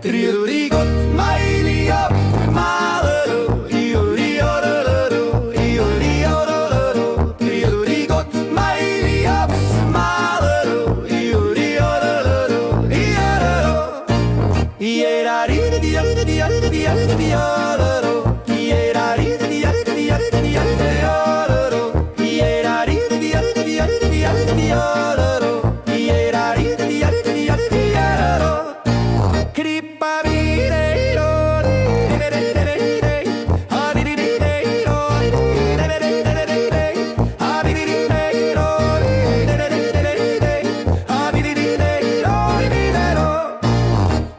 Rüdi Gott, meine ab, Malero, Iuri, Ororo, Iuri, Ororo, Rüdi Gott, meine ab, Malero, Iuri, Ororo, Iororo, Iera, Ridi, Ridi, Ridi, Ridi, Ororo, Iera, Ridi, Ridi, Ridi, Ridi, Ororo, Iera, Ridi, Ridi, Ridi, Ridi, Ororo, Iera, Ridi, Ridi, Ridi, Ororo.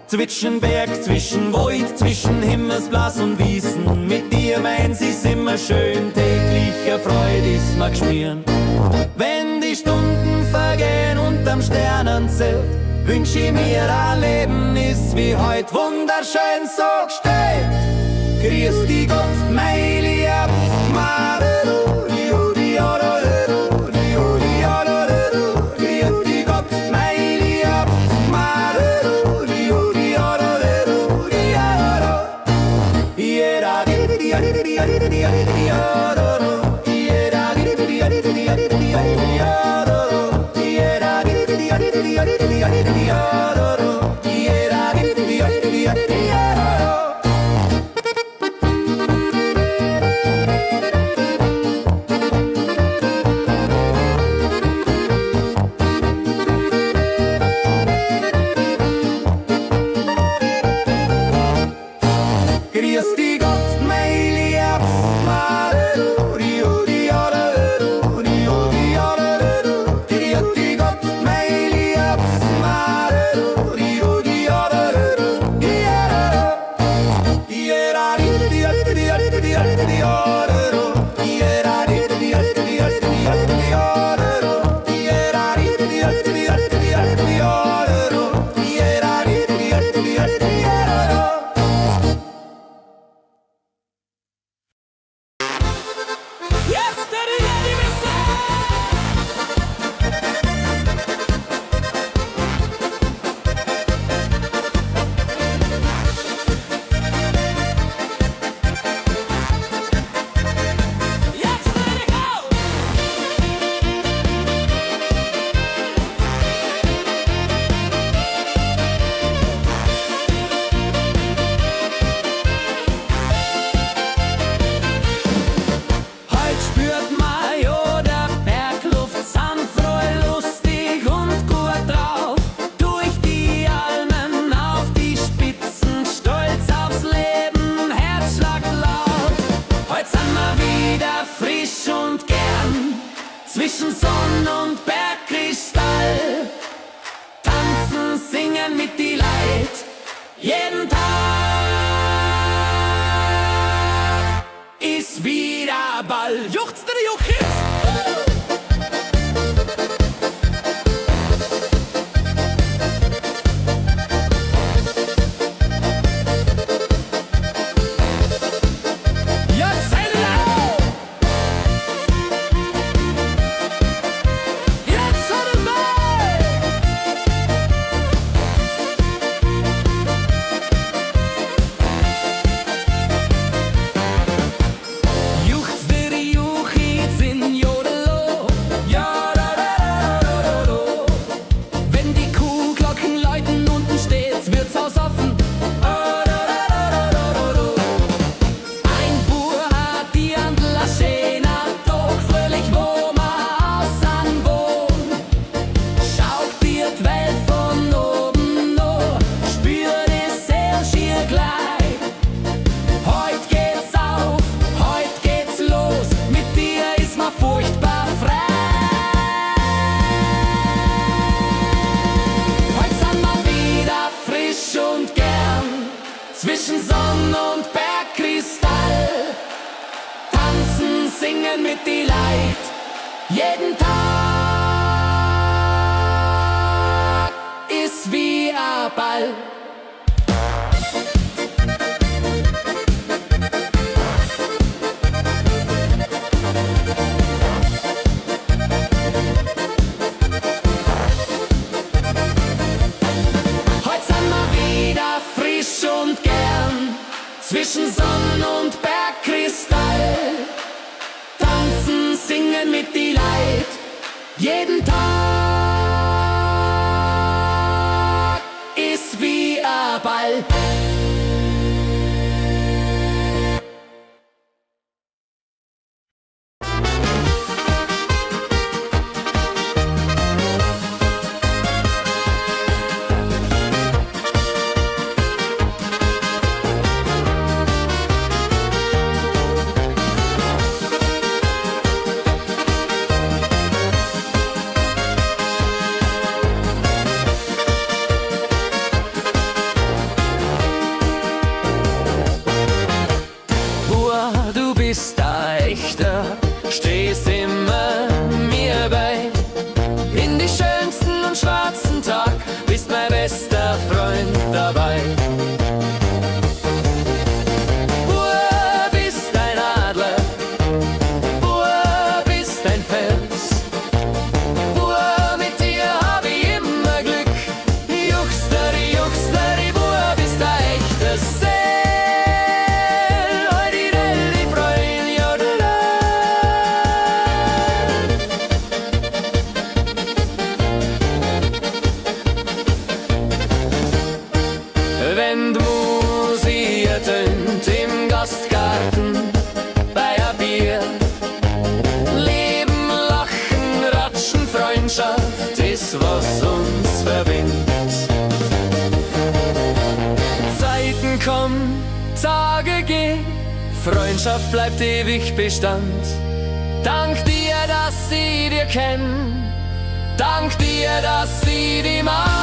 Zwischen Berg, zwischen Wald, zwischen Himmelsblas und Wiesen, mit dir meins ist immer schön, tägliche Freude ist mir geschmieren. Wenn die Stunden vergehen unterm Sternenzelt, wünsch ich mir ein Leben ist wie heut wunderschön so gestellt. Grüß dich Gott, mein Lieb, Marero, Rudi, Ororo, Rudi, Ororo, grüß dich Gott, mein Lieb, Marero, Rudi, Ororo, Rudi, Ororo, Iera, Rudi, Rudi, Rudi, Rudi, Ororo, Iera, Rudi, Rudi, Rudi, Rudi, Ororo, Iera, Rudi, Rudi, Rudi, Rudi, Ororo, Iera, Rudi, Rudi, Rudi, Ororo. Grüß dich Gott, mein Lieb, Marero, Rudi, Ororo, Rudi, Ororo, grüß dich Gott, mein Lieb, Marero, Rudi, Ororo, Iera, Rudi, Rudi, Rudi, Rudi, Ororo, Iera, Rudi, Rudi, Rudi, Rudi, Ororo, Iera, Rudi, Rudi, Rudi, Rudi, Ororo, Iera, Rudi, Rudi, Rudi, Ororo. Zwischen Sonn und Bergkristall tanzen, singen mit die Leid jeden Tag ist wieder Ball. Juchzt der Juchitz! Zwischen Sonn und Bergkristall tanzen, singen mit die Leid jeden Tag ist wie ein Ball. Heute sind wir wieder frisch zwischen Sonn und Bergkristall. Tanzen, singen mit die Leid, jeden Tag ist wie ein Ball. Du bist ein Echter, stehst immer mir bei. In die schönsten und schwarzen Tag bist mein bester Freund dabei. Bur, bist ein Adler, Bur, bist ein Fels. Bur, mit dir hab ich immer Glück. Juchsteri, Bur, bist ein echter Seel. Wenn die Musik ertönt im Gastgarten bei ein Bier, Leben, Lachen, Ratschen, Freundschaft ist, was uns verbindet. Zeiten kommen, Tage gehen, Freundschaft bleibt ewig Bestand. Dank dir, dass ich dir kenn, dank dir, dass ich dich mag.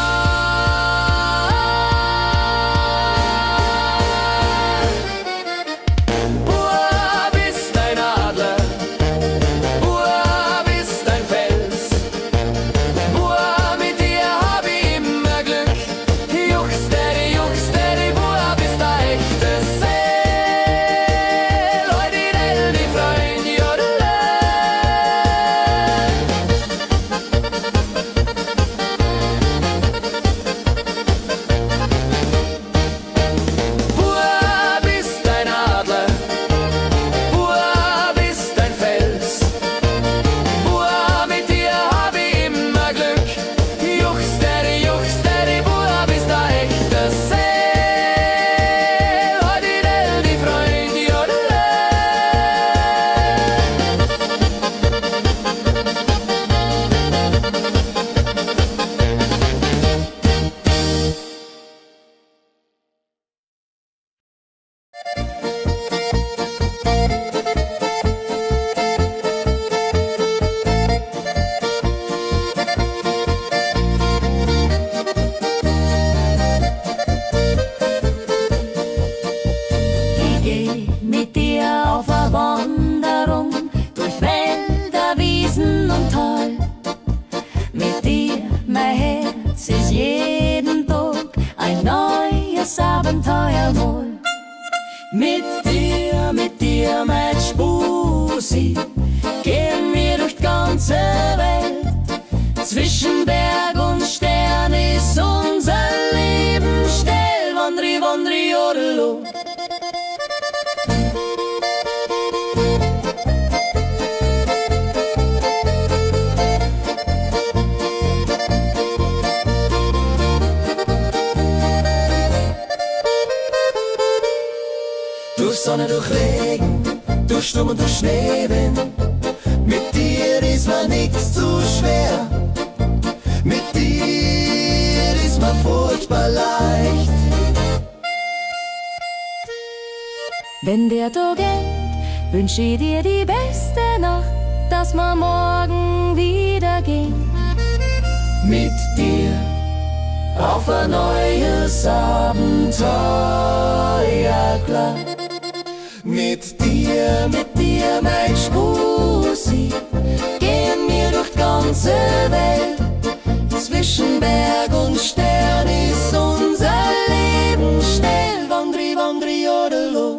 Abenteuer wohl. Mit dir, mein Spusi, gehen wir durch die ganze Welt. Zwischen Berg und Stern ist unser Leben still. Wandri, wandri, jodelo. Durch Sonne, durch Regen, durch Sturm und durch Schneewind. Mit dir ist mir nichts zu schwer. Mit dir ist mir furchtbar leicht. Wenn der Tag endet, wünsch ich dir die beste Nacht, dass wir morgen wieder gehen. Mit dir auf ein neues Abenteuer, klar. Mit dir, mein Spusi, gehen wir durch die ganze Welt. Zwischen Berg und Stern ist unser Leben still. Wandri, wandri, jodelo.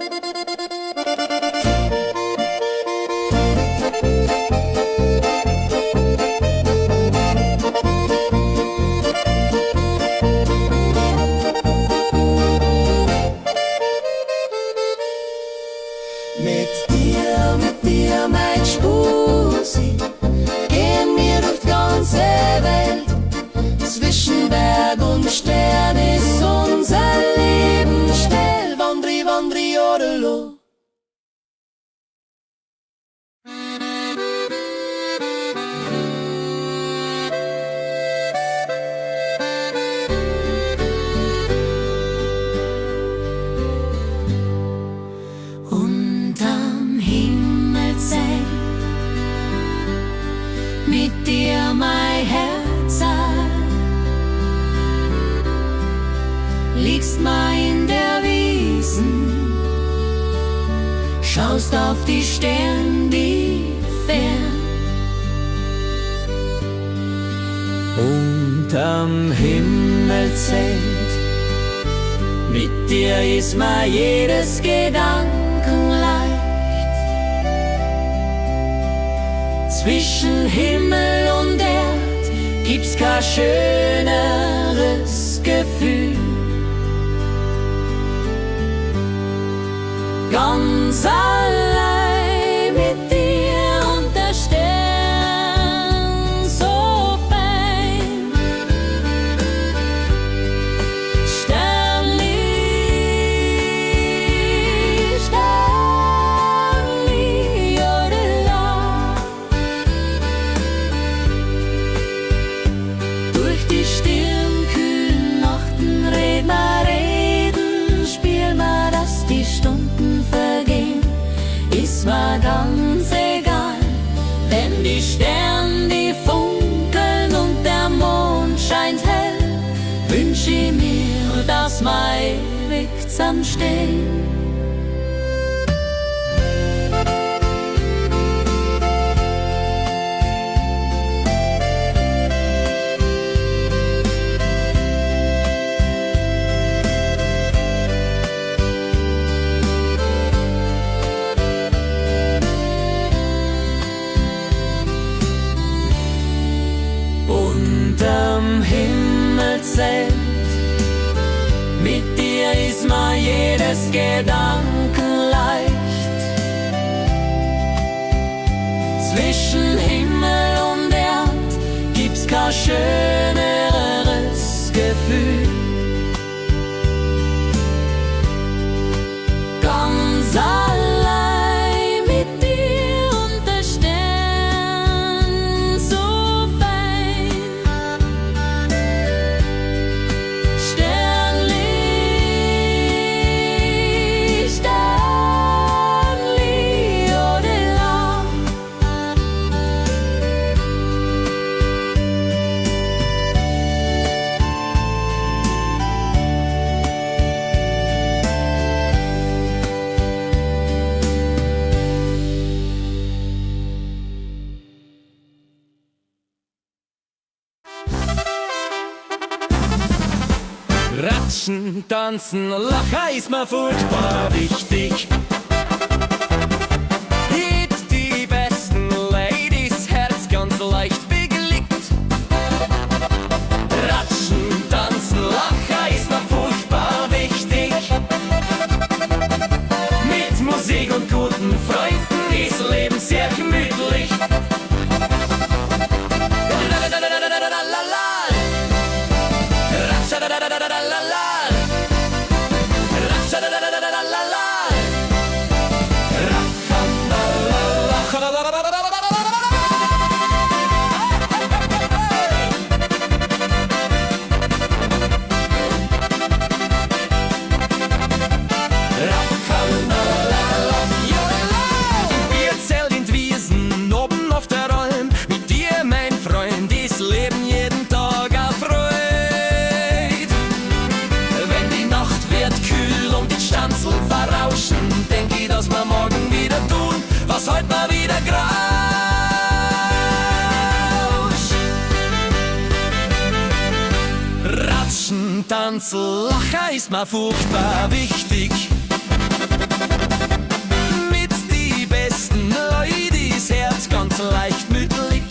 liegst mal in der Wiesen, schaust auf die Sterne, die fern. Unterm Himmelszelt, mit dir ist mir jedes Gedanken leicht. Zwischen Himmel und Erd gibt's kein schöneres Gefühl. Ganz allein mit dir und der Stern so fein. Sternli, Sternli, jodela. Durch die stillen, kühlen Nachten reden, spiel mal, dass die Stunden vergehen, ist mir ganz egal. Denn die Sterne, die funkeln und der Mond scheint hell, wünsch ich mir, dass wir ewig zusammenstehen. Unterm Himmelszelt, mit dir ist mir jedes Gedanken leicht. Zwischen Himmel und Erd gibt's kein schöneres Gefühl. Ganz allein mit dir und der Stern so fein. Sternli, Sternli, jodela. Ratschen, tanzen, lachen ist mir furchtbar wichtig. Hit die besten Ladies, Herz ganz leicht bewegt. Ratschen, tanzen, lachen ist mir furchtbar wichtig. Mit Musik und guten Freunden ist Leben sehr gemütlich. Was heute mal wieder graus. Ratschen, tanzen, lachen ist mir furchtbar wichtig. Mit die besten Leute ist Herz ganz leicht mütterlich.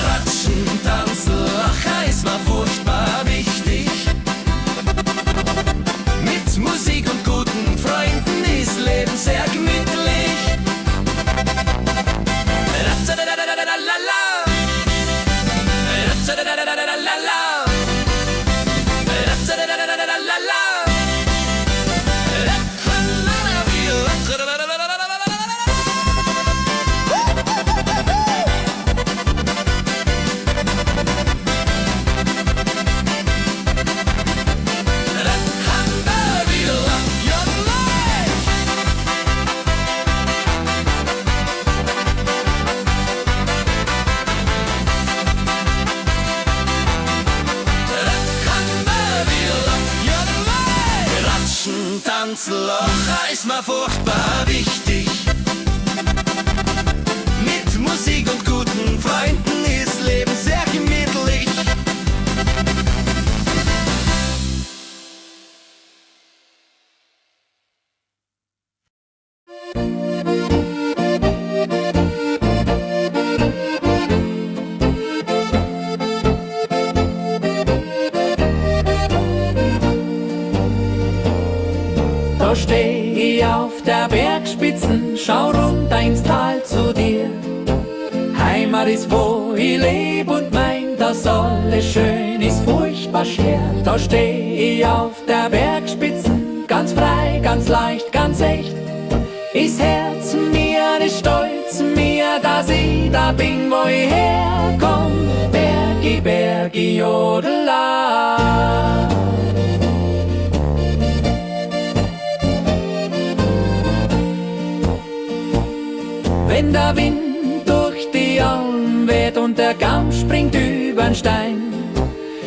Ratschen, tanzen, lachen ist mir furchtbar wichtig. Mit Musik und guten Freunden ist Leben sehr gemütlich. La tanzen, lachen ist mir furchtbar wichtig. Mit Musik und guten Freunden ist Leben sehr gemütlich. Da steh ich auf der Bergspitzen, schau runter ins Tal zu dir. Heimat ist, wo ich leb und mein, dass alles schön ist, furchtbar schwer. Da steh ich auf der Bergspitzen, ganz frei, ganz leicht, ganz echt. Ist Herz mir, ist Stolz mir, dass ich da bin, wo ich herkomm. Bergi, Bergi, Jodela. Wenn der Wind durch die Alm weht und der Kamm springt übern Stein,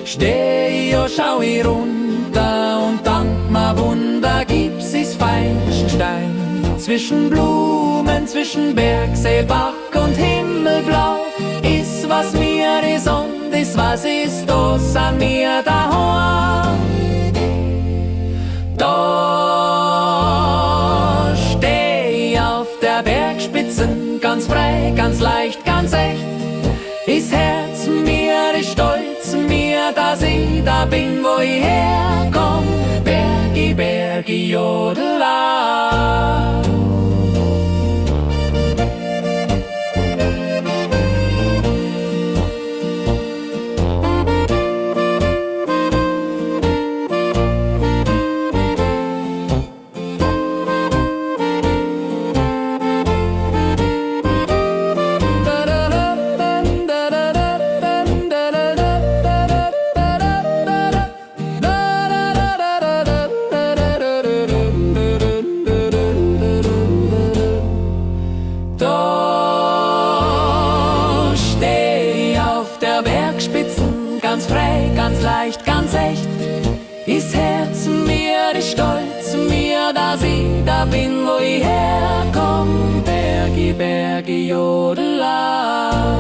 steh ich und schau ich runter und dank mir Wunder gibt's is Feigenstein. Zwischen Blumen, zwischen Bergsee, Bach und Himmelblau ist was mir is und is was ist, da sind wir daheim. Da steh ich auf der Bergspitzen, ganz frei, ganz leicht, ganz echt. Ist Herz mir, ist Stolz mir, dass ich da bin, wo ich herkomm. Bergi, Bergi, Jodela. Ganz frei, ganz leicht, ganz echt. Ist Herz mir, ist Stolz mir, dass ich da bin, wo ich herkomm. Bergi, Bergi, Jodela.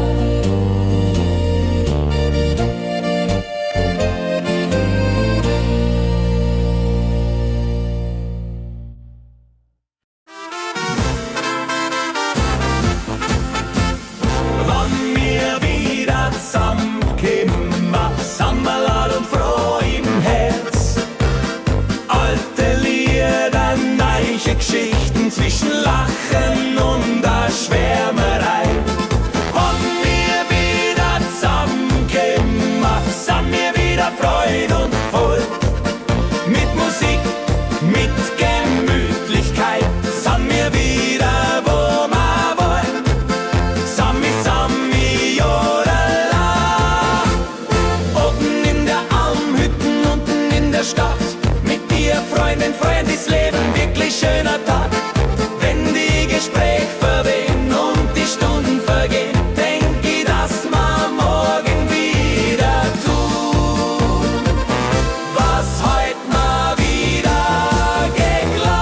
Wann wir wieder zusammenkommen, sind wir laut und froh im Herz. Alte Lieder, neue Geschichten zwischen Lachen und der Schwärmerei. Wann wir wieder zusammenkommen, sind wir wieder Freude und voll. Mit Musik, mit Gemütlichkeit, sind wir wieder, wo wir wollen. Sami, Sami, Jodela. Oben in der Almhütten, unten in der Stadt. Mit dir, Freundin, Freund, ist Leben wirklich schöner Tag. Wenn die Gespräche verwehen und die Stunden vergehen, denk ich, dass wir morgen wieder tun, was heut mal wieder geglaubt.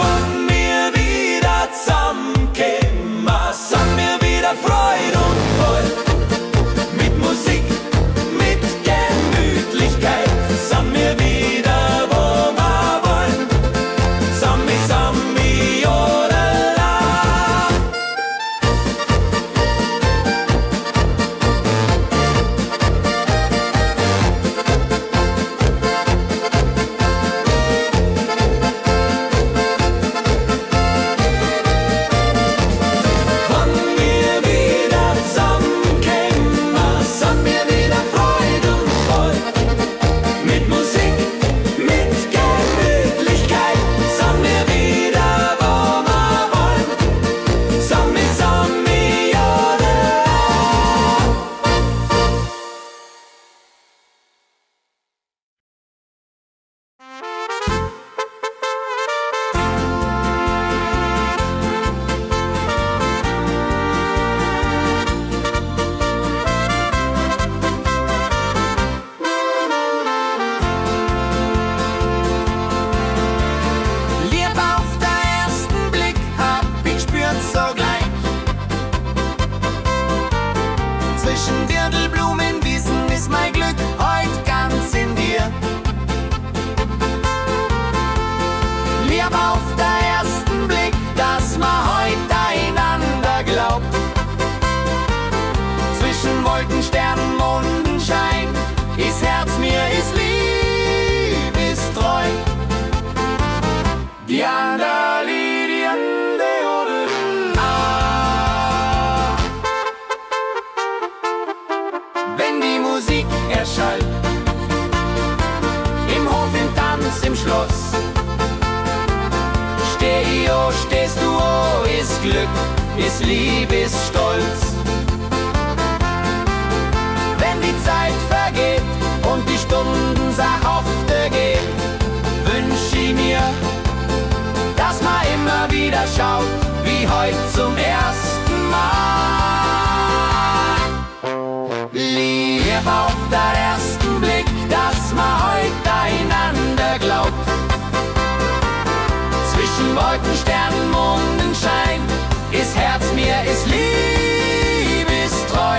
Wenn wir wieder zusammenkommen, sind wir wieder Freude und voll. Mit Musik, mit Gemütlichkeit, sind wir wieder, schallt. Im Hof, im Tanz, im Schloss. Steh ich an, stehst du an, ist Glück, ist Lieb, ist Stolz. Wenn die Zeit vergeht und die Stunden sachhafte gehen, wünsch ich mir, dass man immer wieder schaut, wie heute zum ersten Mal. Lieb auf den ersten Blick, dass man heute einander glaubt. Zwischen Wolken, Sternen, Mondenschein ist Herz mir, ist Lieb, ist treu.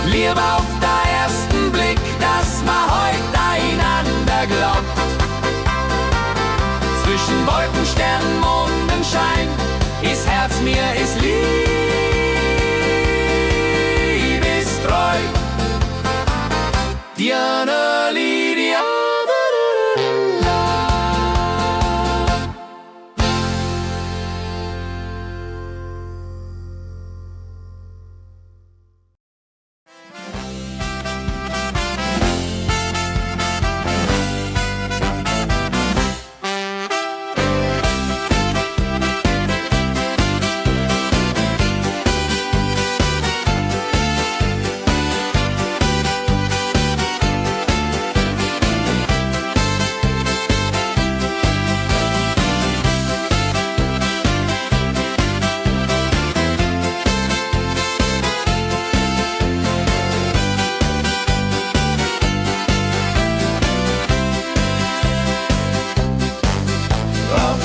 Liebe auf den ersten Blick, dass man heute einander glaubt. Zwischen Wolken, Sternen, Mondenschein ist Herz mir, ist Lieb, ist treu. Diana Lydia.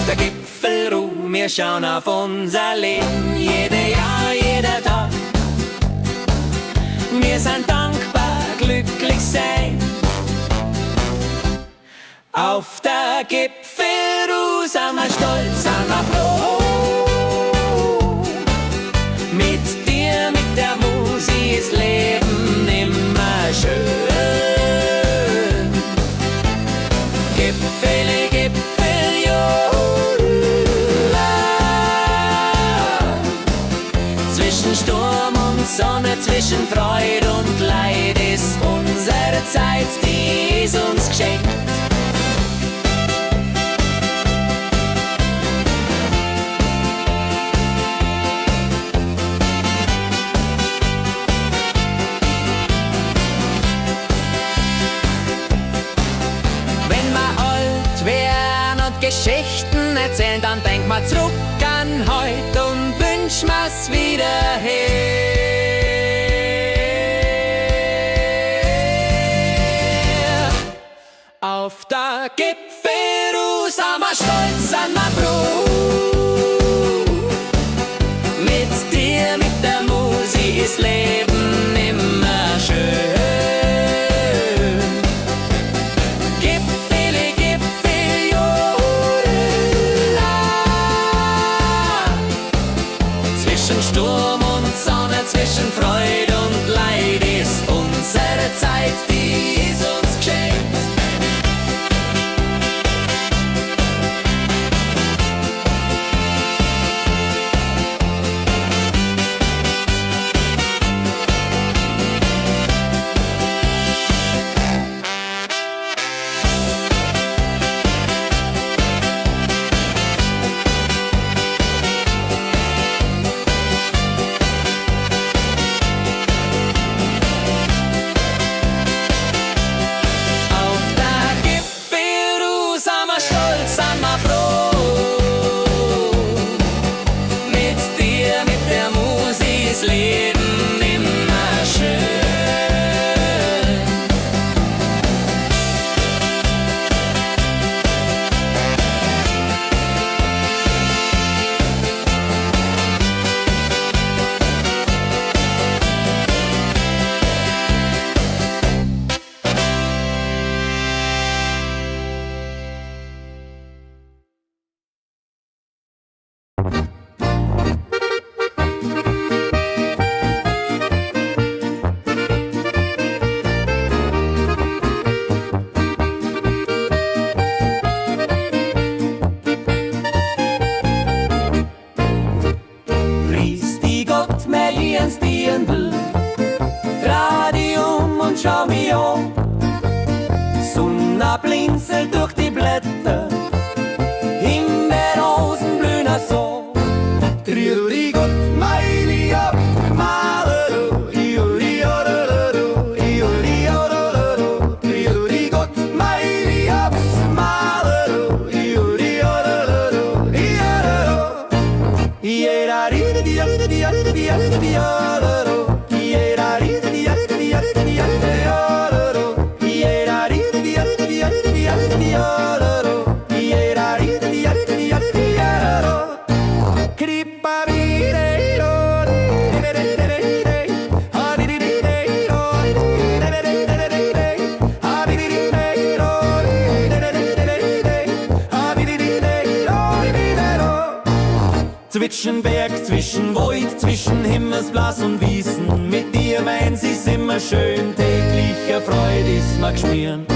Der Gipfelruhe, wir schauen auf unser Leben, jede Jahr, jeder Tag. Wir sind dankbar, glücklich sein. Auf der Gipfelruhe sind wir stolz, sind wir froh. Mit dir, mit der Musik ist Leben immer schön. Gipfele, Gipfel, jo. Zwischen Sturm und Sonne, zwischen Freude und Leid ist unsere Zeit, die ist uns geschenkt. Wenn wir alt wären und Geschichten erzählen, dann denk mal zurück an heute und wünsch mir's wieder her. Auf der Gipfelruhe sind wir stolz, sind wir froh. Mit dir, mit der Musik ist Leben immer schön. Gipfele, Gipfel, jodela. Zwischen Sturm und Sonne, Zwischen Berg, zwischen Wald, zwischen Himmelsblas und Wiesen. Mit dir meins ist immer schön, tägliche Freude ist mir geschmieren.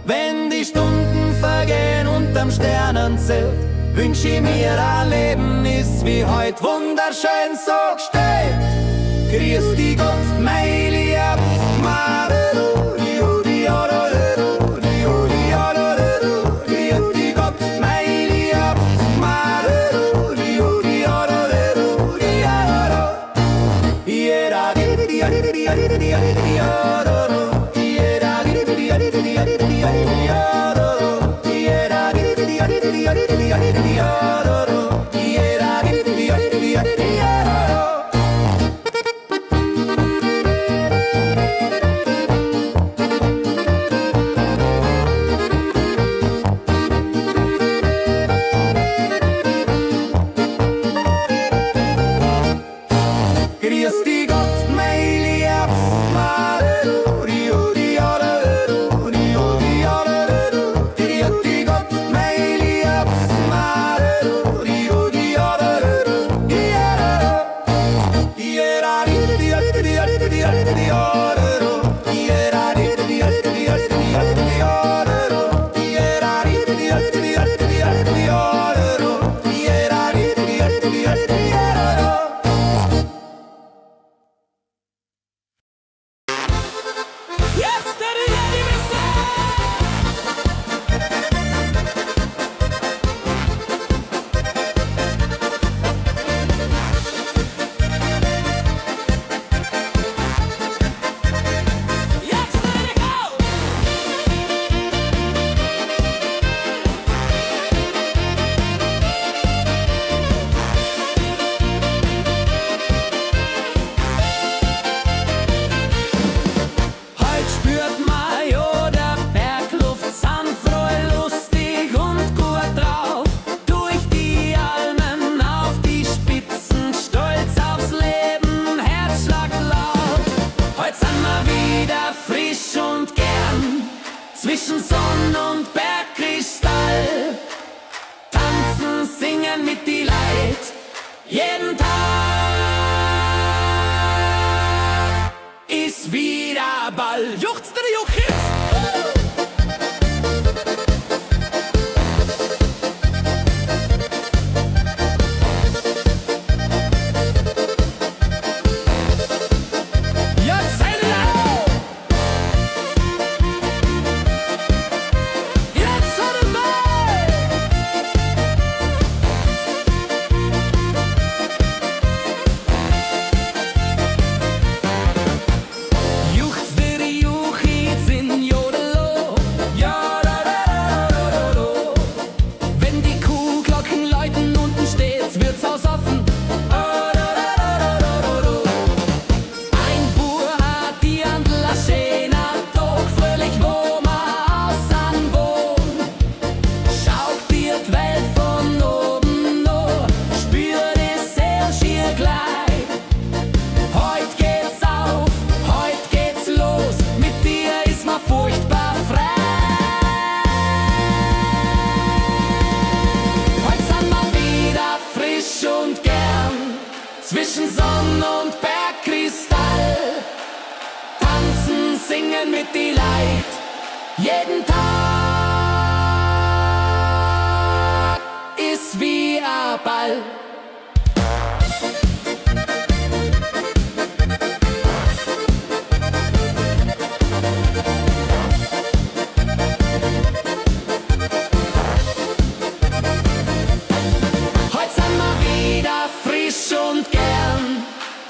Wenn die Stunden vergehen unterm Sternenzelt, wünsch ich mir ein Leben ist wie heut wunderschön so gestellt. Grüß dich Gott, mein Lieb, zwischen Sonn und Bergkristall. Tanzen, singen mit die Leid, jeden Tag ist wieder Ball. Juchzt der Juchitz! Zwischen Sonn und Bergkristall, tanzen, singen mit die Leid, jeden Tag ist wie ein Ball.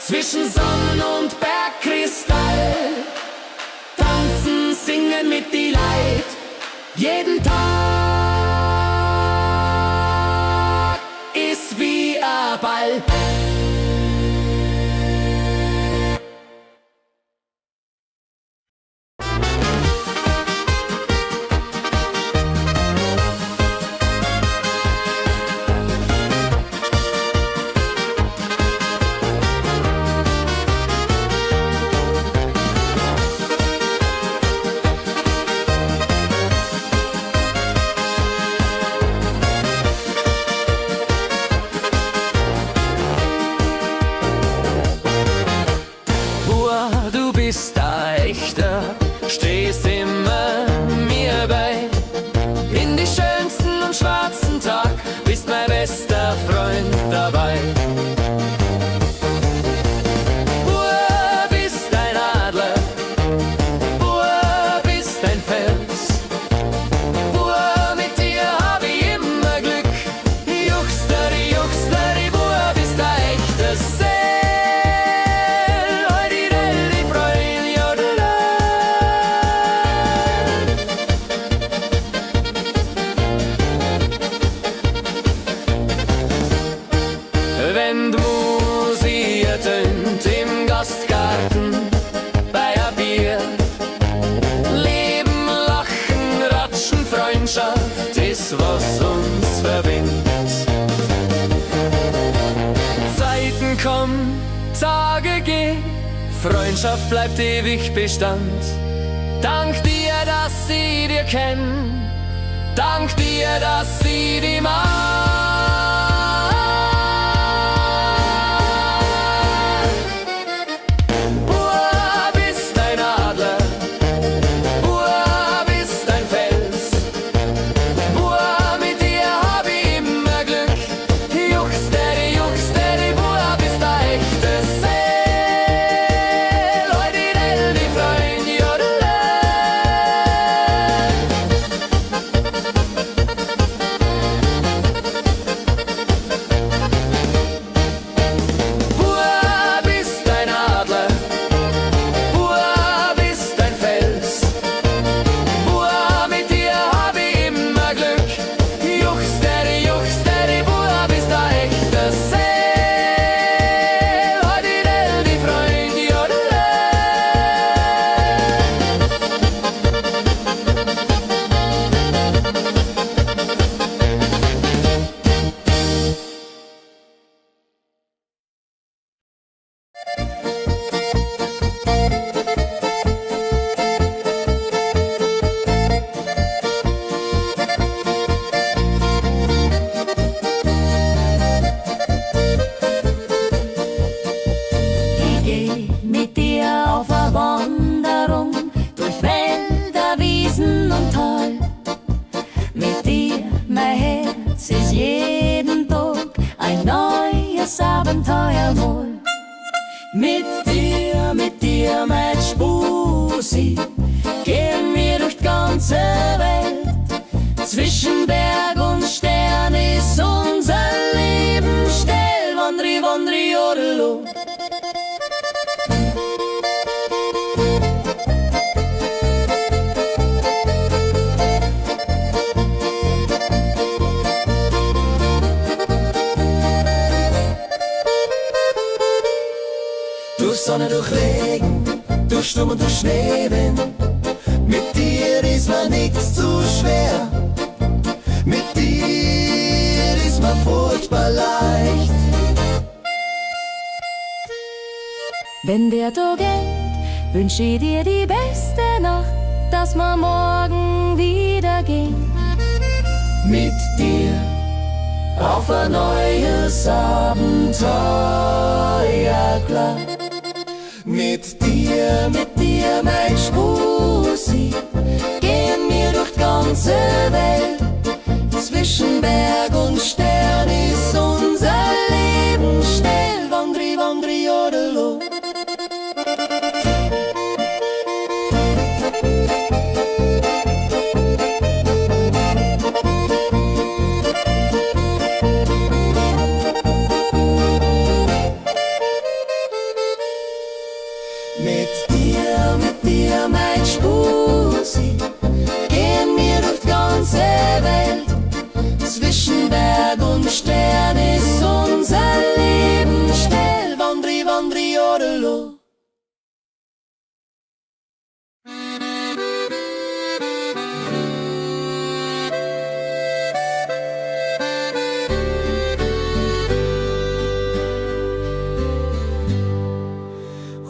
Zwischen Sonn und Bergkristall, tanzen, singen mit die Leid, jeden Tag ist wie ein Ball. Freundschaft bleibt ewig Bestand. Dank dir, dass ich dir kenn. Dank dir, dass ich dich mag. Bub, bist ein Adler. Bub, bist ein Fels. Bub, mit dir hab ich immer Glück. Juchsteri, Bub, bist ein echtes Seel. Leute, die Freund, jodele. Bub, bist ein Adler. Bub, bist ein Fels. Bub, mit dir hab ich immer Glück. Juchsteri, Bub, bist ein echtes Seel. Heute die Freund, jodele. Ich geh mit dir auf eine Wanderung durch Wälder, Wiesen und Tal. Mit dir, mein Herz, ist jeden Tag ein neues Abenteuer wohl. Mit dir, mein Spusi, gehen wir durch die ganze Welt. Zwischen Berg und Stern ist unser Leben still. Wandri, wandri, jodelo. Durch Sonne, durch Regen, durch Sturm und durch Schneewind. Mit dir ist mir nichts zu schwer. Mit dir ist mir furchtbar leicht. Wenn der Tag endet, wünsch ich dir die beste Nacht, dass wir morgen wieder gehen. Mit dir auf ein neues Abenteuer, klar. Mit dir, Mein Spusi, gehen wir durch die ganze Welt. Zwischen Berg und Stern ist unser Leben still. Wandri, wandri, jodelo. mit dir, Mein Spusi, gehen wir durch die ganze Welt. Zwischen Berg und Stern ist unser Leben still. Wandri, wandri, jodelo.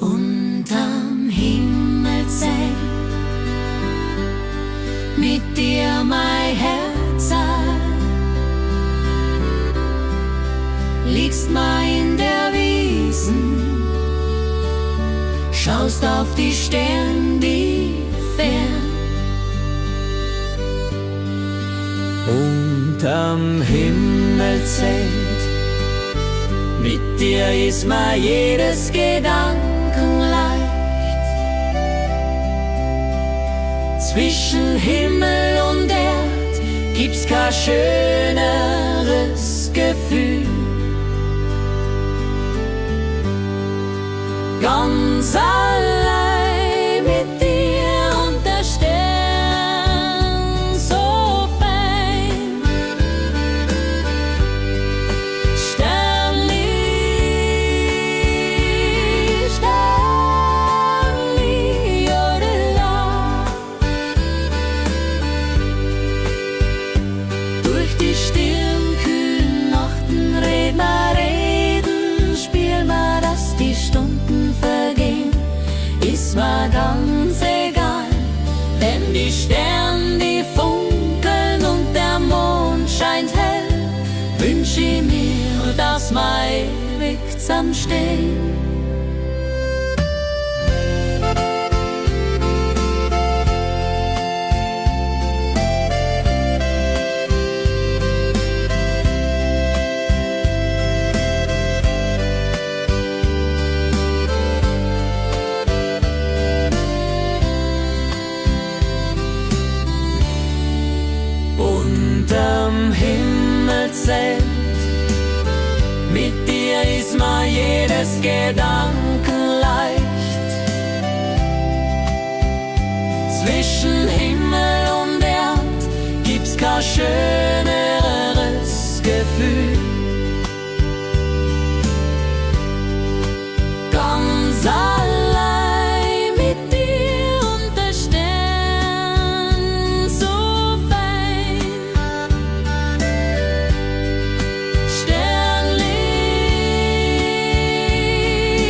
Unterm Himmelszelt, mit dir mein Herz, liegst mal in der Wiesen, schaust auf die Sterne, die fern. unterm Himmelszelt. Mit dir ist mir jedes Gedanken leicht. Zwischen Himmel und Erd gibt's kein schöneres Gefühl. Ganz allein mit dir und der Stern so fein. Sternli, Sternli, jodela. Durch die stillen, kühlen Nachten wünsch ich mir, dass wir ewig zusammenstehen. Unterm Himmelszelt, mit dir ist mir jedes Gedanken leicht. Zwischen Himmel und Erd gibt's kein schöneres Gefühl. Ganz allein mit dir und der Stern so fein. Sternli,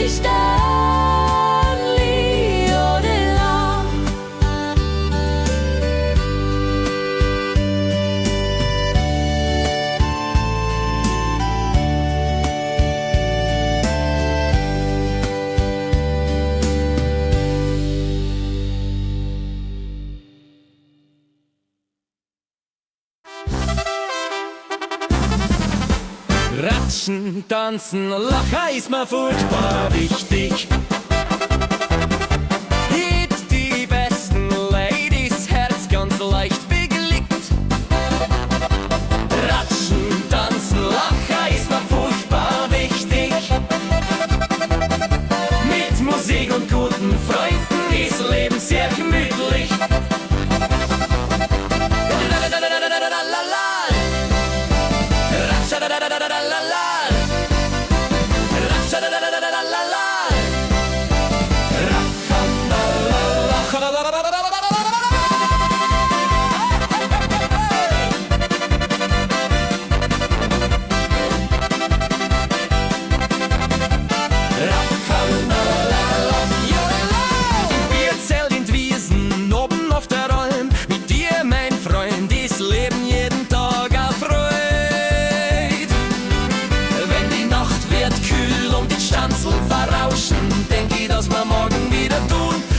Sternli, odela. Ratschen, tanzen, lachen ist mir furchtbar wichtig. Hit die besten Ladies, Herz ganz leicht bewegt. Ratschen, tanzen, lachen ist mir furchtbar wichtig. Mit Musik und guten Freunden ist Leben sehr gemütlich.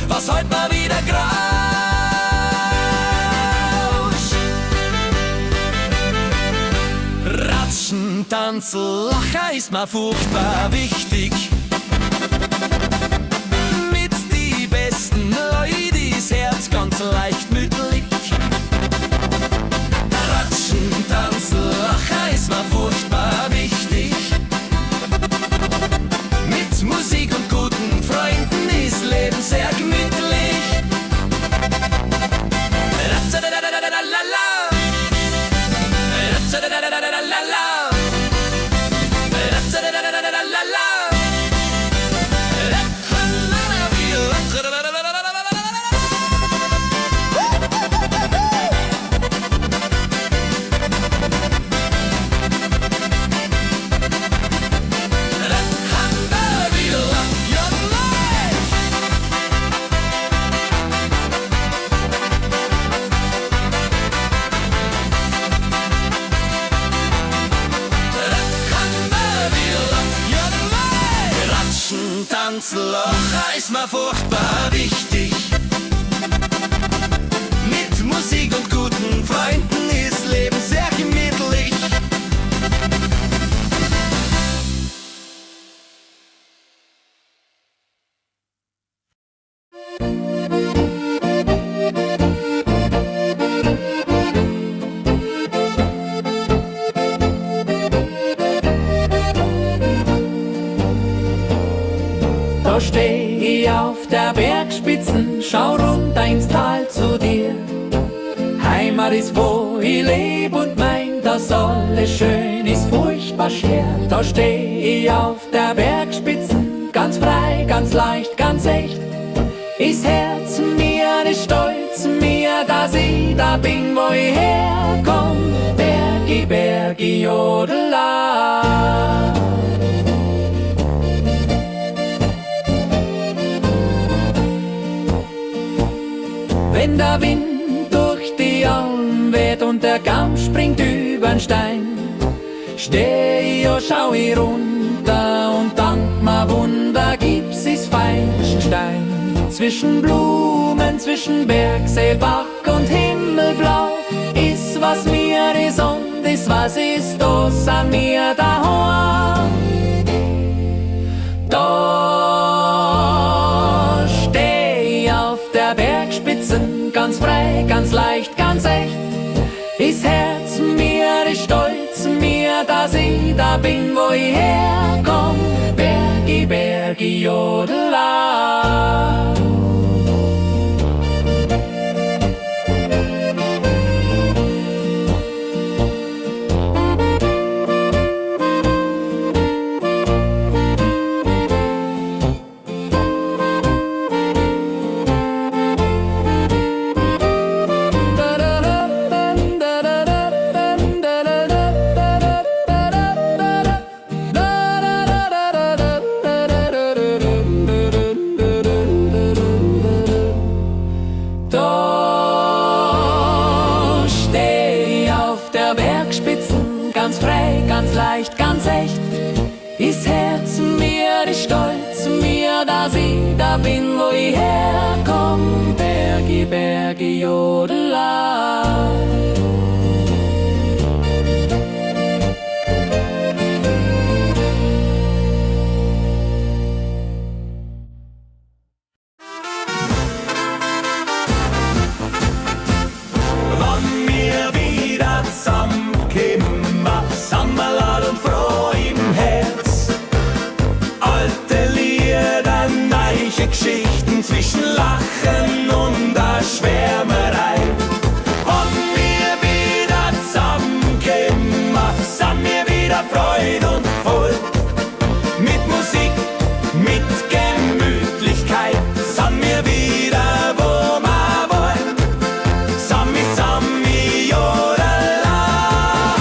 Was heute mal wieder grauscht. Ratschen, tanzen, lachen ist mir furchtbar wichtig. Mit die besten Leute ist Herz ganz leicht mütterlich. Ratschen, tanzen, lachen ist mir furchtbar wichtig. Mit Musik und guten Freunden ist Leben sehr gemütlich. Tanzlachen ist mir furchtbar wichtig. Mit Musik und guten Freunden ist Leben sehr gemütlich. Da steh ich auf der Bergspitzen, schau runter ins Tal zu dir. Heimat ist, wo ich leb und mein, dass alles schön ist, furchtbar schwer. Da steh ich auf der Bergspitzen, ganz frei, ganz leicht, ganz echt. Ist Herz mir, ist stolz mir, dass ich da bin, wo ich herkomm. Bergi, Bergi, jodela. Wenn der Wind durch die Alm weht und der Kamm springt übern Stein, Steh ich und schau ich runter und dank ma Wunder gibt's is Feigenstein. Zwischen Blumen, zwischen Bergsee, Bach und Himmelblau ist was mir is und is was ist, das an mir daheim. Da steh ich auf der Bergspitzen, ganz frei, ganz leicht, ganz echt. Is Herz mir, is stolz mir, dass ich da bin, wo ich herkomm. Bergi, Bergi, Jodela. Ganz frei, ganz leicht, ganz echt. Ist Herz mir, ist stolz mir, dass ich da bin, wo ich herkomm. Bergi, Bergi, Jodela. Wann wir wieder zusammenkommen, Sammerlad und froh im Herz. Alte Lieder, neue Geschichten zwischen Lachen und der Schwärmerei. Wann wir wieder zusammenkommen, sind wir wieder Freude und voll. Mit Musik, mit Gemütlichkeit, sind wir wieder, wo wir wollen. Sammi, Sammi, Jodela.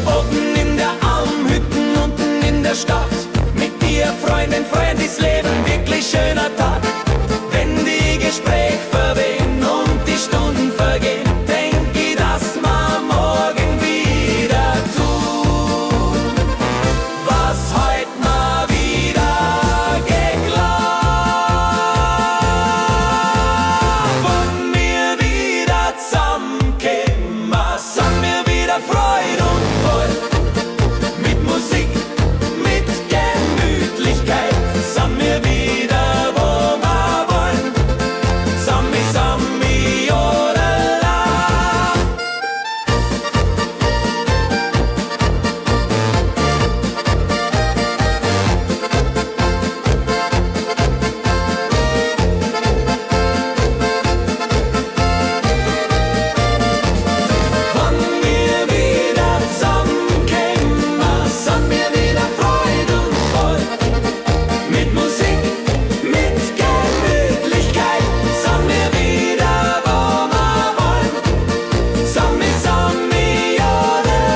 Oben in der Almhütten, unten in der Stadt. Mit dir, Freundin, Freund, ist Leben wirklich schöner Tag. Wenn die Gespräche verwehen und die Stunden vergehen, denk ich, dass wir morgen wieder tun, was heut mal wieder geglaubt. Wann wir wieder zusammenkommen, sind wir wieder Freude und voll. Mit Musik, mit Gemütlichkeit, sind wir wieder, wo wir wollen. Sammi, Sammi, Jodela. Wann wir wieder zusammenkommen, sind wir wieder Freude und voll. Mit Musik, mit Gemütlichkeit, sind wir wieder, wo wir wollen. Sammi, Sammi, Jodela.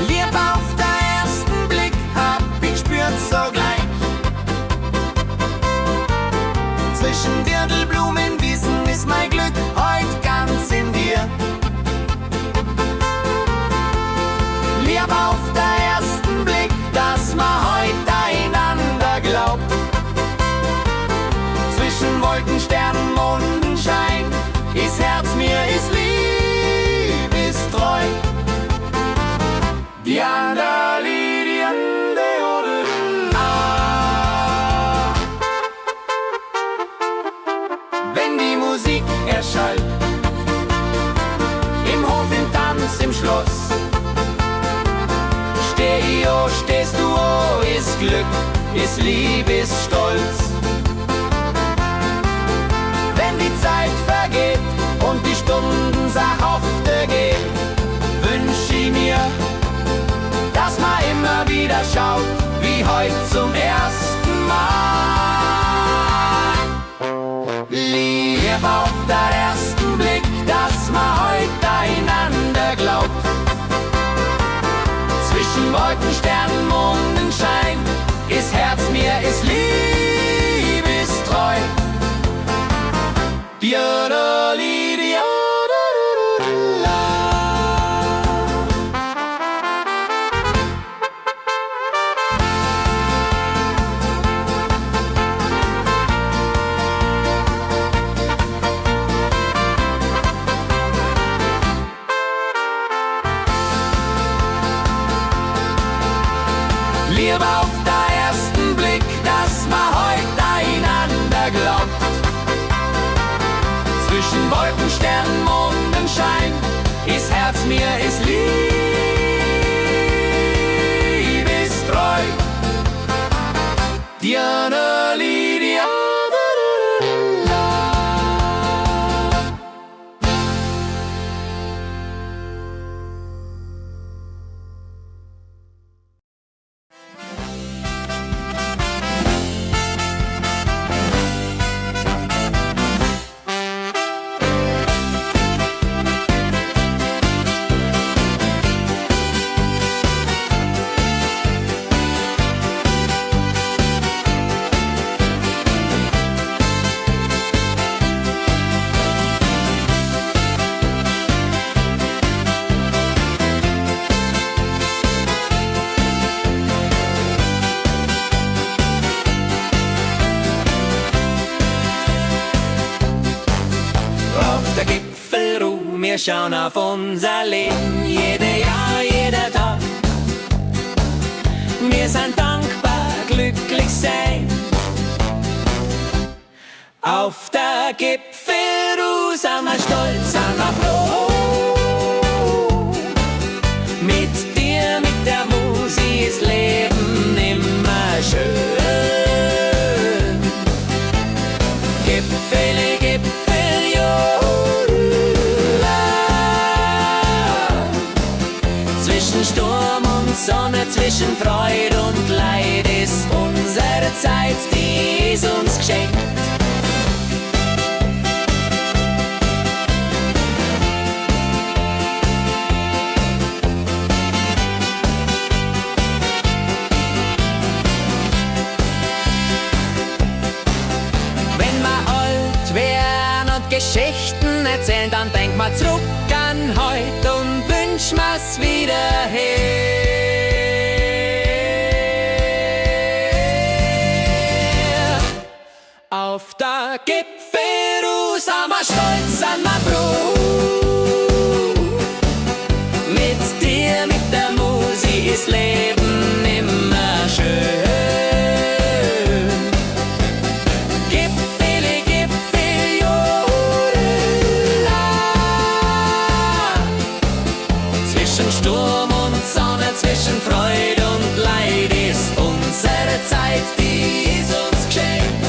Liebe auf den ersten Blick hab ich spürt sogleich. Zwischen Dirndlblumenwiesen ist mein Glück heut ganz in dir. Liebe auf den ersten Blick, dass man heut einander glaubt. Zwischen Wolken, Sternen, Mondenschein ist Herz mir, ist lieb, ist treu. Die Andalidien, wenn die Musik erschallt, im Hof, im Tanz, im Schloss, steh ich, oh, stehst du, oh, ist Glück, ist Lieb, ist Stolz. Wenn die Zeit vergeht und die Stunden sachhafte gehen, wünsch ich mir, dass man immer wieder schaut, wie heut zum ersten Mal. Lieb auf den ersten Blick, dass man heute einander glaubt. Zwischen Wolken, Sternen, Mondenschein ist Herz mir, ist liebestreu. Lieb auf den ersten Blick, dass man heute einander glaubt. Zwischen Wolken, Sternen, Mondenschein ist Herz mir, ist liebestreu. Diana Lydia. Der Gipfelruhe, wir schauen auf unser Leben, jede Jahr, jeder Tag. Wir sind dankbar, glücklich sein. Auf der Gipfelruhe sind wir stolz, sind wir froh. Mit dir, mit der Musik ist Leben immer schön. Gipfele, Gipfel, jo. Zwischen Sturm und Sonne, zwischen Freude und Leid ist unsere Zeit, die ist uns geschenkt. Wenn wir alt werden und Geschichten erzählen, dann denk mal zurück an heute und wünsch mir's wieder her. Auf der Gipfelruhe sind wir stolz, sind wir froh. Mit dir, mit der Musik ist Leben immer schön. Gipfele, Gipfel, jodela. Zwischen Sturm und Sonne, zwischen Freude und Leid ist unsere Zeit, die ist uns geschenkt.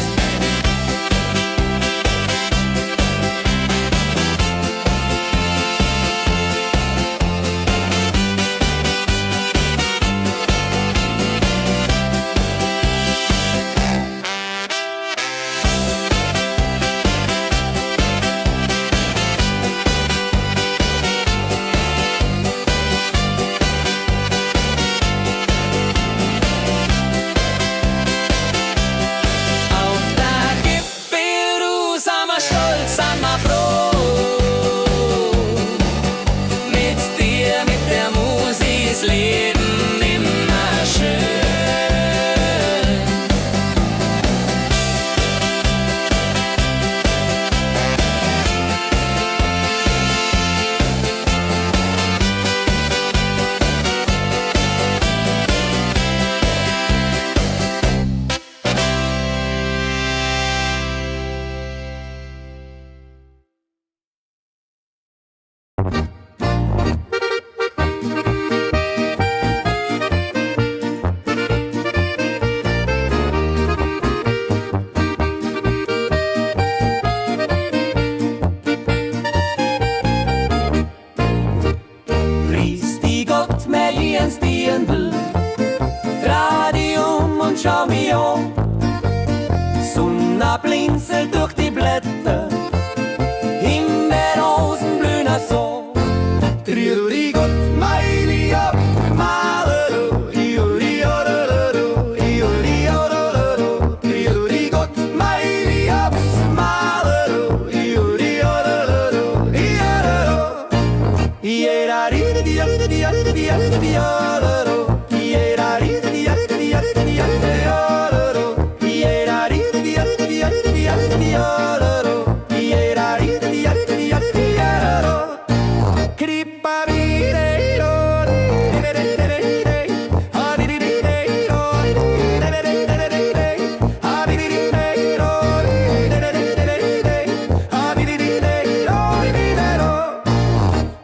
schau mich an. Sonne blinzelt durch die Blätter,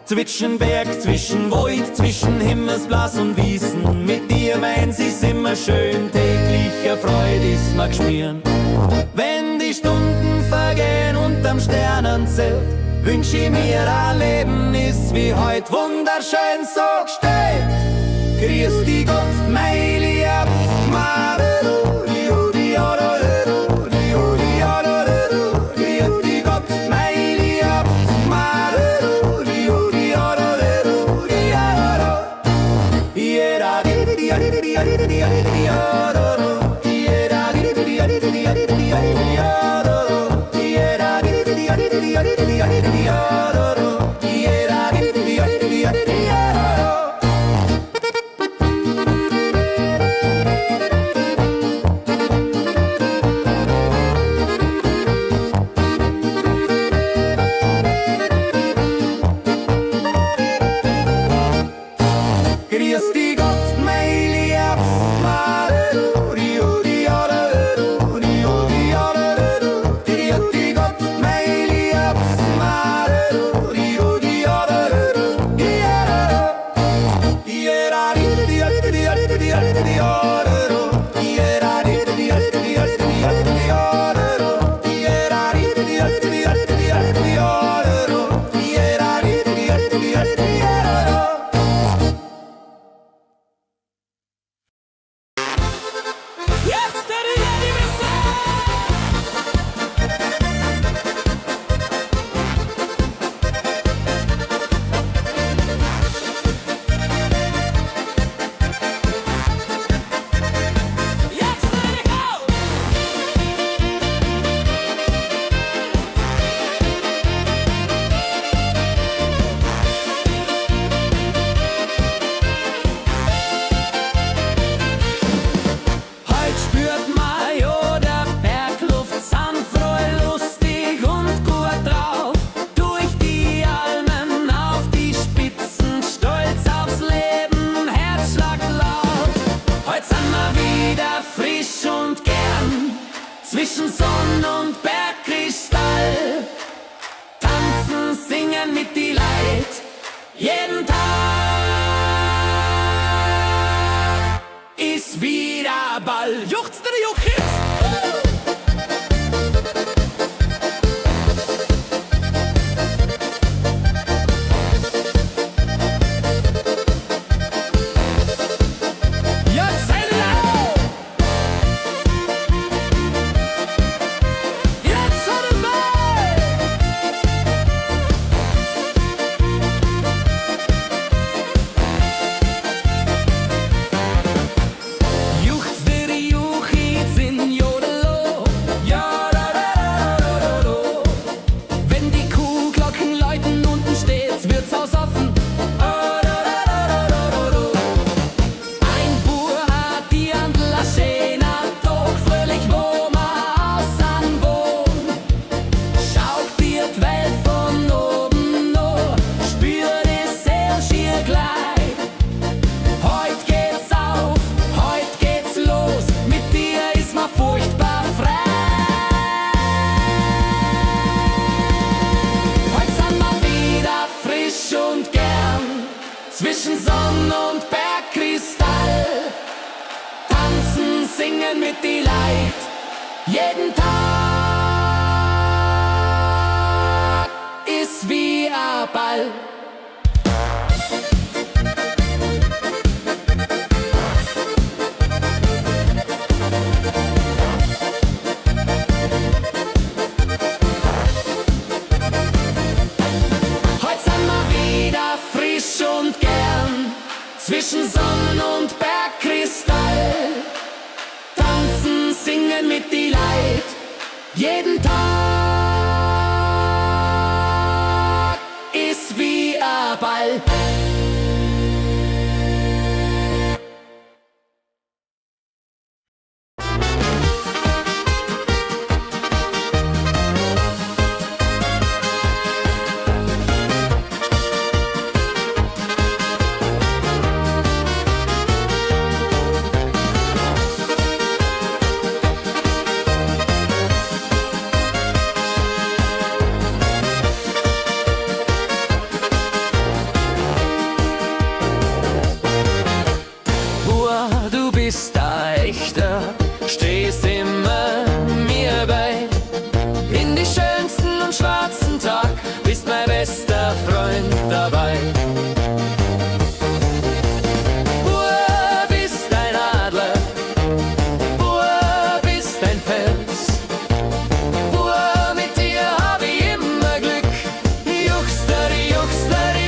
Zwischen Berg, zwischen Wald, zwischen Himmelsblas und Wiesen. Mit dir meins ist immer schön, tägliche Freude ist mir geschmieren. Wenn die Stunden vergehen unterm Sternenzelt, wünsch ich mir ein Leben ist wie heut wunderschön so gestellt. Grüß dich Gott, mein Lieb, grüß dich Gott, mein Lieb, grüß dich Gott, mein Lieb, zwischen Sonn und Bergkristall, tanzen, singen mit die Leid, jeden Tag ist wieder Ball. Juchzt der Juchitz! Zwischen Sonn und Bergkristall, tanzen, singen mit die Leid, jeden Tag ist wie ein Ball. Zwischen Sonn und Bergkristall, tanzen, singen mit die Leid, jeden Tag ist wie schwarzen Tag bist mein bester Freund dabei. Bub bist ein Adler, Bub bist ein Fels. Bub, mit dir hab ich immer Glück. Juchsteri,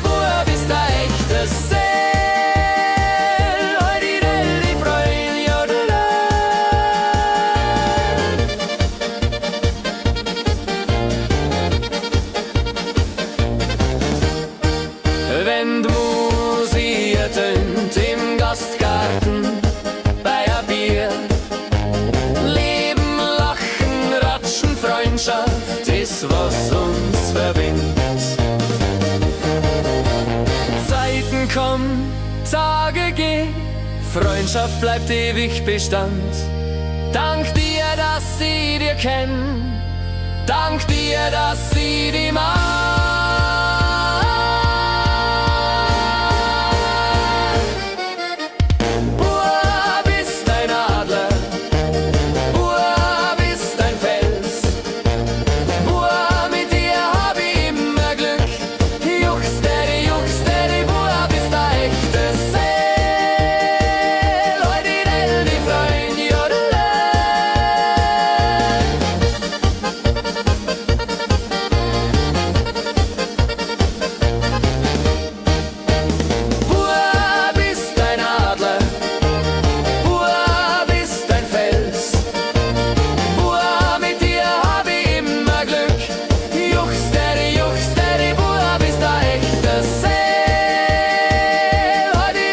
Bub bist ein echtes Seel. Heute die Freund, jodela. Wenn die Musik ertönt im Gastgarten bei a Bier, Leben, Lachen, Ratschen, Freundschaft ist, was uns verbindet. Zeiten kommen, Tage gehen, Freundschaft bleibt ewig Bestand. Dank dir, dass sie dir kennen, dank dir, dass sie die mag. Bub bist ein Adler, Bub bist ein Fels. Bub, mit dir hab ich immer Glück. Juchsteri, Bub bist ein echtes Seel. Heute die Freund, jodela. Bub bist ein Adler, Bub bist ein Fels. Bub, mit dir hab ich immer Glück. Juchsteri, Bub bist ein echtes Seel. Heute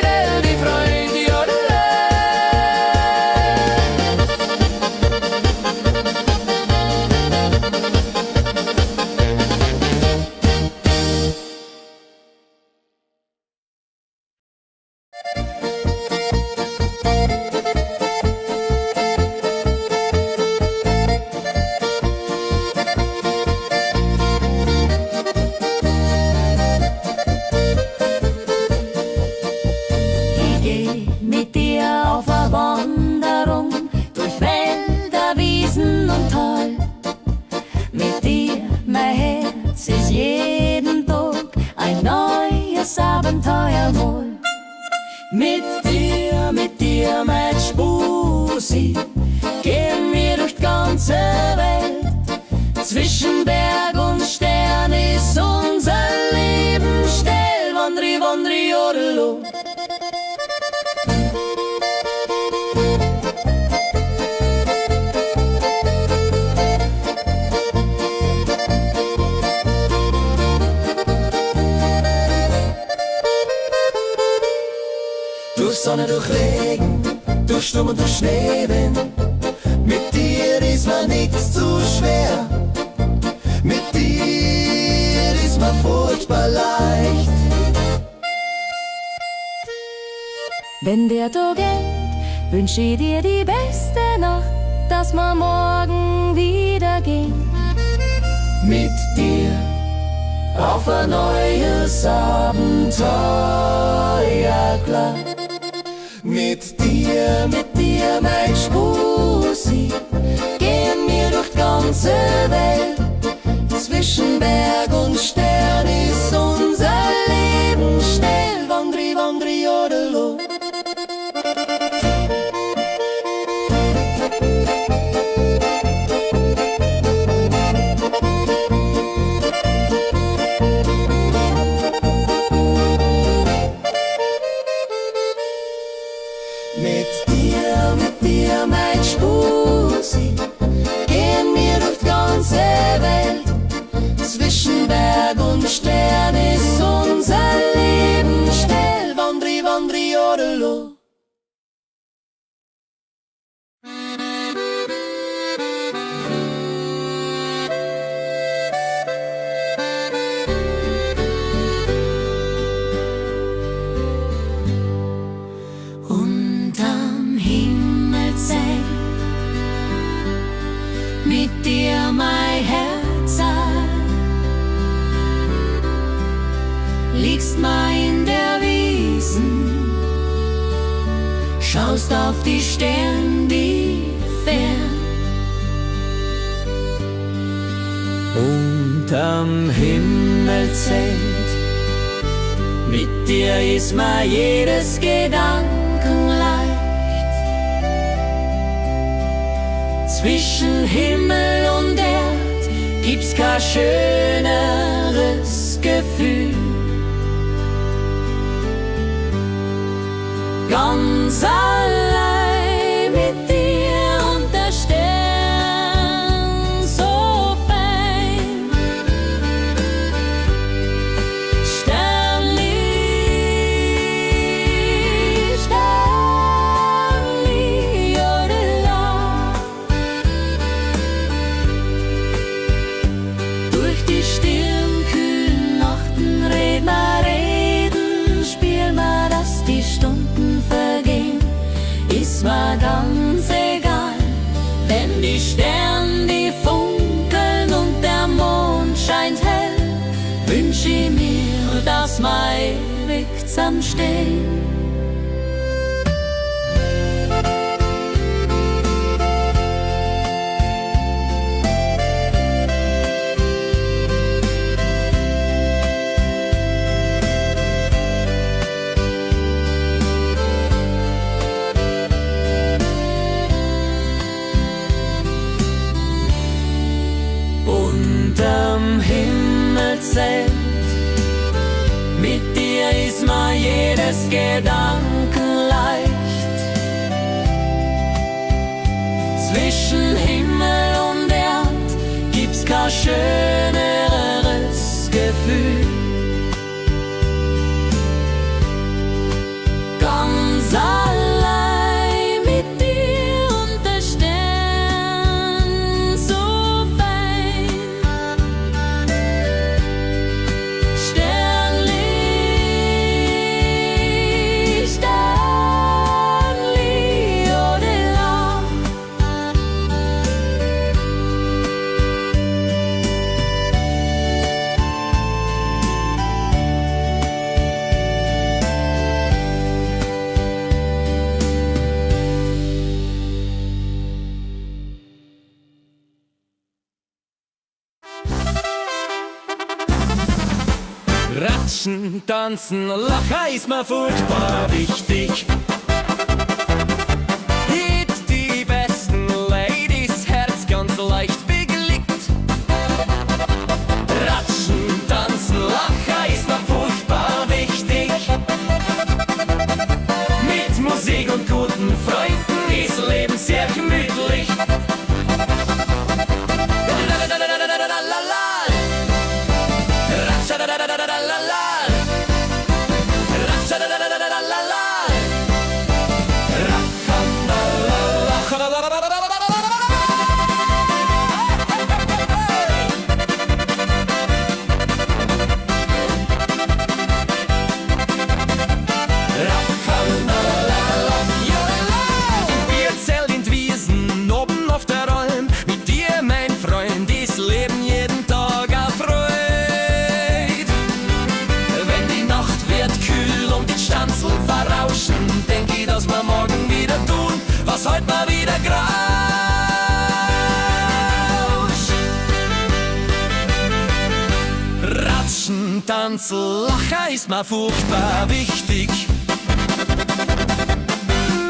die Freund, jodela. Ich geh mit dir auf eine Wanderung durch Wälder, Wiesen und Tal. Mit dir, mein Herz, ist jeden Tag ein neues Abenteuer wohl. Mit dir, mein Spusi, gehen wir durch die ganze Welt. Zwischen Berg und Stern ist unser Leben still. Wandri, jodelo. Durch Sonne, durch Regen, durch Sturm und durch Schneewind. Mit dir ist mir nichts zu schwer. Mit dir ist mir furchtbar leicht. Wenn der Tag endet, wünsch ich dir die beste Nacht, dass wir morgen wieder gehen. Mit dir auf ein neues Abenteuer, klar. Mit dir, mein Spusi, gehen wir durch die ganze Welt. Zwischen Berg und Stern ist unser Leben still. Wandri, jodelo. Mit dir, mein Spusi, gehen wir durch die ganze Welt. Zwischen Berg und Stern ist unser Leben still. Wandri, jodelo. Unterm Himmelszelt, mit dir mein Herz, liegst mal in der Wiesen, schaust auf die Sterne, die fern. Und Unterm Himmelszelt, mit dir ist mir jedes Gedanken leicht. Zwischen Himmel und Erd gibt's kein schöneres Gefühl. Ganz allein mit dir und der Stern so fein. Sternli, Sternli, jodela. Durch die stillen, kühlen Nachten reden wir, spielen wir, dass die Stunden vergehen, ist mir ganz egal, denn die Sterne, die funkeln und der Mond scheint hell, wünsch ich mir, dass wir ewig zusammenstehen. Unterm Himmelszelt, mit dir ist mir jedes Gedanken leicht. Zwischen Himmel und Erd gibt's kein schöneres Gefühl. Ganz allein mit dir und der Stern so fein. Sternli, Sternli, jodela. Ratschen, tanzen, lachen ist mir furchtbar wichtig. Hit die besten Ladies, Herz ganz leicht beglückt. Ratschen, tanzen, lachen ist mir furchtbar wichtig. Mit Musik und guten Freunden ist Leben sehr gemütlich. Was heute mal wieder grauscht. Ratschen, tanzen, lachen ist mir furchtbar wichtig.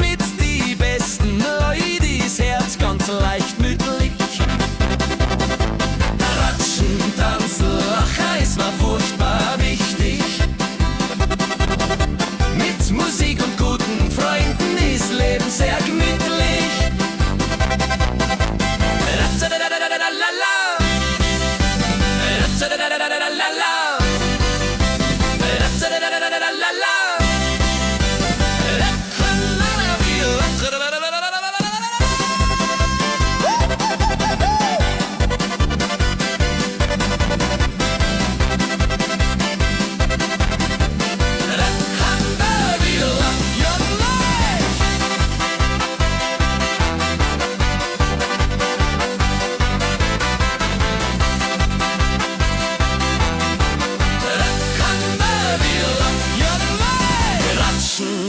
Mit die besten Leute ist Herz ganz leicht mütterlich. Ratschen, tanzen, lachen ist mir furchtbar wichtig. Mit Musik und guten Freunden ist Leben sehr gemütlich.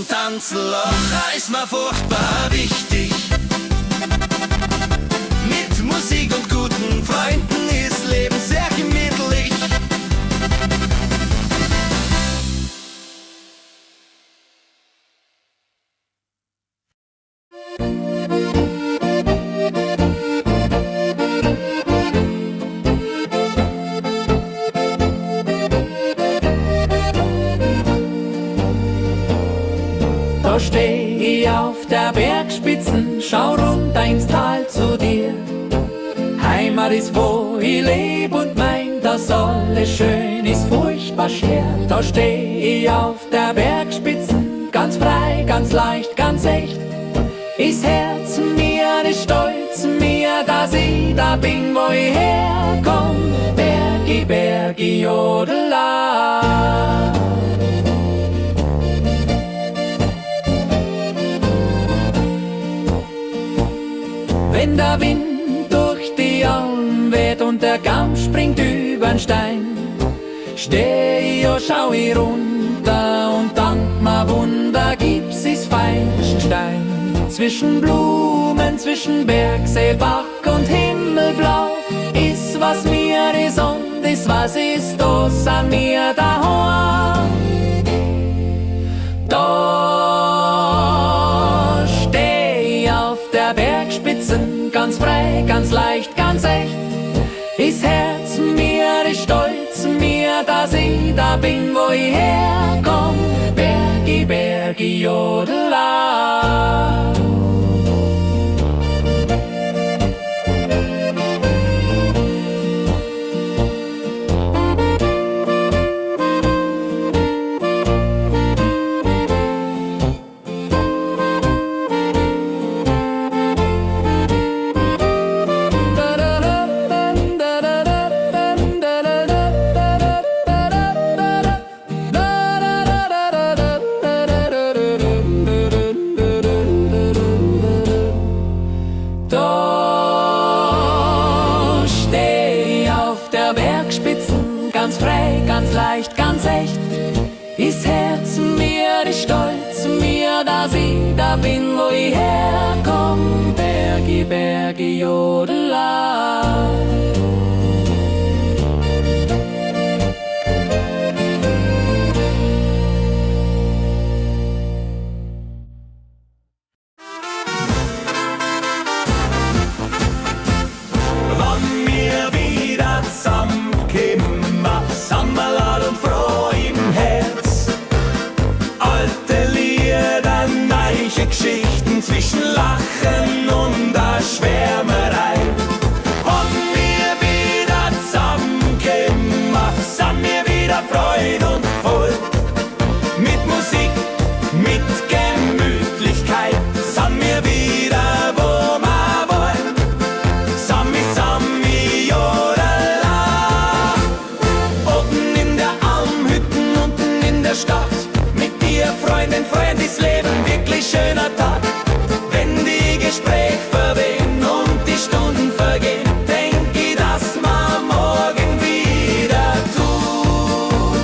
Tanzloch ist mir furchtbar wichtig. Mit Musik und guten Freunden ist Leben sehr gemütlich. auf der Bergspitzen, schau runter ins Tal zu dir. Heimat ist, wo ich leb und mein, dass alles schön ist, furchtbar schwer. Da steh ich auf der Bergspitzen, ganz frei, ganz leicht, ganz echt. Ist Herz mir, ist Stolz mir, dass ich da bin, wo ich herkomm. Bergi, Bergi, Jodela. Wenn der Wind durch die Alm weht und der Kamm springt übern Stein, steh ich und schau ich runter und dank ma Wunder gibt's is feinsten Stein. Zwischen Blumen, zwischen Bergsee, Bach und Himmelblau ist was mir is und is was ist, das an mir daheim. Da steh ich auf der Bergspitzen, ganz frei, ganz leicht, ganz echt. Ist Herz mir, ist Stolz mir, dass ich da bin, wo ich herkomm. Bergi, Bergi, Jodela. Ganz frei, ganz leicht, ganz echt. Ist Herz mir, ist Stolz mir, dass ich da bin, wo ich herkomm. Bergi, Bergi, Jodela. Wann wir wieder zusammenkommen, sind wir laut und froh im Herz. Alte Lieder, neue Geschichten zwischen Lachen und der Schwärmerei. Wann wir wieder zusammenkommen, sind wir wieder Freude und voll. Mit Musik, mit Gemütlichkeit, sind wir wieder, wo wir wollen. Sami, Sami, Jodela. Oben in der Almhütten, unten in der Stadt. Mit dir, Freundin, Freund, ist Leben wirklich schöner Tag. Wenn die Gespräche verwehen und die Stunden vergehen, denk ich, dass wir morgen wieder tun,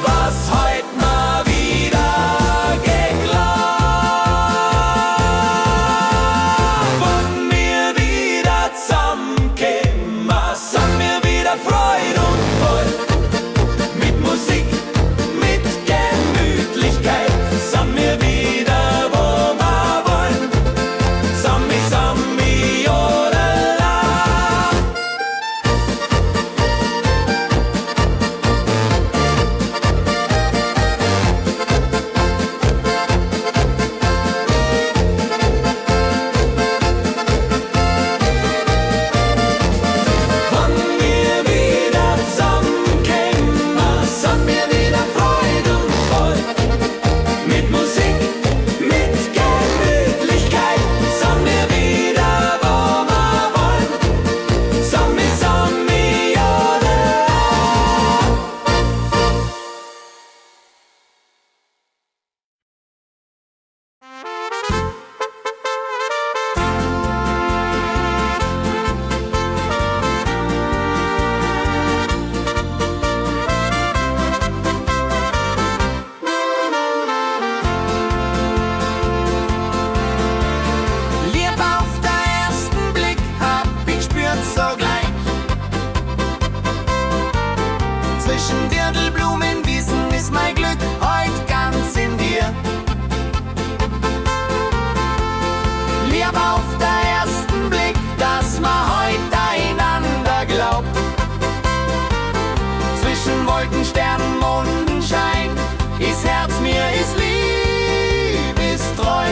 was heut mal wieder geglaubt. Wann wir wieder zusammenkommen, sind wir wieder Freude und voll. Mit Musik, mit Gemütlichkeit, sind wir wieder, wo wir wollen. Sami, Sami, Jodela. Wann wir wieder zusammenkommen, sind wir wieder Freude und voll. Mit Musik, mit Gemütlichkeit, sind wir wieder, wo wir wollen. Sami, Sami, Jodela. Liebe auf den ersten Blick hab ich spürt sogleich. Zwischen Dirndlblumenwiesen ist mein Glück heut ganz in dir. Liebe auf den ersten Blick, dass man heut einander glaubt. Zwischen Wolken, Sternen, Mondenschein ist Herz mir, ist Lieb, ist treu.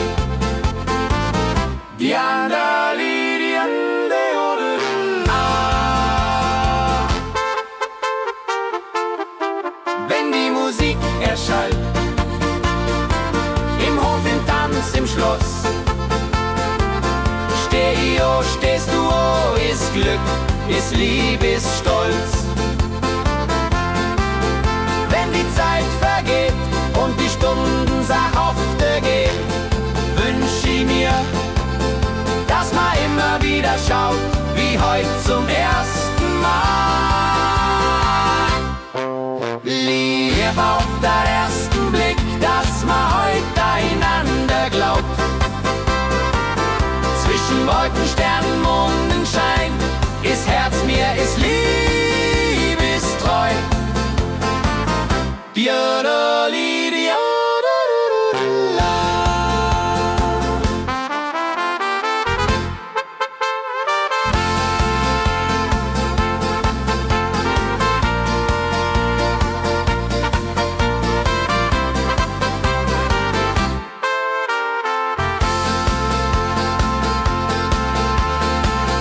ist Lieb, ist Stolz. Wenn die Zeit vergeht und die Stunden sachhafte gehen, wünsch ich mir, dass man immer wieder schaut, wie heute zum ersten Mal. Lieb auf den ersten Blick, dass man heute einander glaubt. Zwischen Wolken, Sternen, Mondenschein ist Herz mir, ist Lieb, ist treu. Diodoli, diodolila.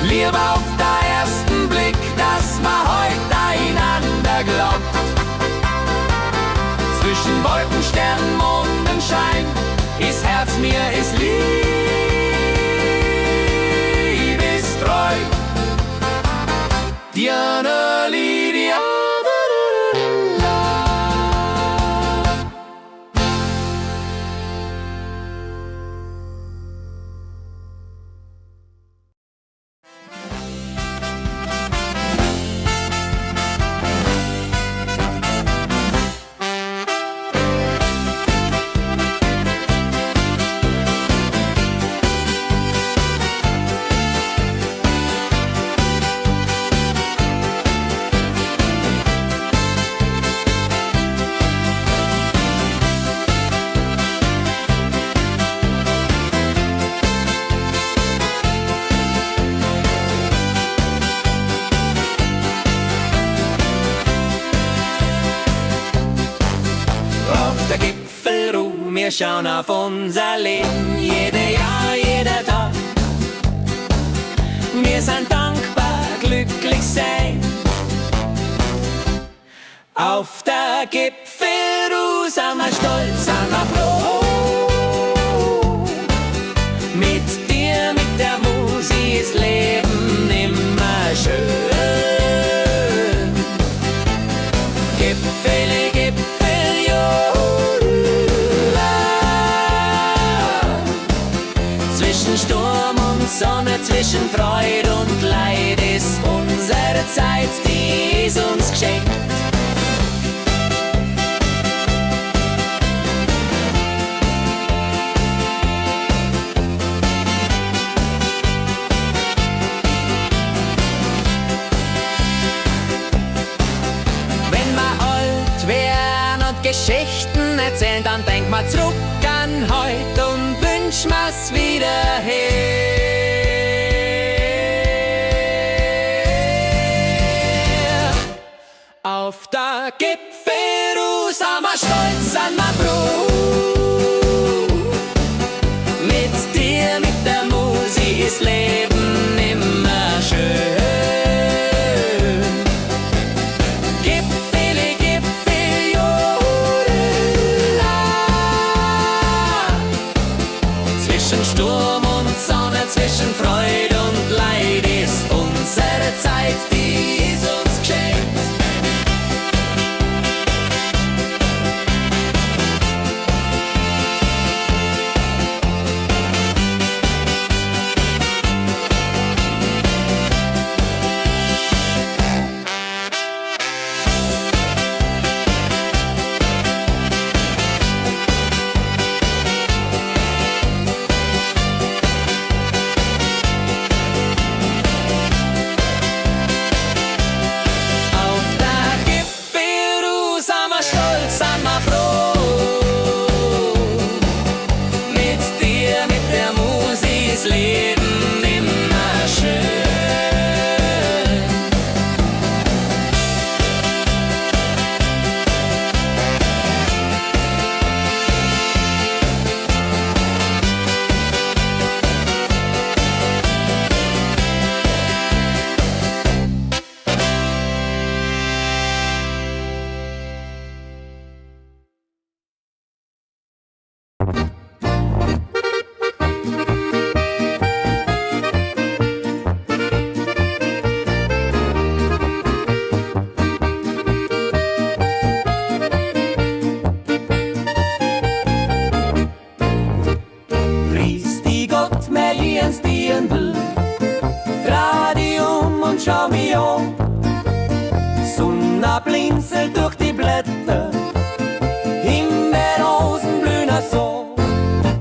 Liebe auf den ersten Blick, dass man heute einander glaubt. Zwischen Wolken, Sternen, Mondenschein ist Herz mir, ist Lieb, ist treu. Diodoli, diodolila. Der Gipfelruhe, wir schauen auf unser Leben, jede Jahr, jeder Tag. Wir sind dankbar, glücklich sein. Auf der Gipfelruhe sind wir stolz, sind wir froh. Mit dir, mit der Musik ist Leben immer schön. Gipfele, Gipfel, jo. Zwischen Sturm und Sonne, zwischen Freude und Leid ist unsere Zeit, die ist uns geschenkt. Wenn wir alt wären und Geschichten erzählen, dann denk mal zurück an heute und wünsch mir's wieder her. Auf der Gipfelruhe sind wir stolz, sind wir froh. Mit dir, mit der Musik ist Leben immer schön. Gipfele, Gipfel, jodela. Zwischen Sturm und Sonne, zwischen Freude und Leid ist unsere Zeit, die ist uns geschenkt. da blinzelt durch die Blätter, Himbeerrosen blühen so.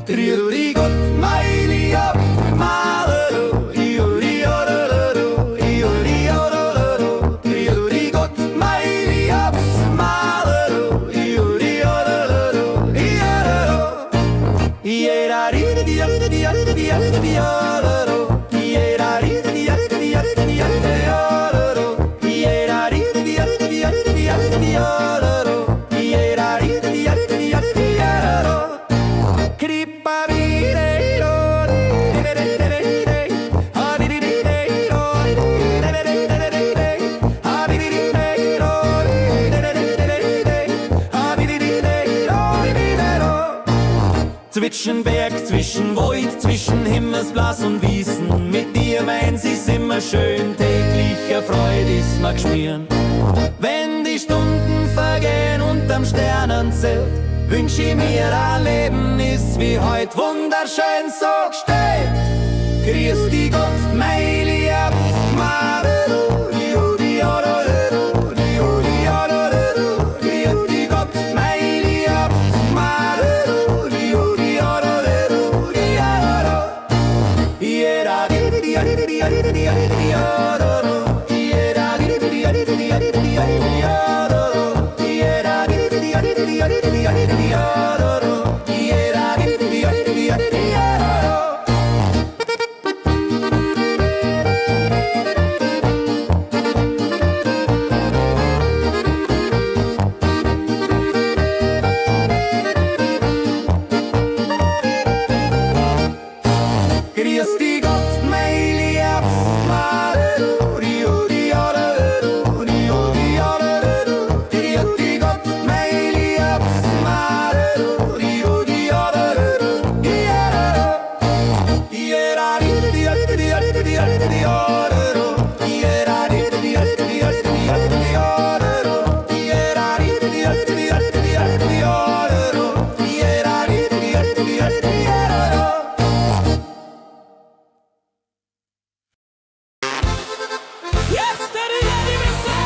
Triduri Gott, meine ab, Malero, Iuri, Ororo, Iuri, Ororo, Triduri Gott, meine ab, Malero, Iuri, Ororo, Iororo, Iera, Ridi, Di, Di, Di, Di, Di, Di, Ororo, Iera, Ridi, Di, Di, Di, Di, Di, Ororo, Iera, Ridi, Di, Di, Di, Di, Di, Ororo, Iera, Ridi, Di, Di, Di, Di, Ororo. Kripa virero, zwischen Berg, zwischen Wald, zwischen Himmelsblas und Wiesen, mit dir meins ist immer schön, tägliche Freude ist mir geschmieren. Wenn die Stunden vergehen unterm Sternenzelt, wünsch ich mir ein Leben ist wie heut wunderschön so gestellt. Grüß dich Gott, mein Lieb, Marero, Judi, Ororo, Judi, Ororo, grüß dich Gott, mein Lieb, Marero, Judi, Ororo, Ororo, jeder, die Ororo, jeder, die Ororo, grüß dich Gott, mein Lieb, Marero, Judi, Ororo, Judi, Ororo, grüß dich Gott, mein Lieb, Marero, Judi, Ororo, Ororo, jeder, die Ororo, jeder, die Ororo, jeder, die Ororo, jeder, die Ororo. Jetzt der die Wisse!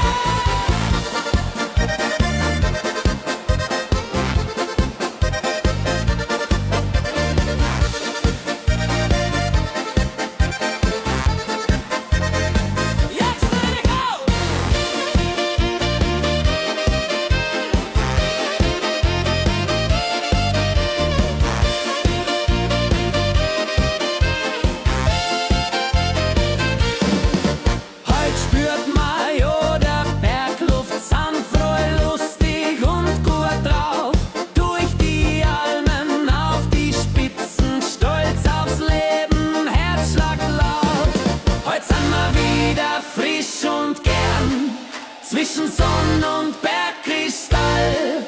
Jetzt der Go! Heut spürt man ja der Bergluft, sind froh, lustig und gut drauf. Durch die Almen auf die Spitzen, stolz aufs Leben, Herzschlag laut. Heut sind wir wieder frisch und gern, zwischen Sonn und Bergkristall.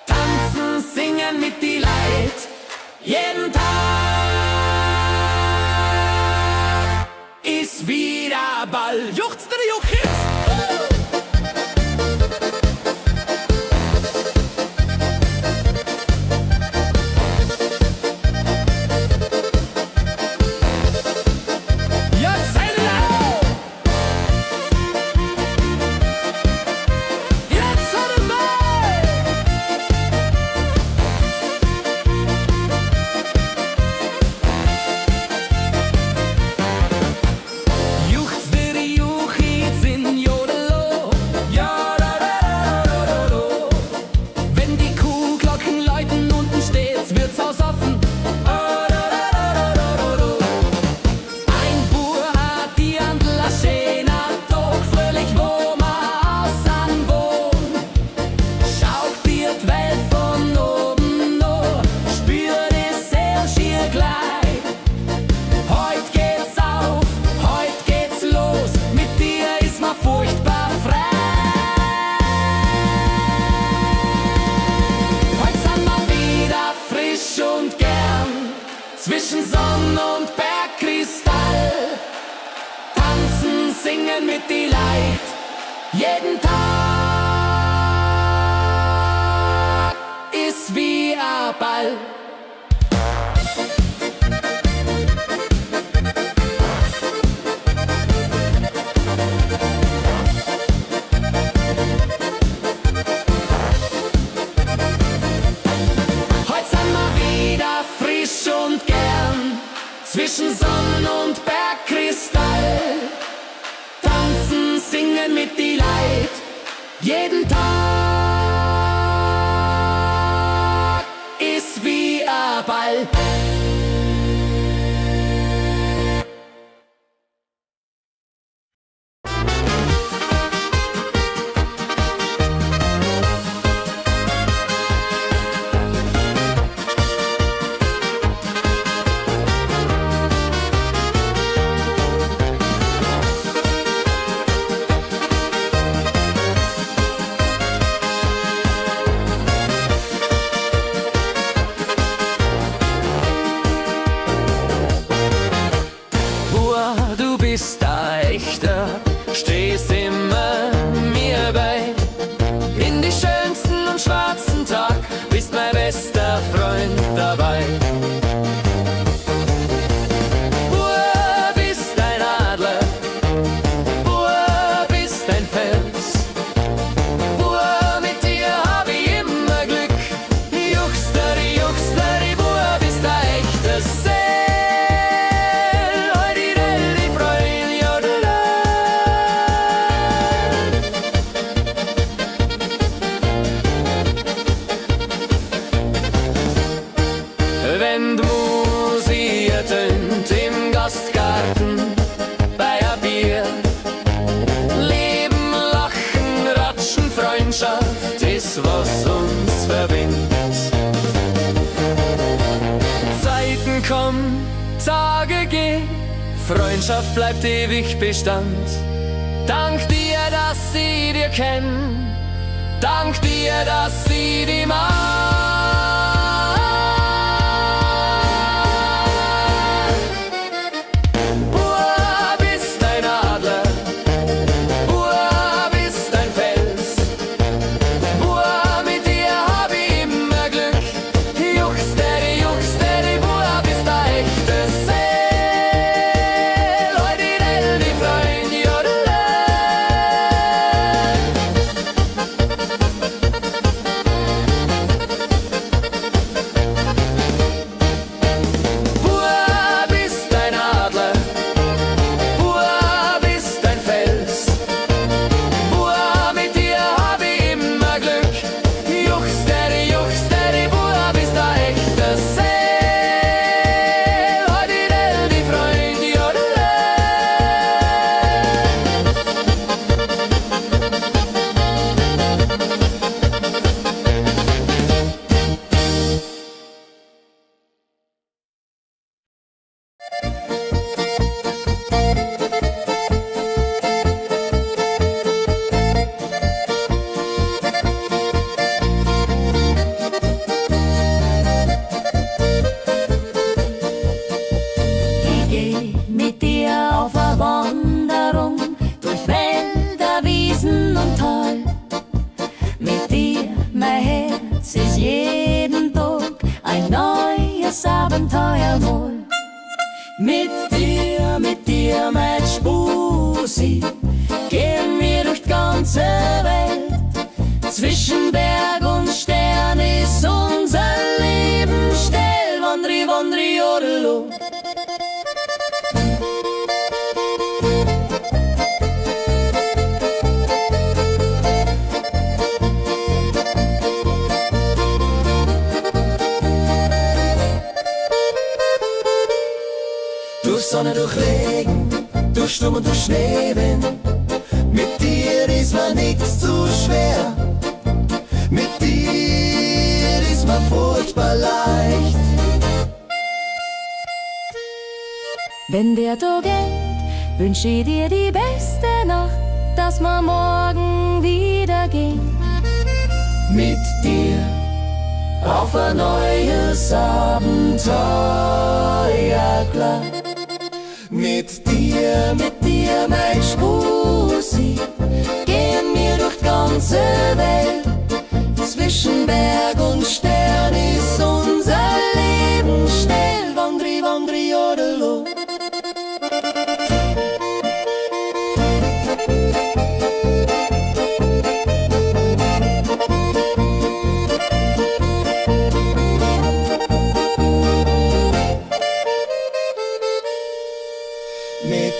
Tanzen, singen mit die Leid, jeden Tag ist wieder Ball. Juchzt der Juchitz! Jetzt seid ihr da! Jetzt seid ihr da! Juchzt der Juchitz in Jodelo, ja da da da da da. Wenn die Kuhglocken läuten, unten steht's Wirtshaus offen. Oh, da da da da da da. Ein Bur hat die Andel a schöner Tag, fröhlich wo ma außen wohn. Schaut dir die Welt von oben no, spür die Seele schier gleich. Heut geht's auf, heut geht's los, mit dir ist ma furchtbar frei. Heut sind wir wieder frisch und gern, zwischen Sonn und Bergkristall. Tanzen, singen mit die Leid, jeden Tag ist wie ein Ball. Jeden Tag ist wie ein Ball. Du bist ein Echter, stehst immer mir bei. In die schönsten und schwarzen Tag bist mein bester Freund dabei. Bur, bist ein Adler, Bur, bist ein Fels. Bur, mit dir hab ich immer Glück. Juchsteri, Bur, bist ein echter Seel. Wenn die Musik ertönt im Gastgarten bei ein Bier. Leben, Lachen, Ratschen, Freundschaft ist, was uns verbindet. Zeiten kommen, Tage gehen, Freundschaft bleibt ewig Bestand. Dank dir, dass ich dir kenn, dank dir, dass ich dich mag. Abenteuer wohl. Mit dir, mein Spusi, gehen wir durch die ganze Welt. Zwischen Berg und Stern ist unser Leben still. Wandri, wandri, jodelo. Durch Sonne, durch Regen, durch Sturm und durch Schneewind. Mit dir ist mir nichts zu schwer. Mit dir ist mir furchtbar leicht. Wenn der Tag endet, wünsch ich dir die beste Nacht, dass wir morgen wieder gehen. Mit dir auf ein neues Abenteuer, klar. Mit dir, mein Spusi, gehen wir durch die ganze Welt. Zwischen Berg und Stern ist unser Leben still. Wandri, wandri, jodelo. Mit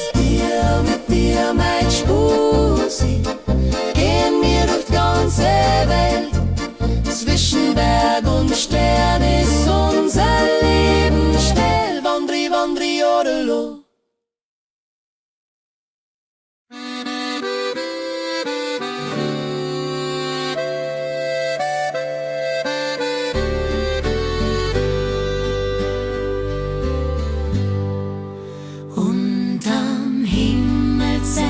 dir, mein Spusi, gehen wir durch die und Stern ist unser Leben. Schnell, wandri, wandri, jodelo. Unterm Himmelszelt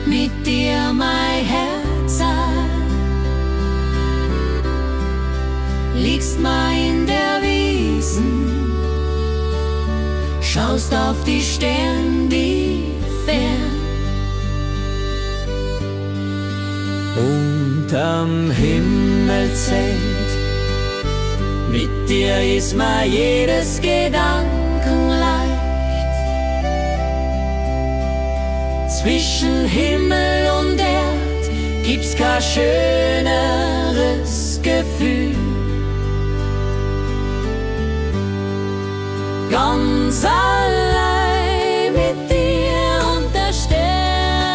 mit dir mein Herz liegst mal in der Wiesen, schaust auf die Sterne, die fern. Unterm Himmelszelt mit dir ist mir jedes Gedanken leicht. Zwischen Himmel und Erd gibt's kein schöneres Gefühl. Ganz allein mit dir und der Stern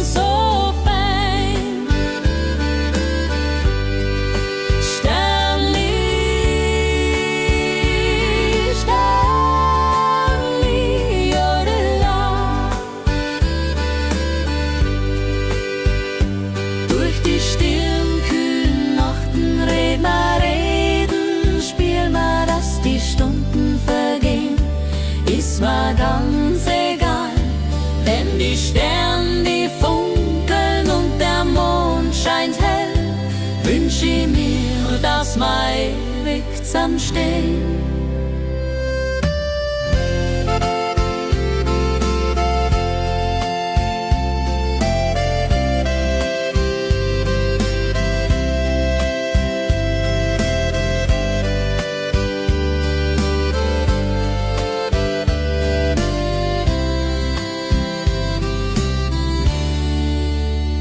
so fein. Sternli, Sternli, jodela. Durch die stillen, kühlen Nachten reden wir, spielen wir, dass die Stunden vergehen, ist mir ganz egal. Denn die Sterne, die funkeln und der Mond scheint hell, wünsch ich mir, dass wir ewig zusammenstehen.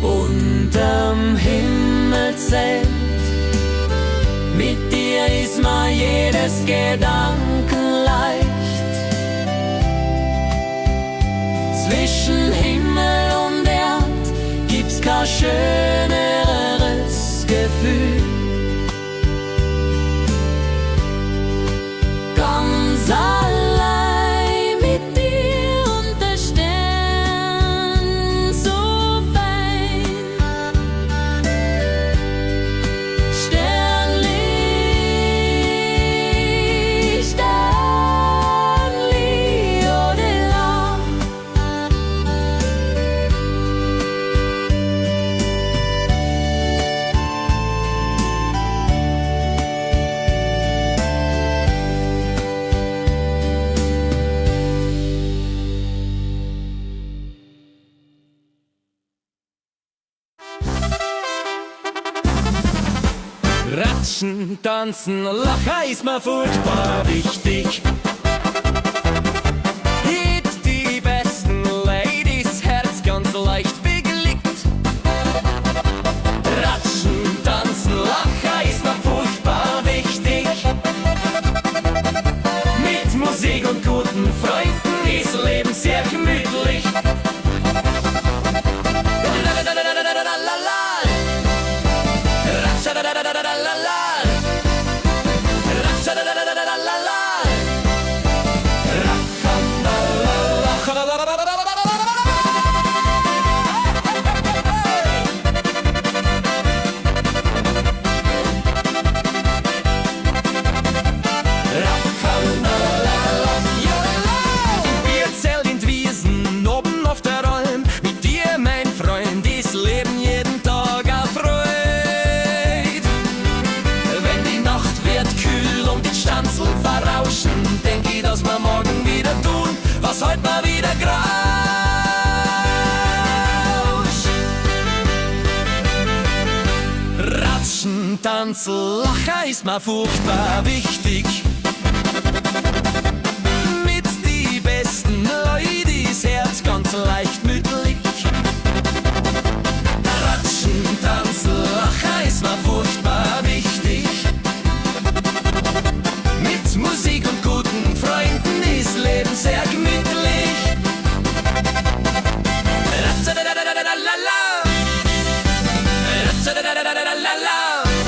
Unterm Himmelszelt mit dir ist mir jedes Gedanken leicht. Zwischen Himmel und Erd gibt's kein schöneres Gefühl. Ganz allein mit dir und der Stern so fein. Sternli, Sternli, jodela. Ratschen, tanzen, lachen ist mir furchtbar wichtig. Hit die besten Ladies, Herz ganz leicht beglückt. Ratschen, tanzen, lachen ist mir furchtbar wichtig. Mit Musik und guten Freunden ist Leben sehr gemütlich. Was heute mal wieder graus. Ratschen, tanzen, lachen ist mir furchtbar wichtig. Mit die besten Leute ist Herz ganz leicht mütterlich. Ratschen, tanzen, lachen ist mir furchtbar wichtig. Mit Musik und guten Freunden ist Leben sehr gemütlich. Ratschadadadadadadala. Ratschadadadadadala.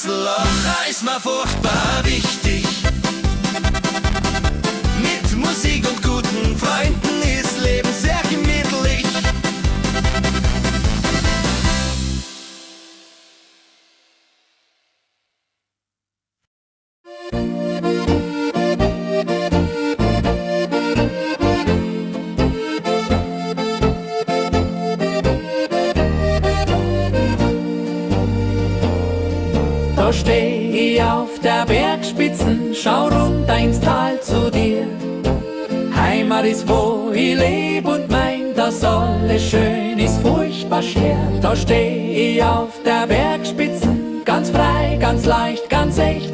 Lachen ist mir furchtbar wichtig. Mit Musik und guten Freunden ist Leben sehr gemütlich. Da steh ich auf der Bergspitzen, schau runter ins Tal zu dir. Heimat ist, wo ich leb und mein, dass alles schön ist, furchtbar schwer. Da steh ich auf der Bergspitzen, ganz frei, ganz leicht, ganz echt.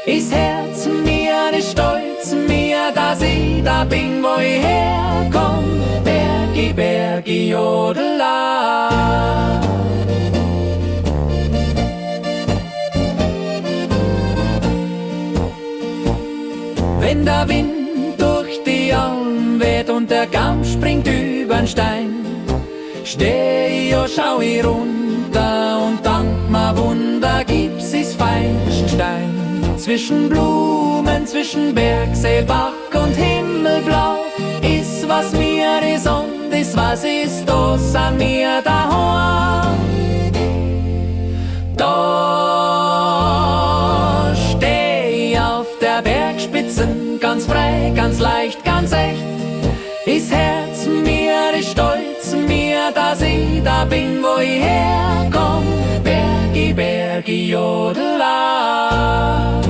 Ist Herz mir, ist Stolz mir, dass ich da bin, wo ich herkomm. Bergi, Bergi, Jodela. Wenn der Wind durch die Alm weht und der Kamm springt übern Stein, steh ich und schau ich runter und dank ma Wunder gibt's is Feigenstein. Zwischen Blumen, zwischen Bergsee, Bach und Himmelblau ist was mir is und is was ist das an mir daheim. Da steh ich auf der Bergspitzen, ganz frei, ganz leicht, ganz echt. Ist Herz mir, ist Stolz mir, dass ich da bin, wo ich herkomm. Bergi, Bergi, Jodela.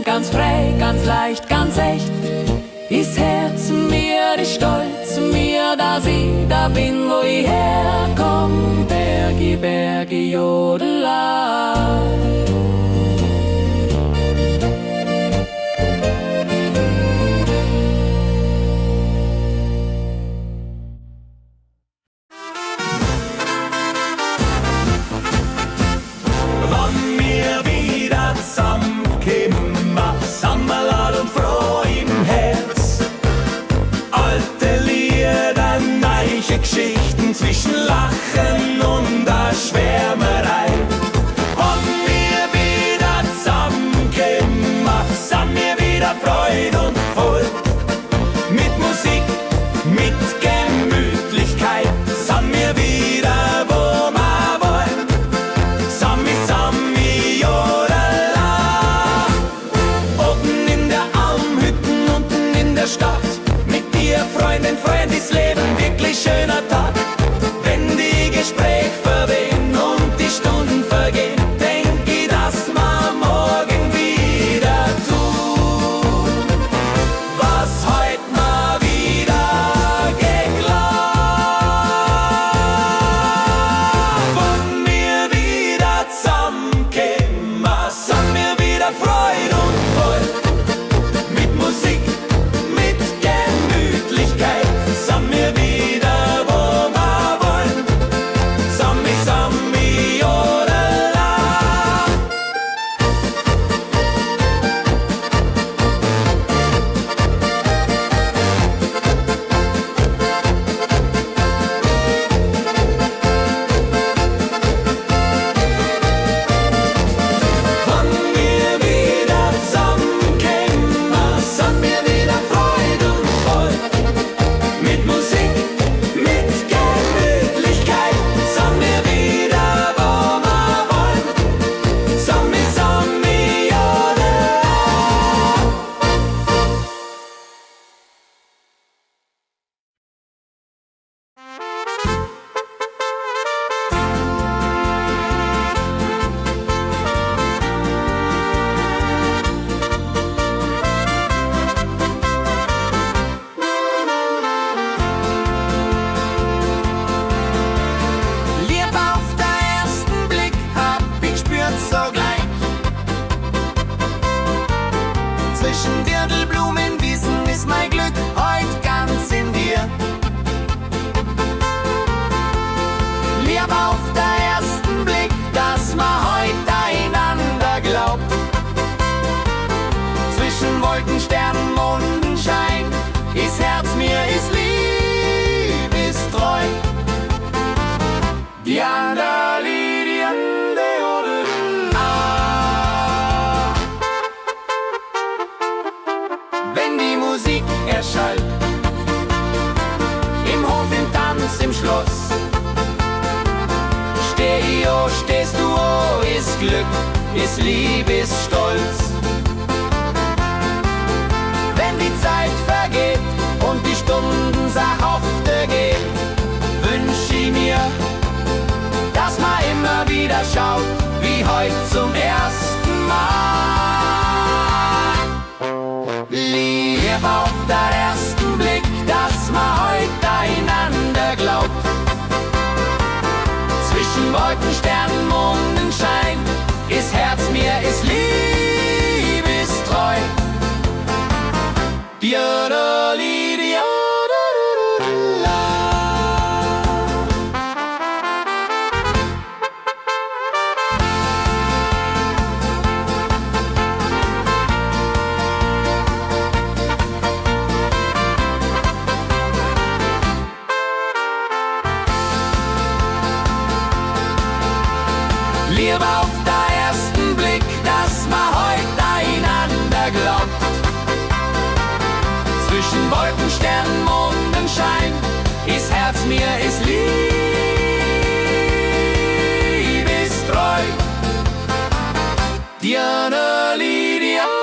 Ganz frei, ganz leicht, ganz echt. Ist Herz mir, ist Stolz mir, dass ich da bin, wo ich herkomm. Bergi, Bergi, Jodela. Wann wir wieder zusammenkommen, Sammerlad und froh im Herz. Alte Lieder, neue Geschichten zwischen Lachen und der Schwärmerei. Wann wir ist Lieb, ist Stolz. Wenn die Zeit vergeht und die Stunden sachhafte gehen, wünsch ich mir, dass man immer wieder schaut, wie heute zum ersten Mal. Lieb auf den ersten Blick, dass man heute einander glaubt. Zwischen Wolken, Sternen, Mondenschein ist Herz mir, ist Lieb, ist treu. Diodoli, diodolila. Liebe auf den ersten Blick, dass man heute einander glaubt. Zwischen Wolken, Sternen, Mondenschein ist Herz mir, ist Lieb, ist treu. Diodoli, diodolila.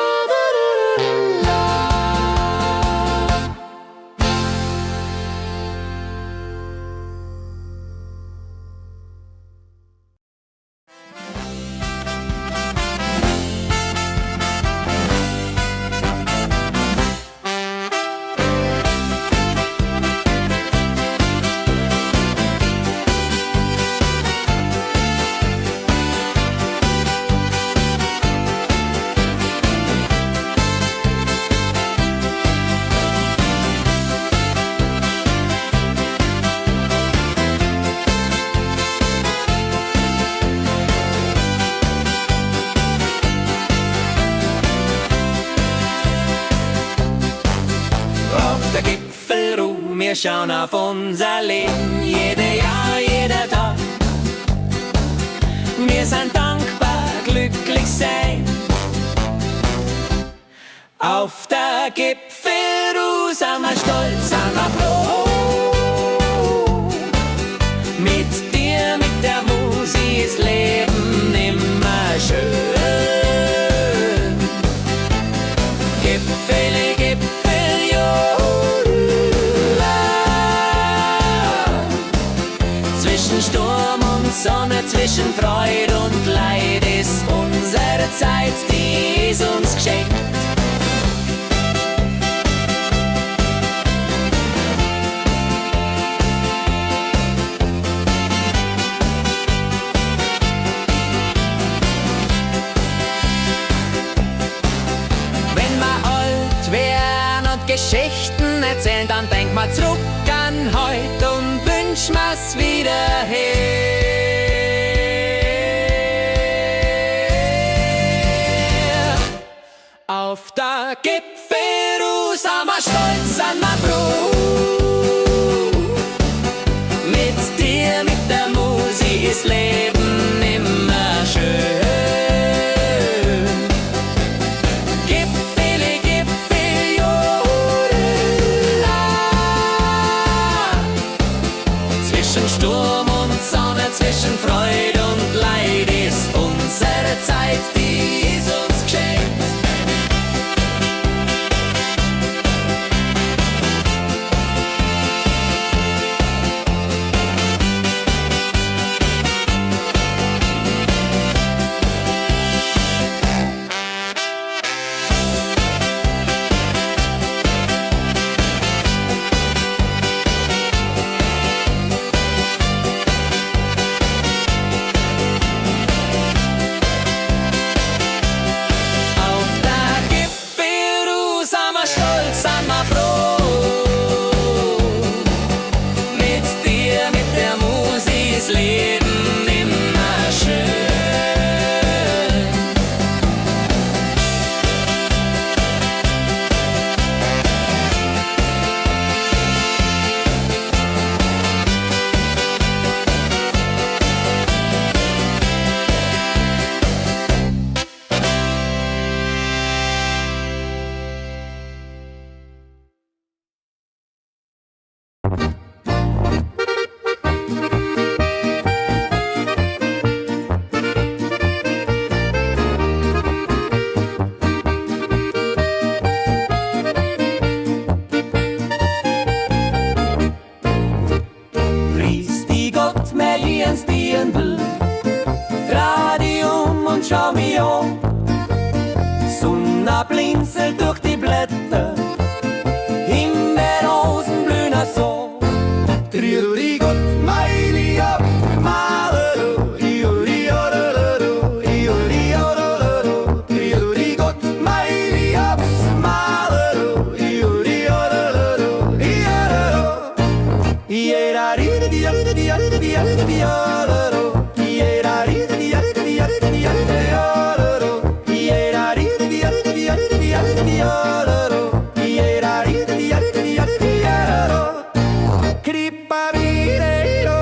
Der Gipfelruhe, wir schauen auf unser Leben, jeder Jahr, jeder Tag. Wir sind dankbar, glücklich sein. Auf der Gipfelruhe sind wir stolz, sind wir froh. Mit dir, mit der Musik ist Leben immer schön. Gipfele, Gipfel, jo. Zwischen Sturm und Sonne, zwischen Freude und Leid ist unsere Zeit, die ist uns geschenkt. Wenn wir alt werden und Geschichten erzählen, dann denk mal zurück an heute und wünsch mir's wieder her. Auf der Gipfelruhe sind wir stolz, sind wir froh. Mit dir, mit der Musik ist Leben immer schön. Gipfele, Gipfel, jodela. Zwischen Sturm und Sonne, zwischen Freude und Leid ist unsere Zeit, die ist uns geschenkt. Jahr. Sonne blinzelt durch die Blätter, Himbeerrosen blühen so. Tridori Gott, meine ab, Malero, Iori, Ororo, Iori, Ororo, Tridori Gott, meine ab, Malero, Iori, Ororo, Ioro, Iera, Ridi, Di, Di, Di, Di, Di, Di, Ororo, Iera, Ridi, Di, Di, Di, Di, Di, Ororo, Iera, Ridi, Di, Di, Di, Di, Di, Ororo, Iera, Ridi, Di, Di, Di, Di, Ororo. Kripa virero,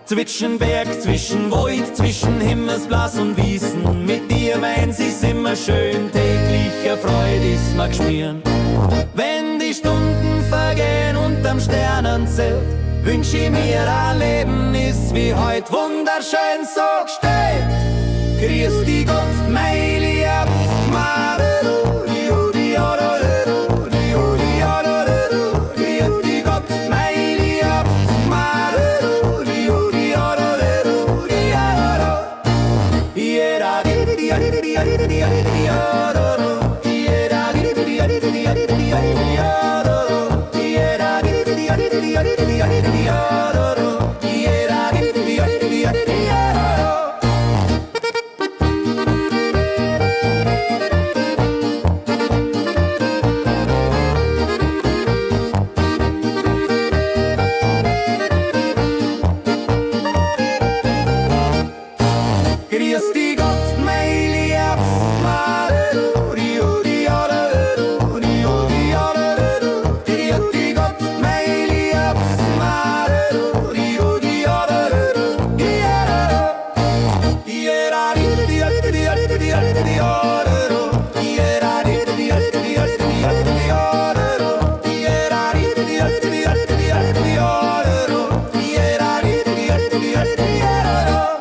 zwischen Berg, zwischen Wald, zwischen Himmelsblass und Wiesen. Mit dir meins ist immer schön, tägliche Freude ist mir geschmieren. Wenn die Stunden vergehen unterm Sternenzelt, wünsch ich mir ein Leben ist wie heut wunderschön so gestellt. Grüß dich Gott, mein Lieb, Marero, Judi, Ororo, Judi, Ororo, grüß dich Gott, mein Lieb, Marero, Judi, Ororo, Ororo, Jera, di, di, di, di, di, di, di, Ororo, Jera, di, di, di, di, di, di, di, Ororo, Jera, di, di, di, di, di, di, di, Ororo, Jera, di, di, di, di, di, di, Ororo. Grüß dich Gott, mein Lieb, Marero, Judi, Ororo, Judi, Ororo, grüß dich Gott, mein Lieb, Marero, Judi, Ororo, Ororo, Jera, di, di, di, di, di, di, Ororo, Jera, di, di, di, di, di, Ororo, Jera, di, di, di, di, di, Ororo, Jera, di, di, di, di, Ororo.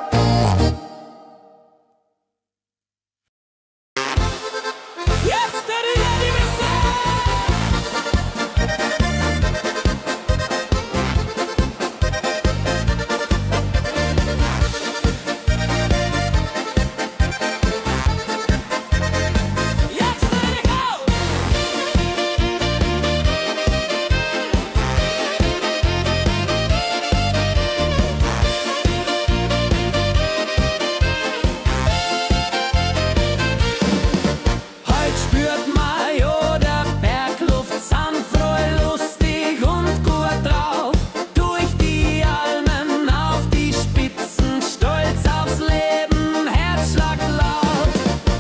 Heut spürt man ja der Bergluft, sind froh, lustig und gut drauf. Durch die Almen auf die Spitzen, stolz aufs Leben, Herzschlag laut.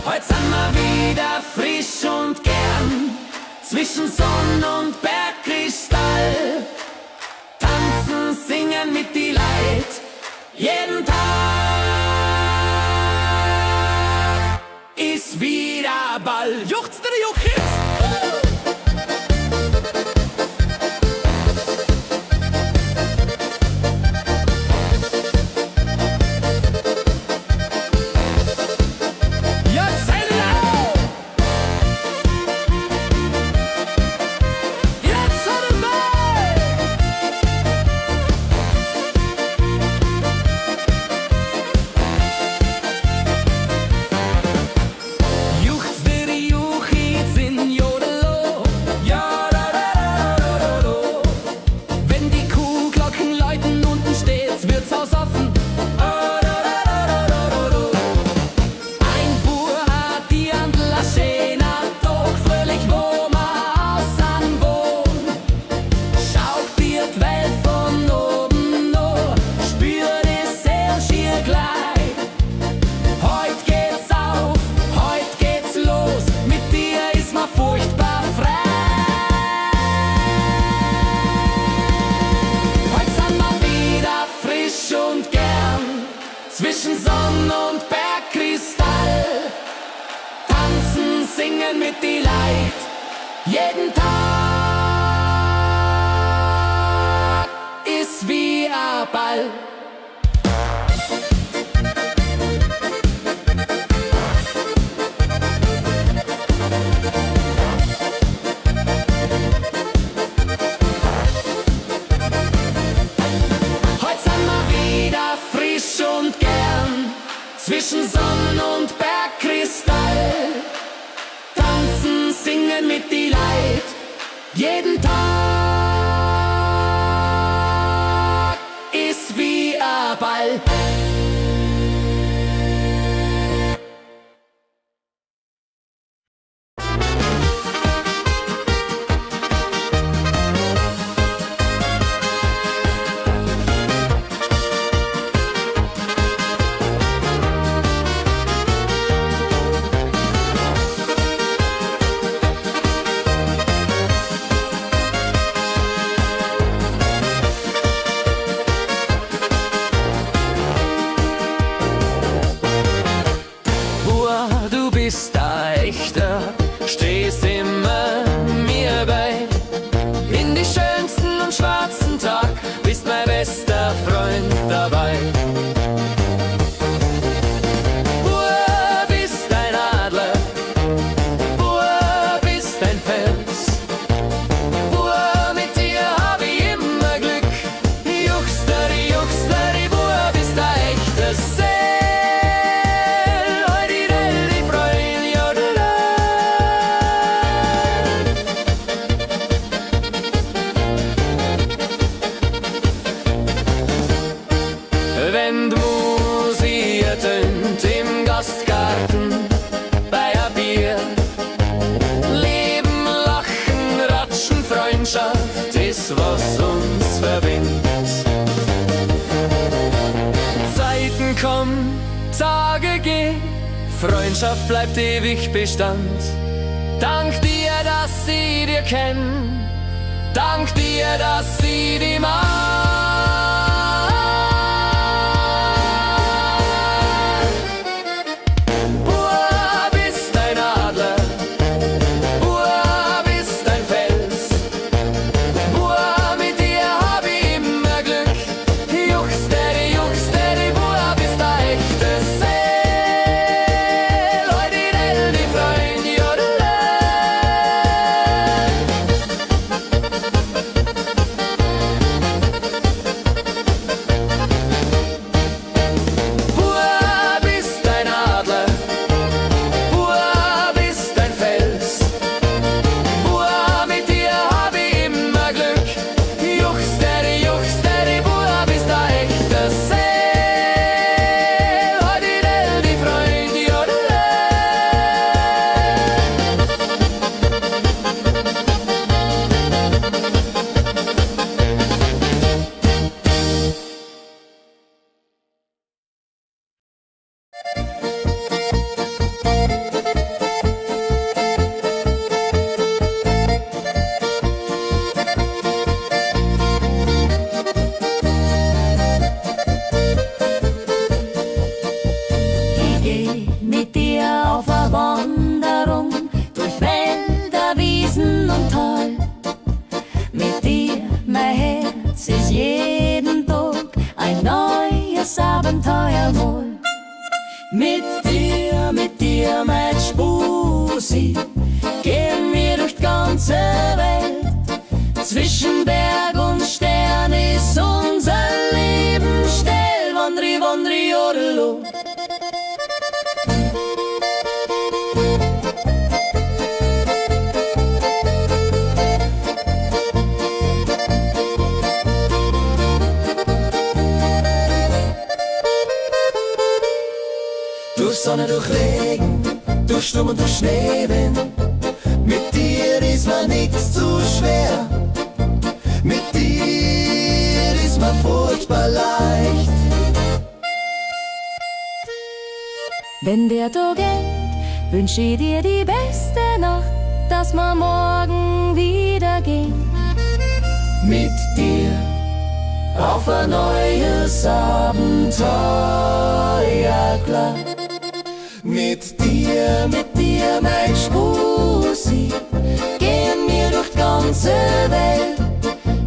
Heut sind wir wieder frisch und gern, zwischen Sonn und Bergkristall. Tanzen, singen mit die Leid, jeden Tag ist wieder Ball. Juchzt der Juchitz! Ja, sei laut! Jetzt hat er mal! Juchzt der Juchitz in Jodelo, ja da da da da da. Wenn die Kuhglocken läuten, unten steht's Wirtshaus offen. Oh, da da da da da da. Ein Bur hat die Andel a schöner Tag, fröhlich wo ma außen wohn. Schaut dir die Welt von oben no, spür die Seele schier gleich. Heut geht's auf, heut geht's los, mit dir ist ma furchtbar frei. Heut sind wir wieder frisch und gern, zwischen Sonn und Bergkristall. Tanzen, singen mit die Leid, jeden Tag ist wie ein Ball. Jeden Tag ist wie ein Ball. Du bist ein Echter, stehst immer mir bei. In die schönsten und schwarzen Tag bist mein bester Freund dabei. Bur, bist ein Adler, Bur, bist ein Fels. Bur, mit dir hab ich immer Glück. Juchsteri, Bur, bist ein echter Seel. Wenn die Musik ertönt im Gastgarten bei ein Bier. Leben, Lachen, Ratschen, Freundschaft ist, was uns verbindet. Zeiten kommen, Tage gehen, Freundschaft bleibt ewig Bestand. Dank dir, dass ich dir kenn, dank dir, dass ich dich mag. Abenteuer wohl. Mit dir, mein Spusi, gehen wir durch die ganze Welt. Zwischen Berg und Stern ist unser Leben still. Wandri, wandri, jodelo. Durch Sonne, durch Regen, durch Sturm und durch Schneewind. Mit dir ist mir nichts zu schwer. Mit dir ist mir furchtbar leicht. Wenn der Tag endet, wünsch ich dir die beste Nacht, dass wir morgen wieder gehen. Mit dir auf ein neues Abenteuer, klar. Mit dir, mein Spusi, gehen wir durch die ganze Welt.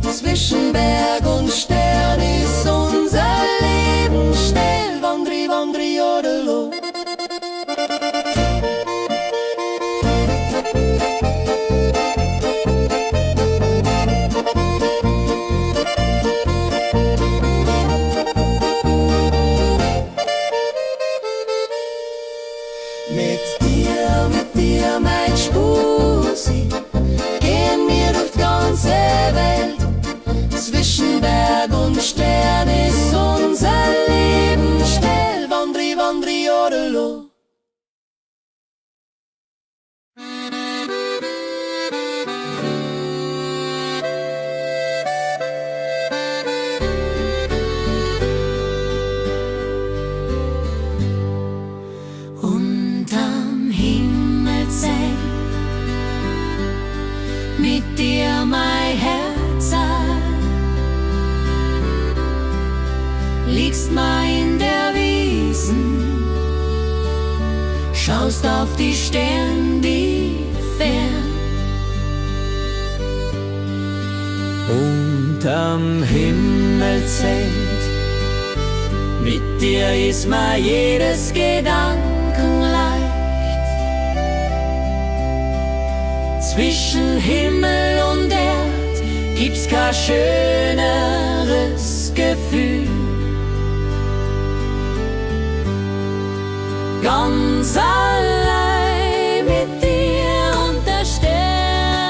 Zwischen Berg und Stern ist unser Leben still. Wandri, wandri, jodelo. Mit dir, mein mit dir mein Herz an. Liegst mal in der Wiesen, schaust auf die Sterne, die fern. Unterm Himmelszelt, mit dir ist mir jedes Gedanken leicht. Zwischen Himmel und Erd gibt's kein schöneres Gefühl. Ganz allein mit dir und der Stern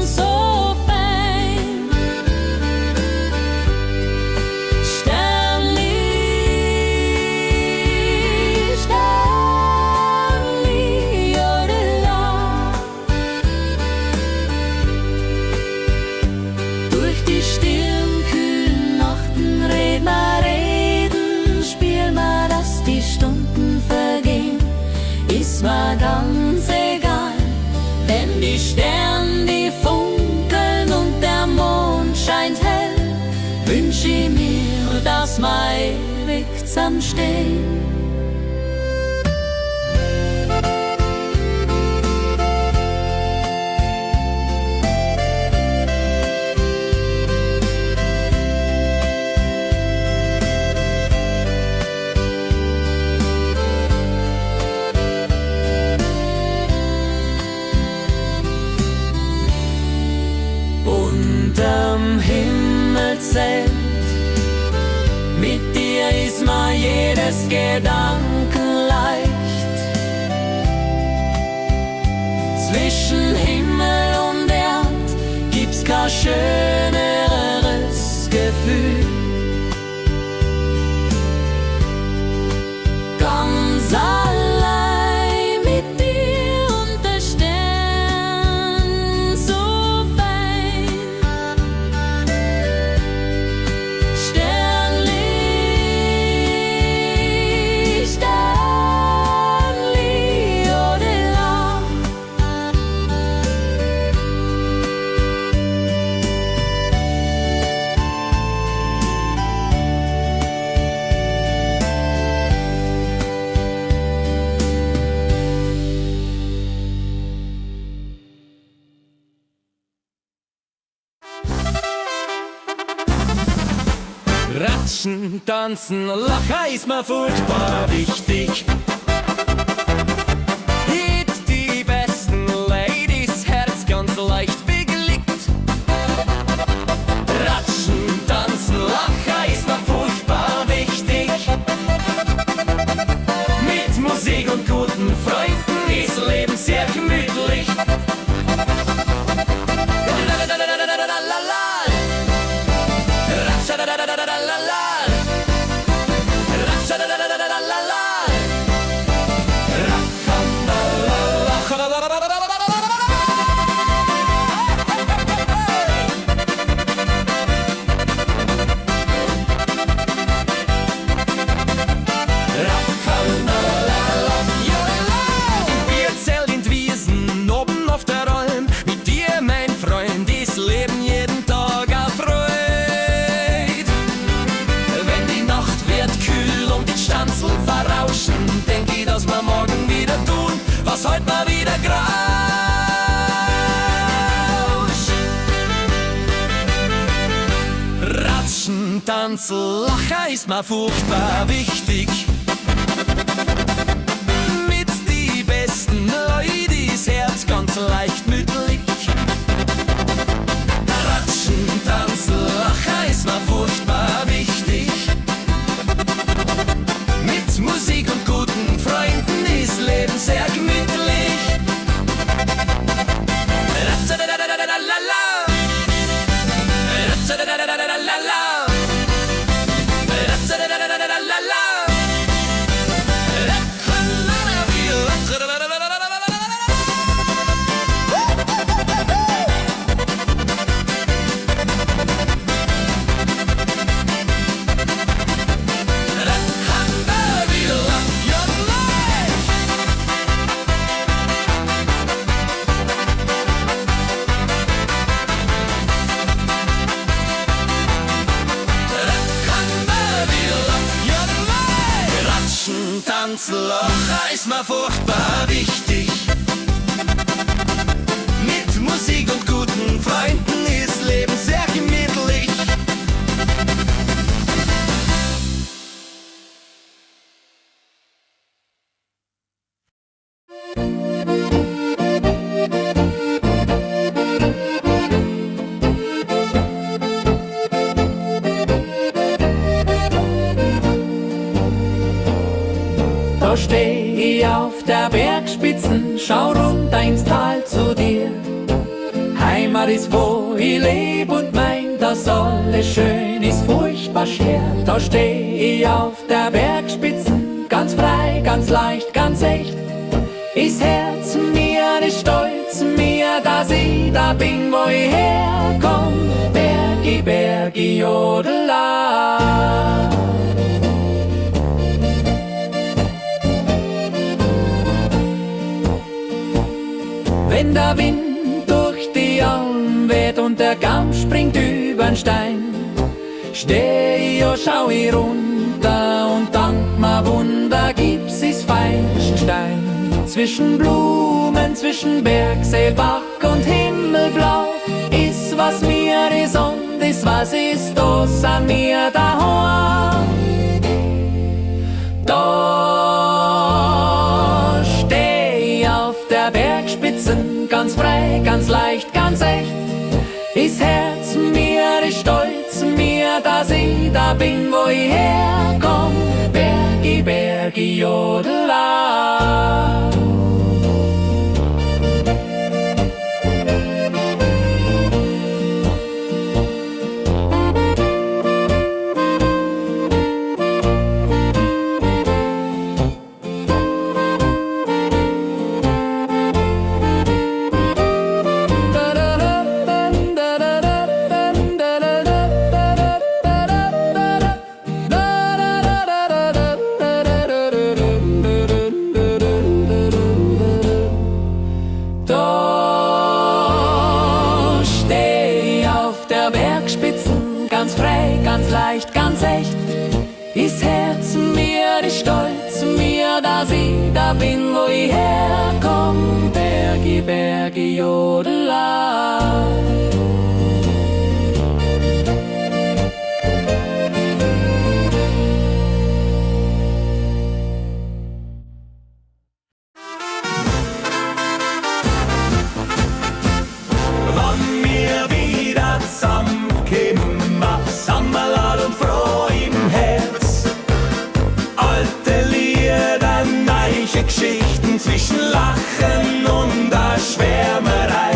so fein. Sternli, Sternli, jodela. Durch die stillen, kühlen Nachten reden wir, spiel mal, dass die Stunden vergehen, ist mir ganz egal, denn die Sterne, die funkeln und der Mond scheint hell, wünsch ich mir, dass wir ewig zusammenstehen. Unterm Himmelszelt, mit dir ist mir jedes Gedanken leicht. Zwischen Himmel und Erd gibt's kein schöneres Gefühl. Ganz allein mit dir und der Stern so fein. Sternli, Sternli, jodela. Ratschen, tanzen, lachen ist mir furchtbar wichtig. Hit die besten Ladies, Herz ganz leicht bewegt. Ratschen, tanzen, lachen ist mir furchtbar wichtig. Mit Musik und guten Freunden ist Leben sehr gemütlich. Was heute mal wieder grauscht. Ratschen, tanzen, lachen ist mir furchtbar wichtig. Mit die besten Leute ist Herz ganz leicht mütterlich. Ratschen, tanzen, lachen ist mir furchtbar wichtig. Mit Musik und guten Freunden ist Leben sehr gemütlich. Lachen ist mir furchtbar wichtig. Mit Musik und guten Freunden ist Leben sehr gemütlich. Da steh ich auf der Bergspitzen, schau runter ins Tal zu dir. Heimat ist, wo ich leb und mein, dass alles schön ist, furchtbar schwer. Da steh ich auf der Bergspitzen, ganz frei, ganz leicht, ganz echt. Ist Herz mir, ist Stolz mir, dass ich da bin, wo ich herkomm. Bergi, Bergi, Jodela. Wenn der Wind durch die Alm weht und der Kamm springt übern Stein, steh ich und schau ich runter und dank mir Wunder gibt's is feinsten Stein. Zwischen Blumen, zwischen Bergsee, Bach und Himmelblau ist was mir is und is was ist, da sind wir daheim. Da steh ich auf der Bergspitzen, ganz frei, ganz leicht, ganz echt. Ist Herz mir, ist Stolz mir, dass ich da bin, wo ich herkomm. Bergi, Bergi, Jodela. Ganz frei, ganz leicht, ganz echt. Ist Herz mir, ist Stolz mir, dass ich da bin, wo ich herkomm. Bergi, Bergi, Jodela. Wann wir wieder zusammenkommen, Sammerlad und froh im Herz. Alte Lieder, neue Geschichten zwischen Lachen und der Schwärmerei.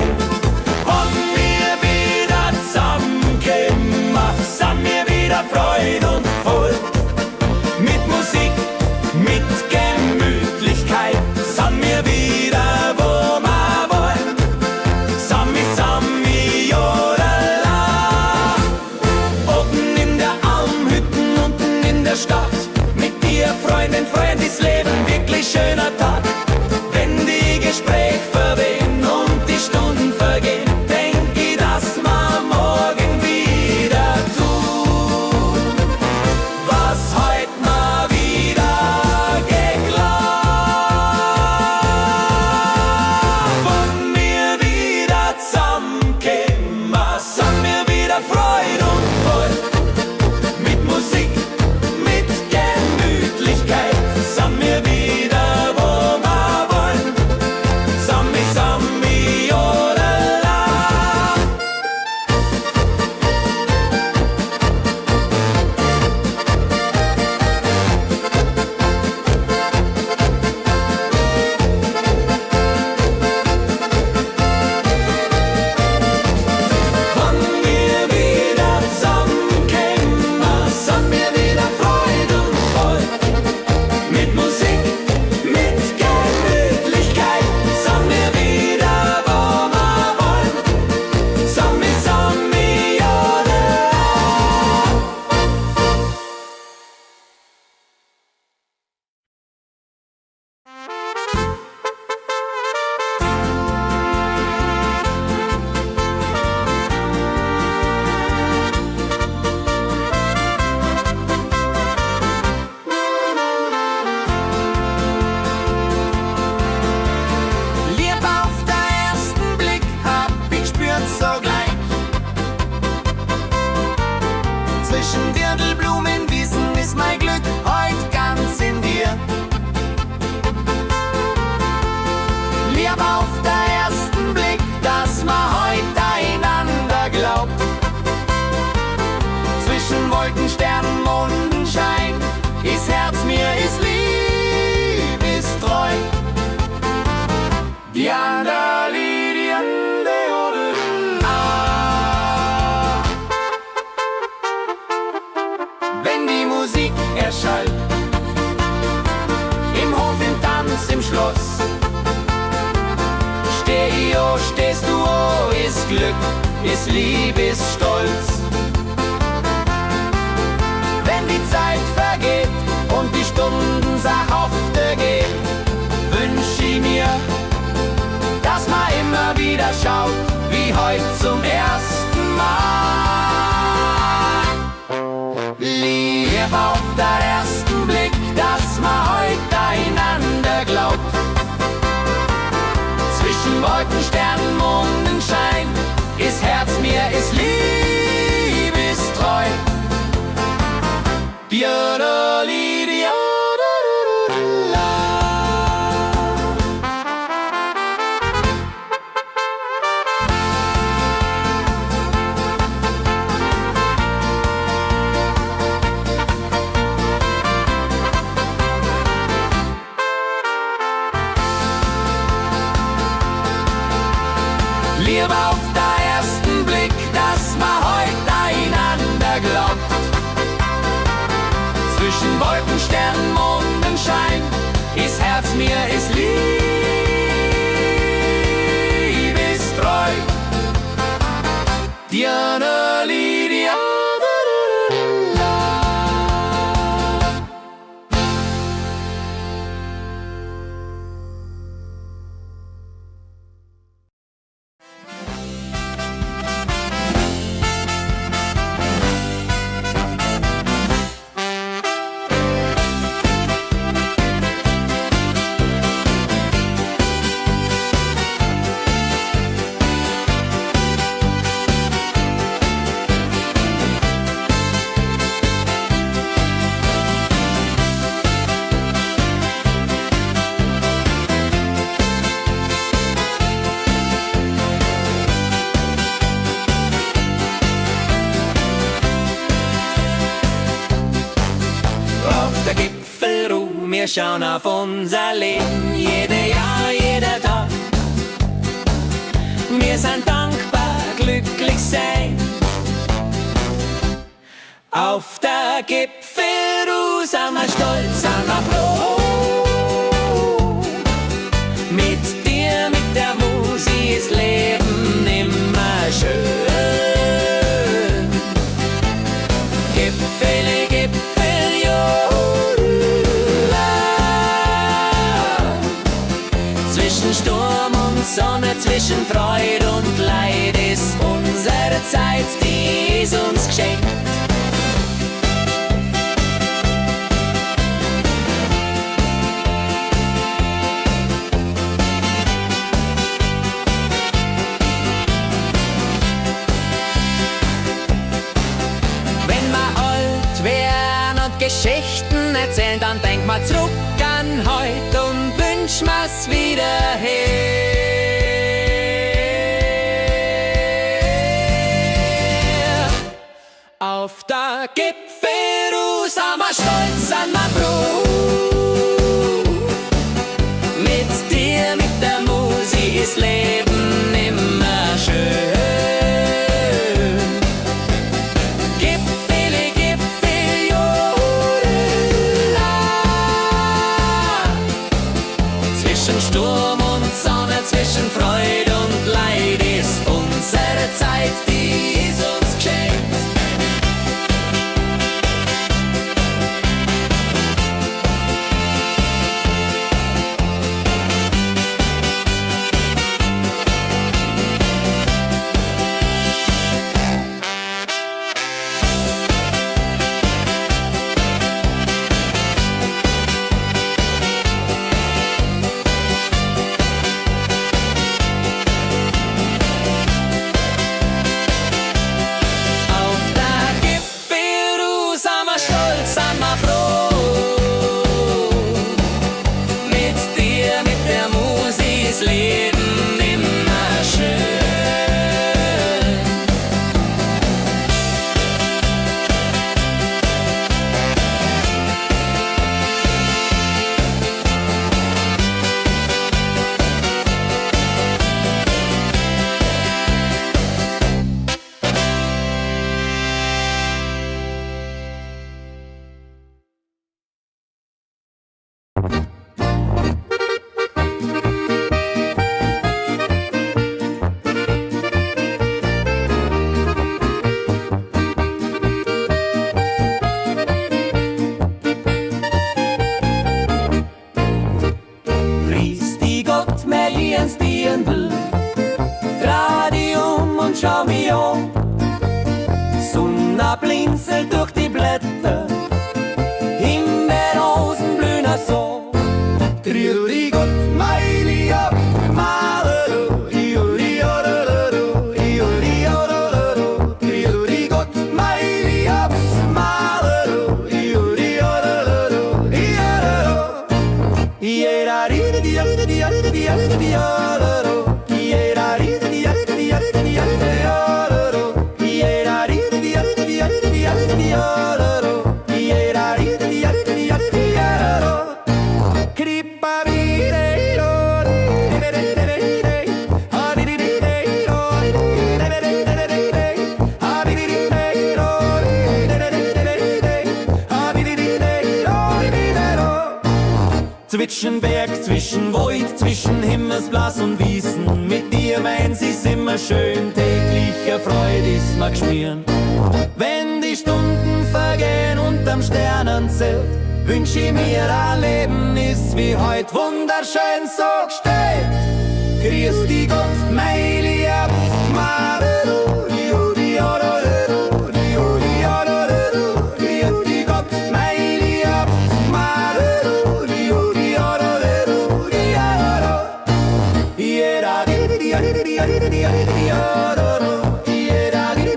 ist Glück, ist Liebe, ist Stolz. Wenn die Zeit vergeht und die Stunden sachhafte gehen, wünsch ich mir, dass man immer wieder schaut, wie heute zum ersten Mal. Lieb auf den ersten Blick, dass man heute einander glaubt. Zwischen Wolken, Sternen, Mondenschein ist Herz mir, ist Liebe, ist treu. Liebe auf den ersten Blick, dass man heute einander glaubt. Zwischen Wolken, Sternen, Mondenschein ist Herz mir, ist Liebe, ist treu. Diana Lydia. Der Gipfelruhe, wir schauen auf unser Leben, jede Jahr, jeder Tag. Wir sind dankbar, glücklich sein. Auf der Gipfelruhe sind wir stolz, sind wir froh. Mit dir, mit der Musik ist Leben immer schön. Gipfel, Gipfel, jo. Zwischen Sturm und Sonne, zwischen Freude und Leid ist unsere Zeit, die ist uns geschenkt. Wenn wir alt wären und Geschichten erzählen, dann denk mal zurück an heute und wünsch mir's wieder her. Auf der Gipfelruhe sind wir stolz, sind wir froh. Mit dir, mit der Musik ist Leben immer schön. Gipfel, Gipfel, jodela. Zwischen Sturm und Sonne, zwischen Freude und Leid ist unsere Zeit, die ist uns geschenkt. und schau mich an. Sonne blinzelt durch die Blätter, Himbeerrosen blühen so. Trilli Gott, meine ab, Malero, Ioli, Ororo, Ioli, Ororo, Trilli Gott, meine ab, Malero, Ioli, Ororo, Iolo, Iera, Ridi, Di, Di, Di, Di, Di, Ororo, Iera, Ridi, Di, Di, Di, Di, Ororo, Iera, Ridi, Di, Di, Di, Di, Ororo, Iera, Ridi, Di, Di, Di, Ororo. Kripa virero, zwischen Berg, zwischen Wald, zwischen Himmelsblatt und Wiesen. Mit dir meins ist immer schön, tägliche Freude ist mir geschmieren. Wenn die Stunden vergehen unterm Sternenzelt, wünsch ich mir ein Leben ist wie heut wunderschön so gestellt. Grüß dich Gott, mein Lieb, Marero, Judi, Ororo, Judi, Ororo, grüß dich Gott, mein Lieb, Marero, Judi, Ororo, Ororo, jeder, die Ororo, jeder, die Ororo,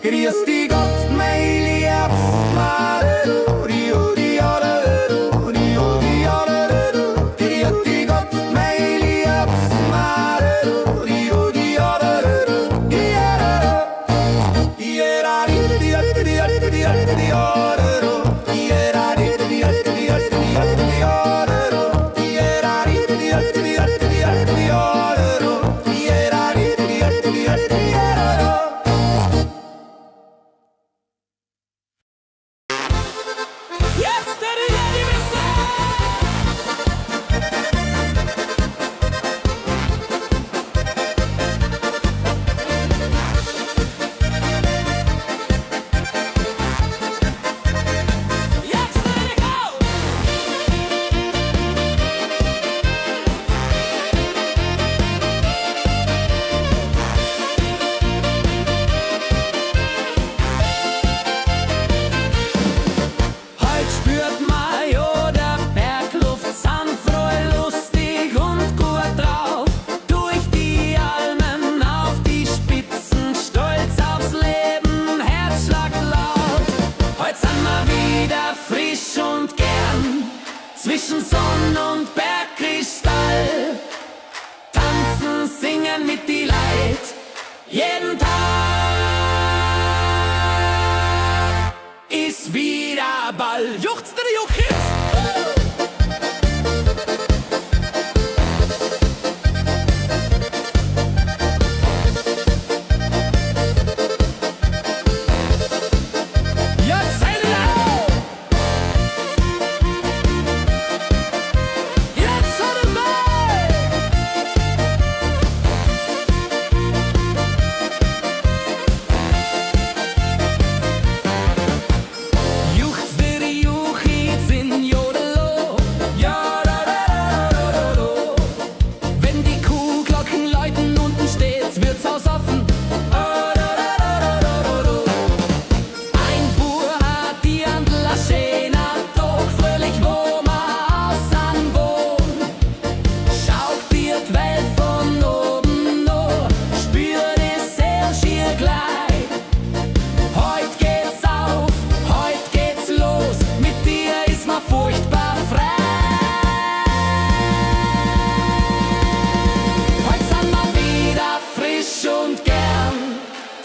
grüß dich Gott, mein Lieb, Marero, Judi, Ororo, Judi, Ororo, grüß dich Gott, mein Lieb, Marero, Judi, Ororo, zwischen Sonn und Bergkristall. Tanzen, singen mit die Leid, jeden Tag ist wieder Ball. Juchzt der Juchitz!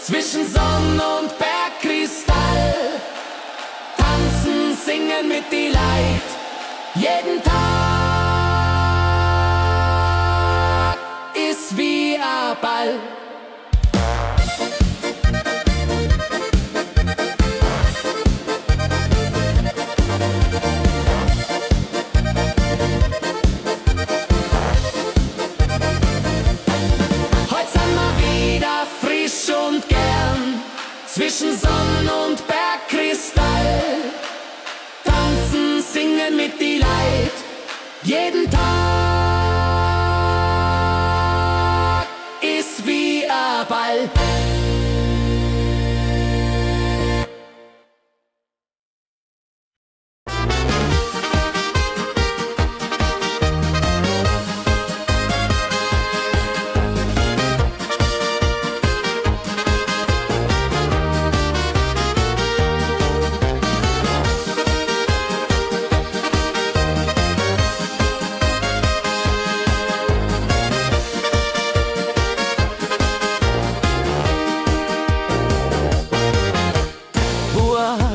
Zwischen Sonn und Bergkristall, tanzen, singen mit die Leid, jeden Tag ist wie ein Ball. Jeden Tag ist wie ein Ball.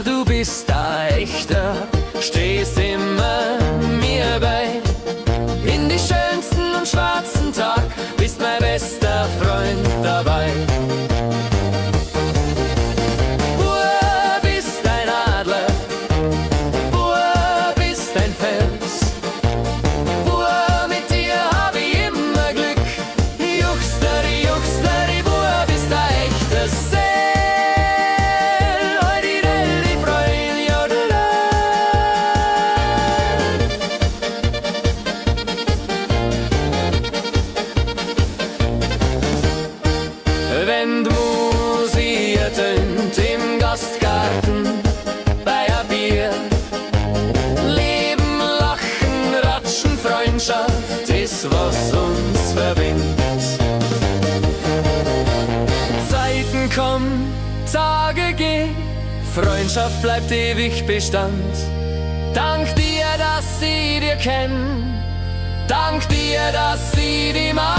Du bist ein Echter, stehst immer mir bei. In die schönsten und schwarzen Tag bist mein bester Freund dabei. Bur, bist ein Adler, Bur, bist ein Fels. Bur, mit dir hab ich immer Glück. Juchsteri, Bur, bist ein echter Seel. Wenn die Musik ertönt im Gastgarten bei ein Bier. Leben, Lachen, Ratschen, Freundschaft ist, was uns verbindet. Zeiten kommen, Tage gehen, Freundschaft bleibt ewig Bestand. Dank dir, dass ich dir kenn, dank dir, dass ich dich mag.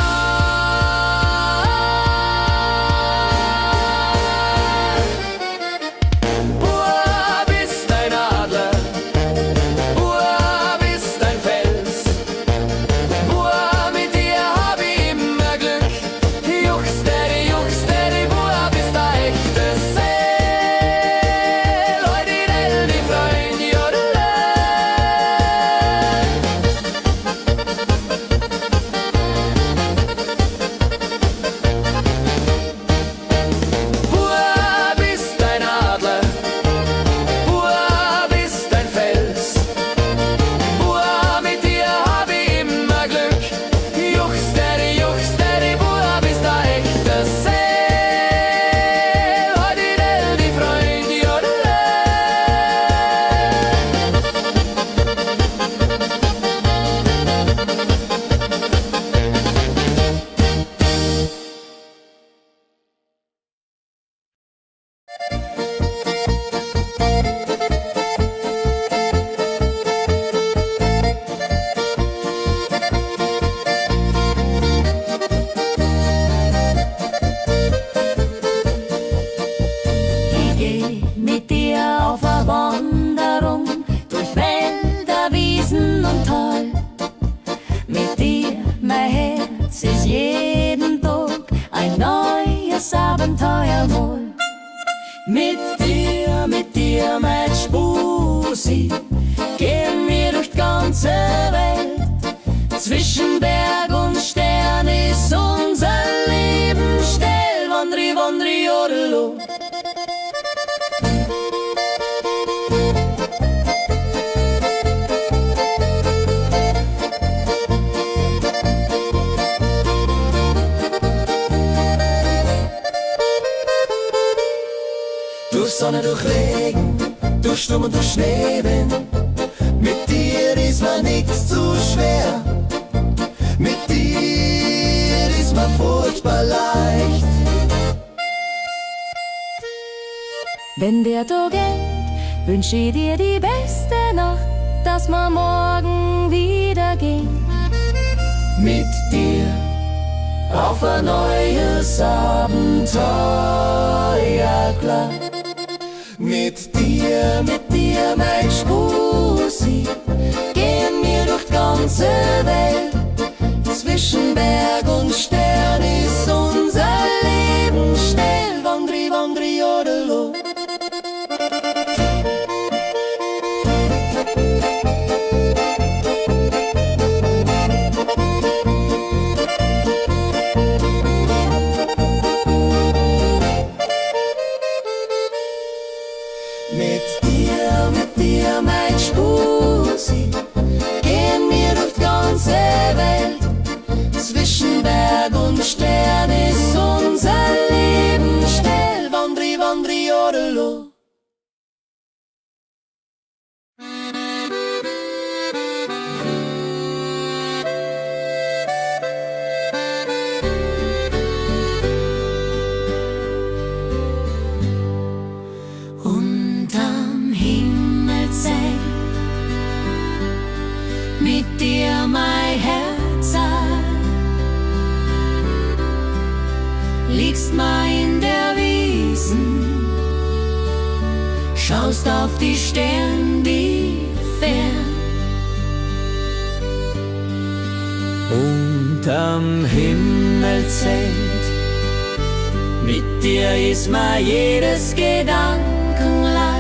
Mit dir, mein Spusi, gehen wir durch die ganze Welt. Zwischen Berg und Stern ist unser Leben still. Wandri, wandri, jodelo. Durch Sonne, durch Regen, durch Sturm und durch Schneewind. Mit dir ist mir nichts zu schwer. Mit dir ist mir furchtbar leicht. Wenn der Tag endet, wünsch ich dir die beste Nacht, dass wir morgen wieder gehen. Mit dir auf ein neues Abenteuer, klar. Mit dir, mein Spusi, gehen wir durch die ganze Welt. Zwischen Berg und Stern ist unser Leben still. Wandri, wandri, jodelo. Mit dir, mit dir mein Herz an. Liegst mal in der Wiesen, schaust auf die Sterne, die fern. Unterm Himmelszelt, mit dir ist mir jedes Gedanken leicht.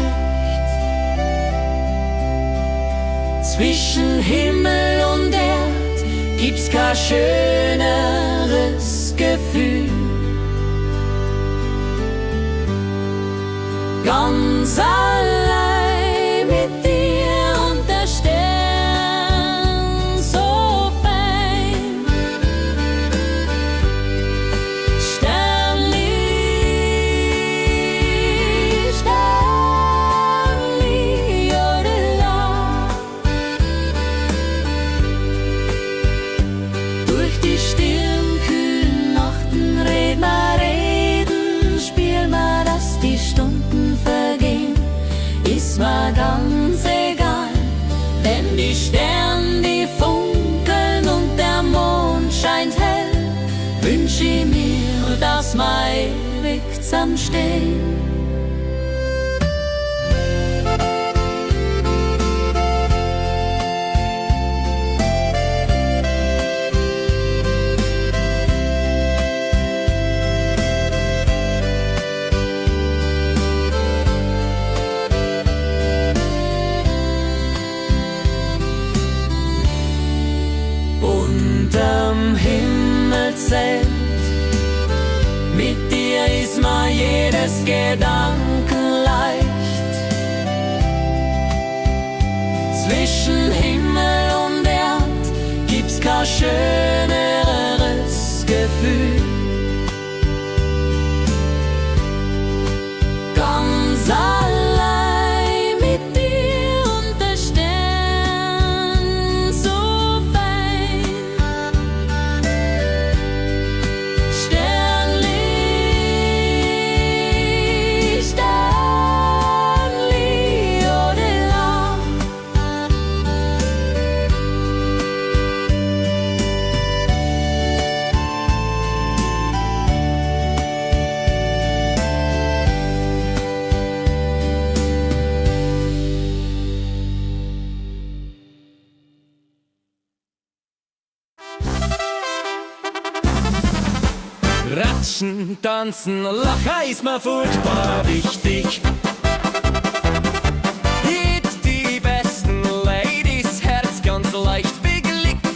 Zwischen Himmel und Erd gibt's kein schöneres Gefühl. Ganz allein mit dir und der Stern so fein. Sternli, Sternli, jodela. Durch die stillen, kühlen Nachten reden, spiel mal, dass die Stunden vergehen, ist mir ganz egal. Denn die Sterne, die funkeln und der Mond scheint hell, wünsch ich mir, dass wir ewig zusammenstehen. Unterm Himmelszelt, mit dir ist mir jedes Gedanken leicht. Zwischen Himmel und Erd gibt's kein schöneres Gefühl. Ganz allein mit dir und der Stern so fein. Sternli, Sternli, jodela. Ratschen, tanzen, lachen ist mir furchtbar wichtig. Hit die besten Ladies, Herz ganz leicht bewegt.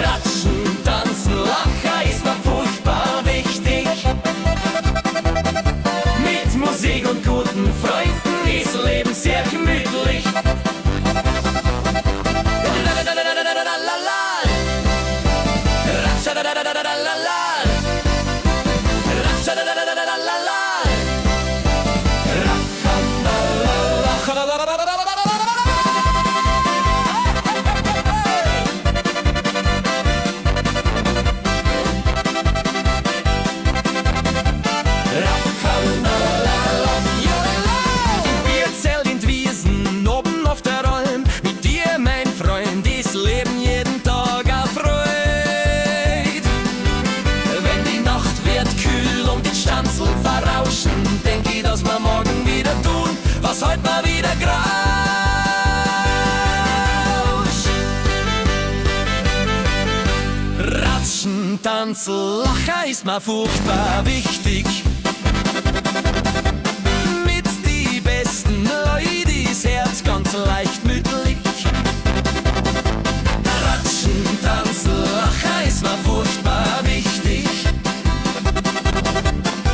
Ratschen, tanzen, lachen ist mir furchtbar wichtig. Mit Musik und guten Freunden ist Leben sehr gemütlich. Was heute mal wieder graus. Ratschen, tanzen, lachen ist mir furchtbar wichtig. Mit die besten Leute ist Herz ganz leicht mütterlich. Ratschen, tanzen, lachen ist mir furchtbar wichtig.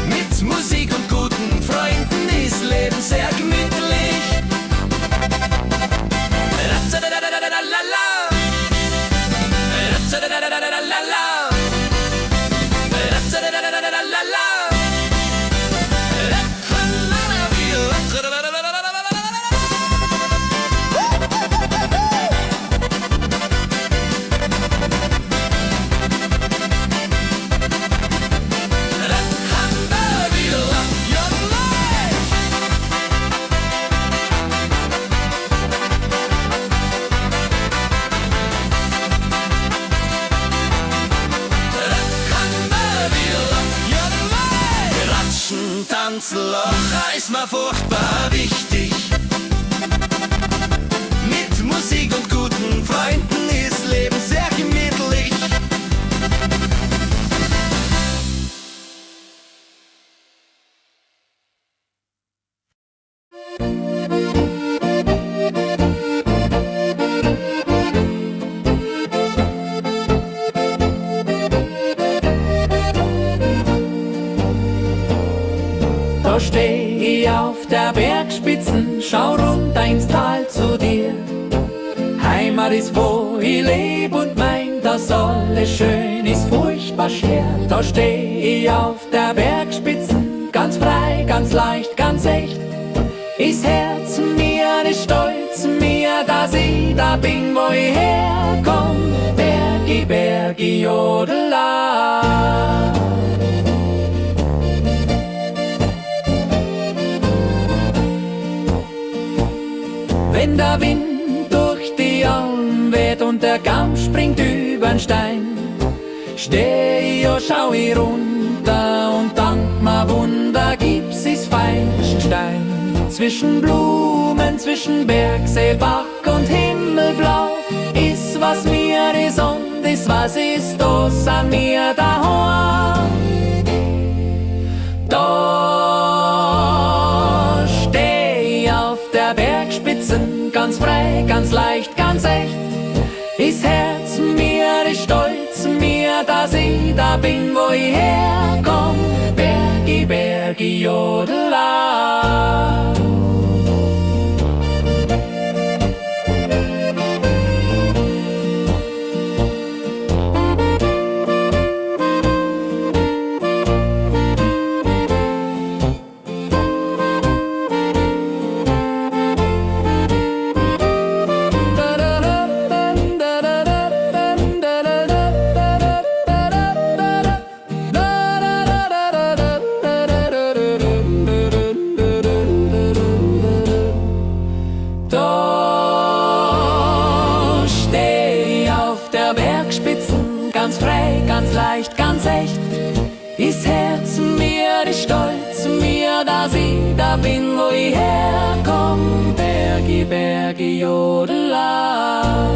Mit Musik und guten Freunden ist Leben sehr gemütlich. ist mir furchtbar wichtig. Mit Musik und guten Freunden ist Leben sehr gemütlich. Da steh ich auf der Bergspitzen, schau runter ins Tal zu dir. Heimat ist, wo ich leb und mein, dass alles schön ist, furchtbar schwer. Da steh ich auf der Bergspitzen, ganz frei, ganz leicht, ganz echt. Ist Herz mir, ist Stolz mir, dass ich da bin, wo ich herkomm. Bergi, Bergi, Jodela. Wenn der Wind durch die Alm weht und der Kamm springt übern Stein, steh ich und schau ich runter und dank mir Wunder gibt's is Feigenstein. Zwischen Blumen, zwischen Bergsee, Bach und Himmelblau ist was mir is und is was ist, da sind wir daheim. Da steh ich auf der Bergspitzen, ganz frei, ganz leicht, ganz echt. Ist Herz mir, ist Stolz mir, dass ich da bin, wo ich herkomm. Bergi, Bergi, Jodela. Ganz frei, ganz leicht, ganz echt. Ist Herz mir, ist Stolz mir, dass ich da bin, wo ich herkomm. Bergi, Bergi, Jodela.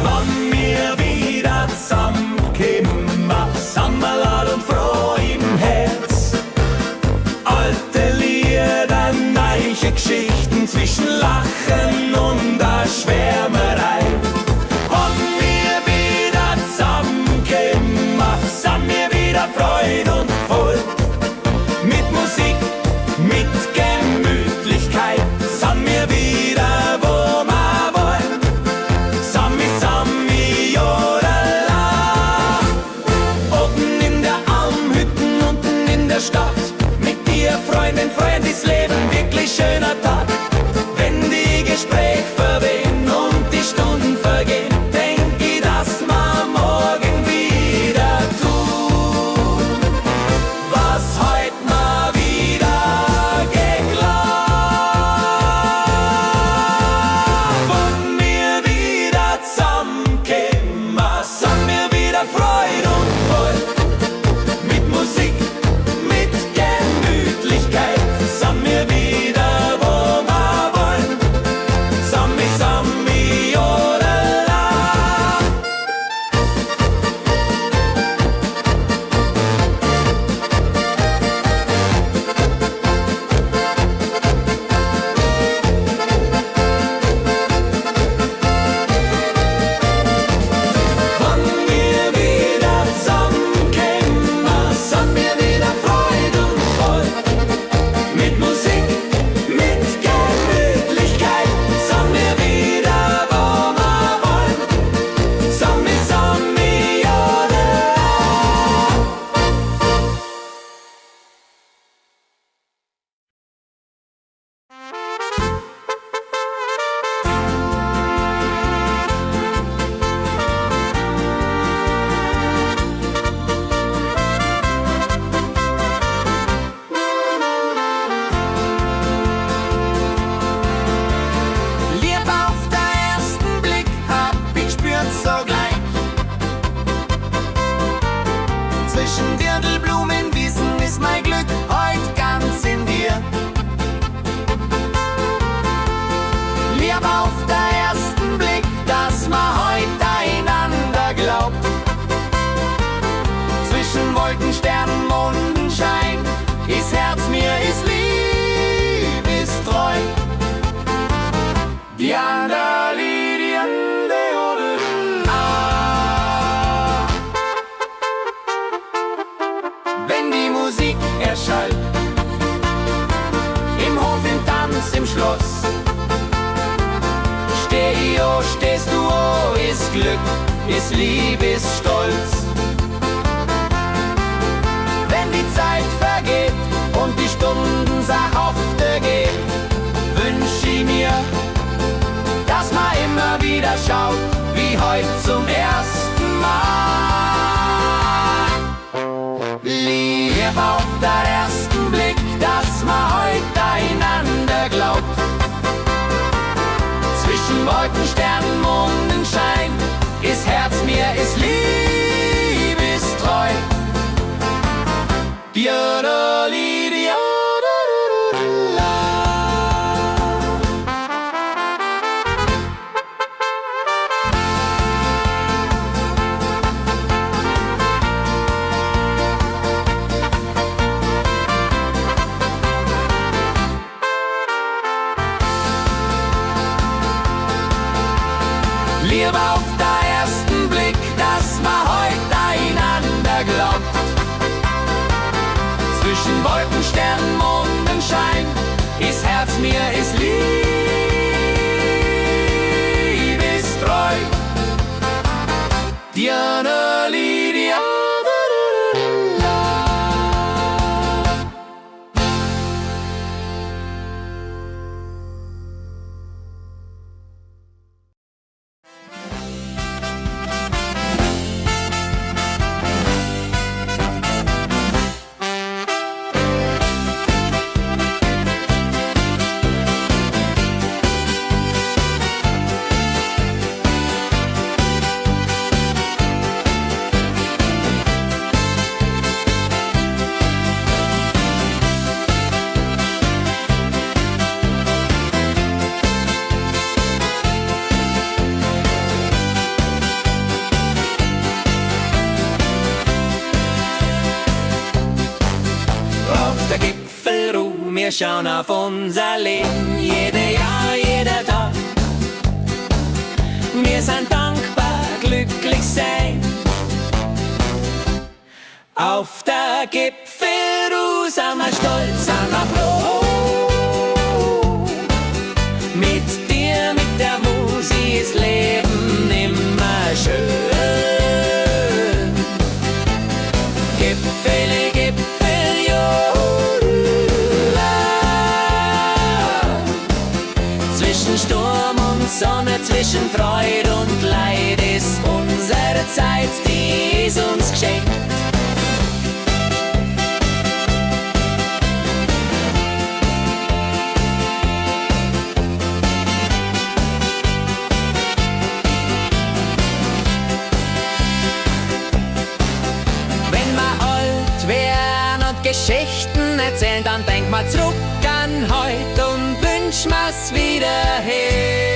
Wann wir wieder zusammenkommen, Sammerlad und froh im Herz. Alte Lieder, neue Geschichten zwischen Lachen und der Schwärmerei. Wann wir wieder zusammenkommen, sind wir wieder Freude und voll. Mit Musik, mit Gemütlichkeit, sind wir wieder, wo wir wollen. Sami, Sami, Jodela. Oben in der Almhütten, unten in der Stadt. Mit dir, Freundin, Freund, ist Leben wirklich schöner Tag. Wenn die Gespräche auf den ersten Blick, dass man heute einander glaubt. Zwischen Wolken, Sternen, Mondenschein ist Herz mir, ist lieb, ist treu. Die andere Linie, wenn die Musik erschallt, im Hof, im Tanz, im Schloss, steh ich, oh, stehst du, oh, ist Glück, ist Lieb, ist Stolz. Wenn die Zeit vergeht und die Stunden sachhafte gehen, wünsch ich mir, dass man immer wieder schaut, wie heute zum ersten Mal. Lieb auf den ersten Blick, dass man heute einander glaubt. Zwischen Wolken, Sternen, Mondenschein ist Herz mir, ist lieb, ist treu. Liebe auf den ersten Blick, dass man heute einander glaubt. Zwischen Wolken, Sternen, Mondenschein ist Herz mir, ist lieb, ist treu. Diana Lydia. Wir schauen auf unser Leben, jede Jahr, jeder Tag. Wir sind dankbar, glücklich sein. Auf der Gipfelruhe sind wir stolz, sind wir froh. Mit dir, mit der Musik ist Leben immer schön. Gipfele, Gipfel, jo. Zwischen Sturm und Sonne, zwischen Freude und Leid ist unsere Zeit, die ist uns geschenkt. Wenn wir alt werden und Geschichten erzählen, dann denk mal zurück an heute und wünsch mir's wieder her.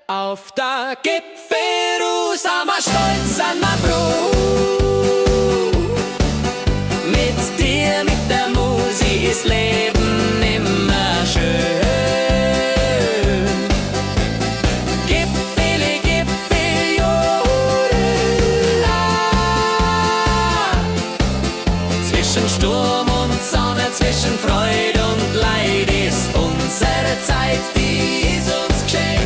Auf der Gipfelruhe sind wir stolz, sind wir froh. Mit dir, mit der Musik ist Leben immer schön. Gipfele, Gipfel, jodela. Zwischen Sturm und Sonne, zwischen Freude und Leid ist unsere Zeit, die ist uns geschenkt.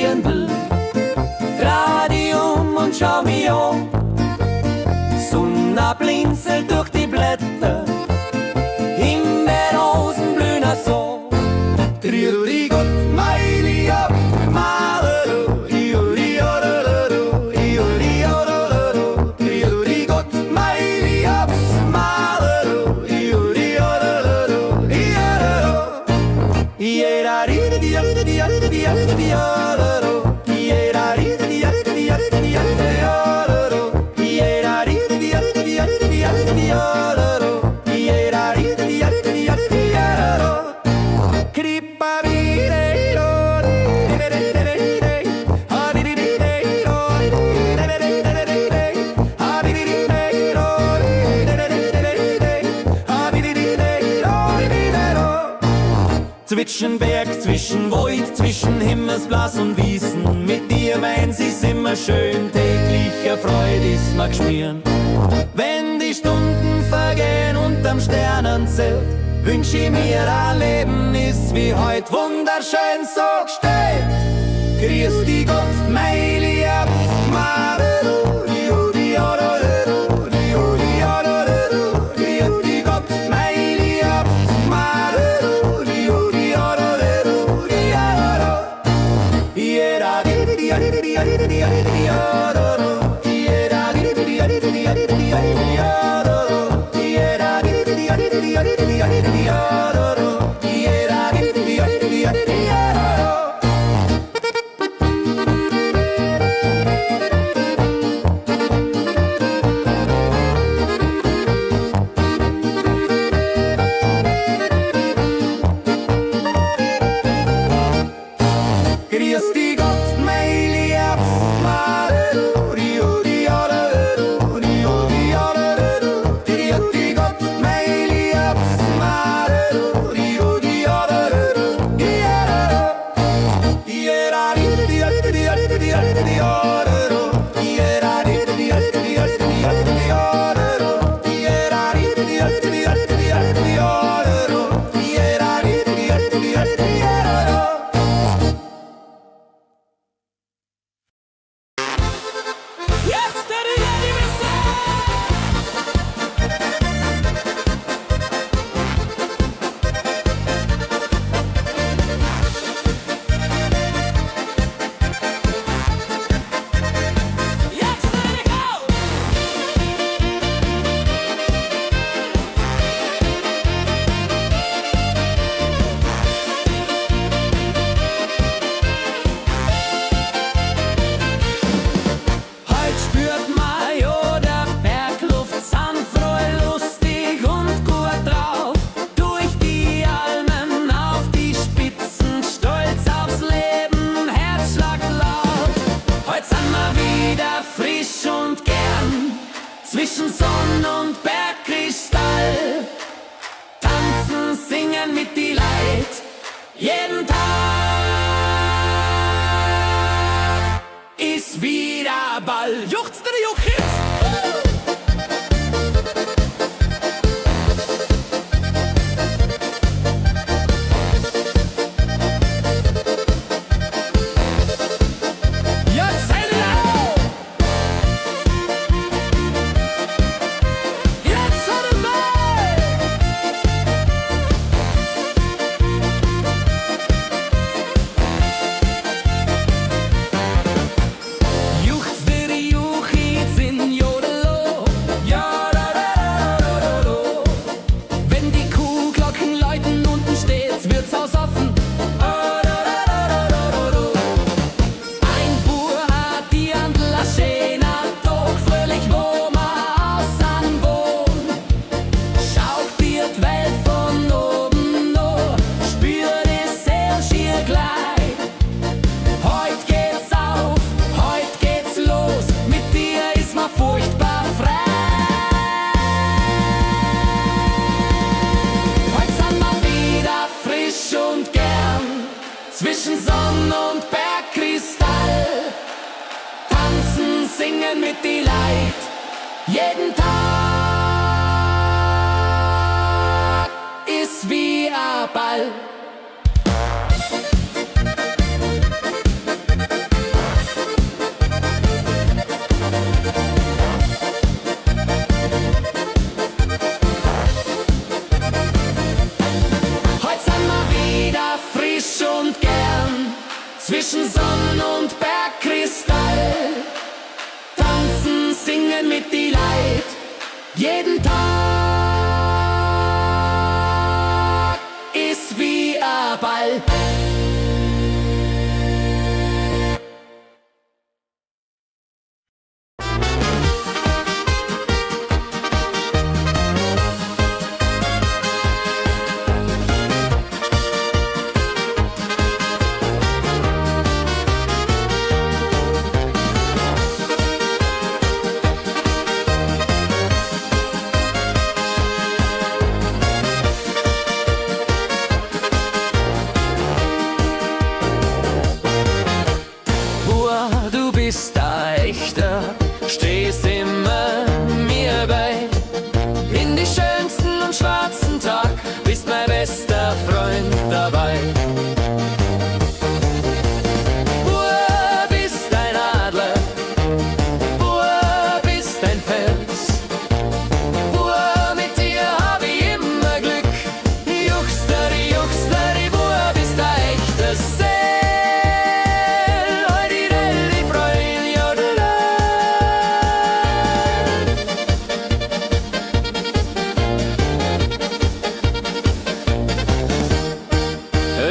Dirndl. Dreh dich um und schau mich an. Sonne blinzelt durch die Blätter, Himbeerrosen blühen so. Trilli Gott, meine ab, Malero, Ioli, Ororo, Ioli, Ororo, Trilli Gott, meine ab, Malero, Ioli, Ororo, Iero. Iera, ride, di, ride, di, ride, di, ride, di, Ororo. Iera, ride, di, ride, di, ride, di, ride, di, Ororo. Iera, ride, di, ride, di, ride, di, ride, di, Ororo. Iera, ride, di, ride, di, ride, di, Ororo. Krippa vire, zwischen Berg, zwischen Wald, zwischen Himmelsblas und Wiesen. Mit dir meins ist immer schön, tägliche Freude ist mir geschmieren. Wenn die Stunden vergehen unterm Sternenzelt, wünsch ich mir ein Leben ist wie heut wunderschön so gestellt. Grüß dich Gott, mein Lieb, Marero, Judi, Ororo, Judi, Ororo. Grüß dich Gott, mein Lieb, Marero, Judi, Ororo, Ororo. Jeder, die Ororo. Jeder, die Ororo. Jeder, die Ororo. Jeder, die Ororo. Grüß dich Gott, mein Liebs, Marero, Judi, Ororo, Judi, Ororo. Grüß dich Gott, mein Liebs, Marero, Judi, Ororo, Ororo. Jeder, die Ororo. Jeder, die Ororo. Jeder, die Ororo. Jeder, die Ororo. Heut spürt man ja der Bergluft, sind froh, lustig und gut drauf. Durch die Almen auf die Spitzen, stolz aufs Leben, Herzschlag laut. Heut sind wir wieder frisch und gern, zwischen Sonn und Bergkristall. Tanzen, singen mit die Leid, jeden Tag ist wieder Ball. Juchzt der Juchitz! Jetzt seid ihr auf! Jetzt seid ihr bei! Juchzt der Juchitz in Jodelo, ja da da da da da. Wenn die Kuhglocken läuten, unten steht's Wirtshaus offen. Oh, da da da da da da. Ein Bur hat die Andel a schöner Tag, fröhlich wo ma außen wohn. Schaut dir die Welt von oben no, spür die Seele schier gleich. Heut geht's auf, heut geht's los, mit dir ist ma furchtbar frei. Heut sind wir wieder frisch und gern, zwischen Sonn und Bergkristall. Tanzen, singen mit die Leid, jeden Tag ist wie ein Ball. bist ein echter, stehst immer mir bei. In die schönsten und schwarzen Tag bist mein bester Freund dabei. Bub, bist ein Adler, Bub, bist ein Fels. Bub, mit dir hab ich immer Glück. Juchsteri, Bub, bist ein echter Seel. Heidi, Delli, Freund, Jodela.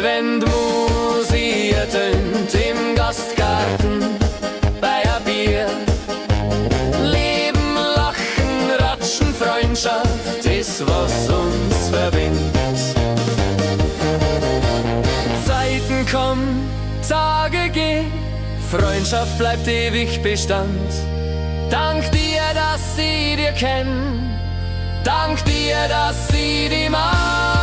Wenn die Musik ertönt im Gastgarten bei a Bier, Leben, Lachen, Ratschen, Freundschaft ist, was uns verbindet. Zeiten kommen, Tage gehen, Freundschaft bleibt ewig Bestand. Dank dir, dass ich dir kenn, dank dir, dass ich dich mag.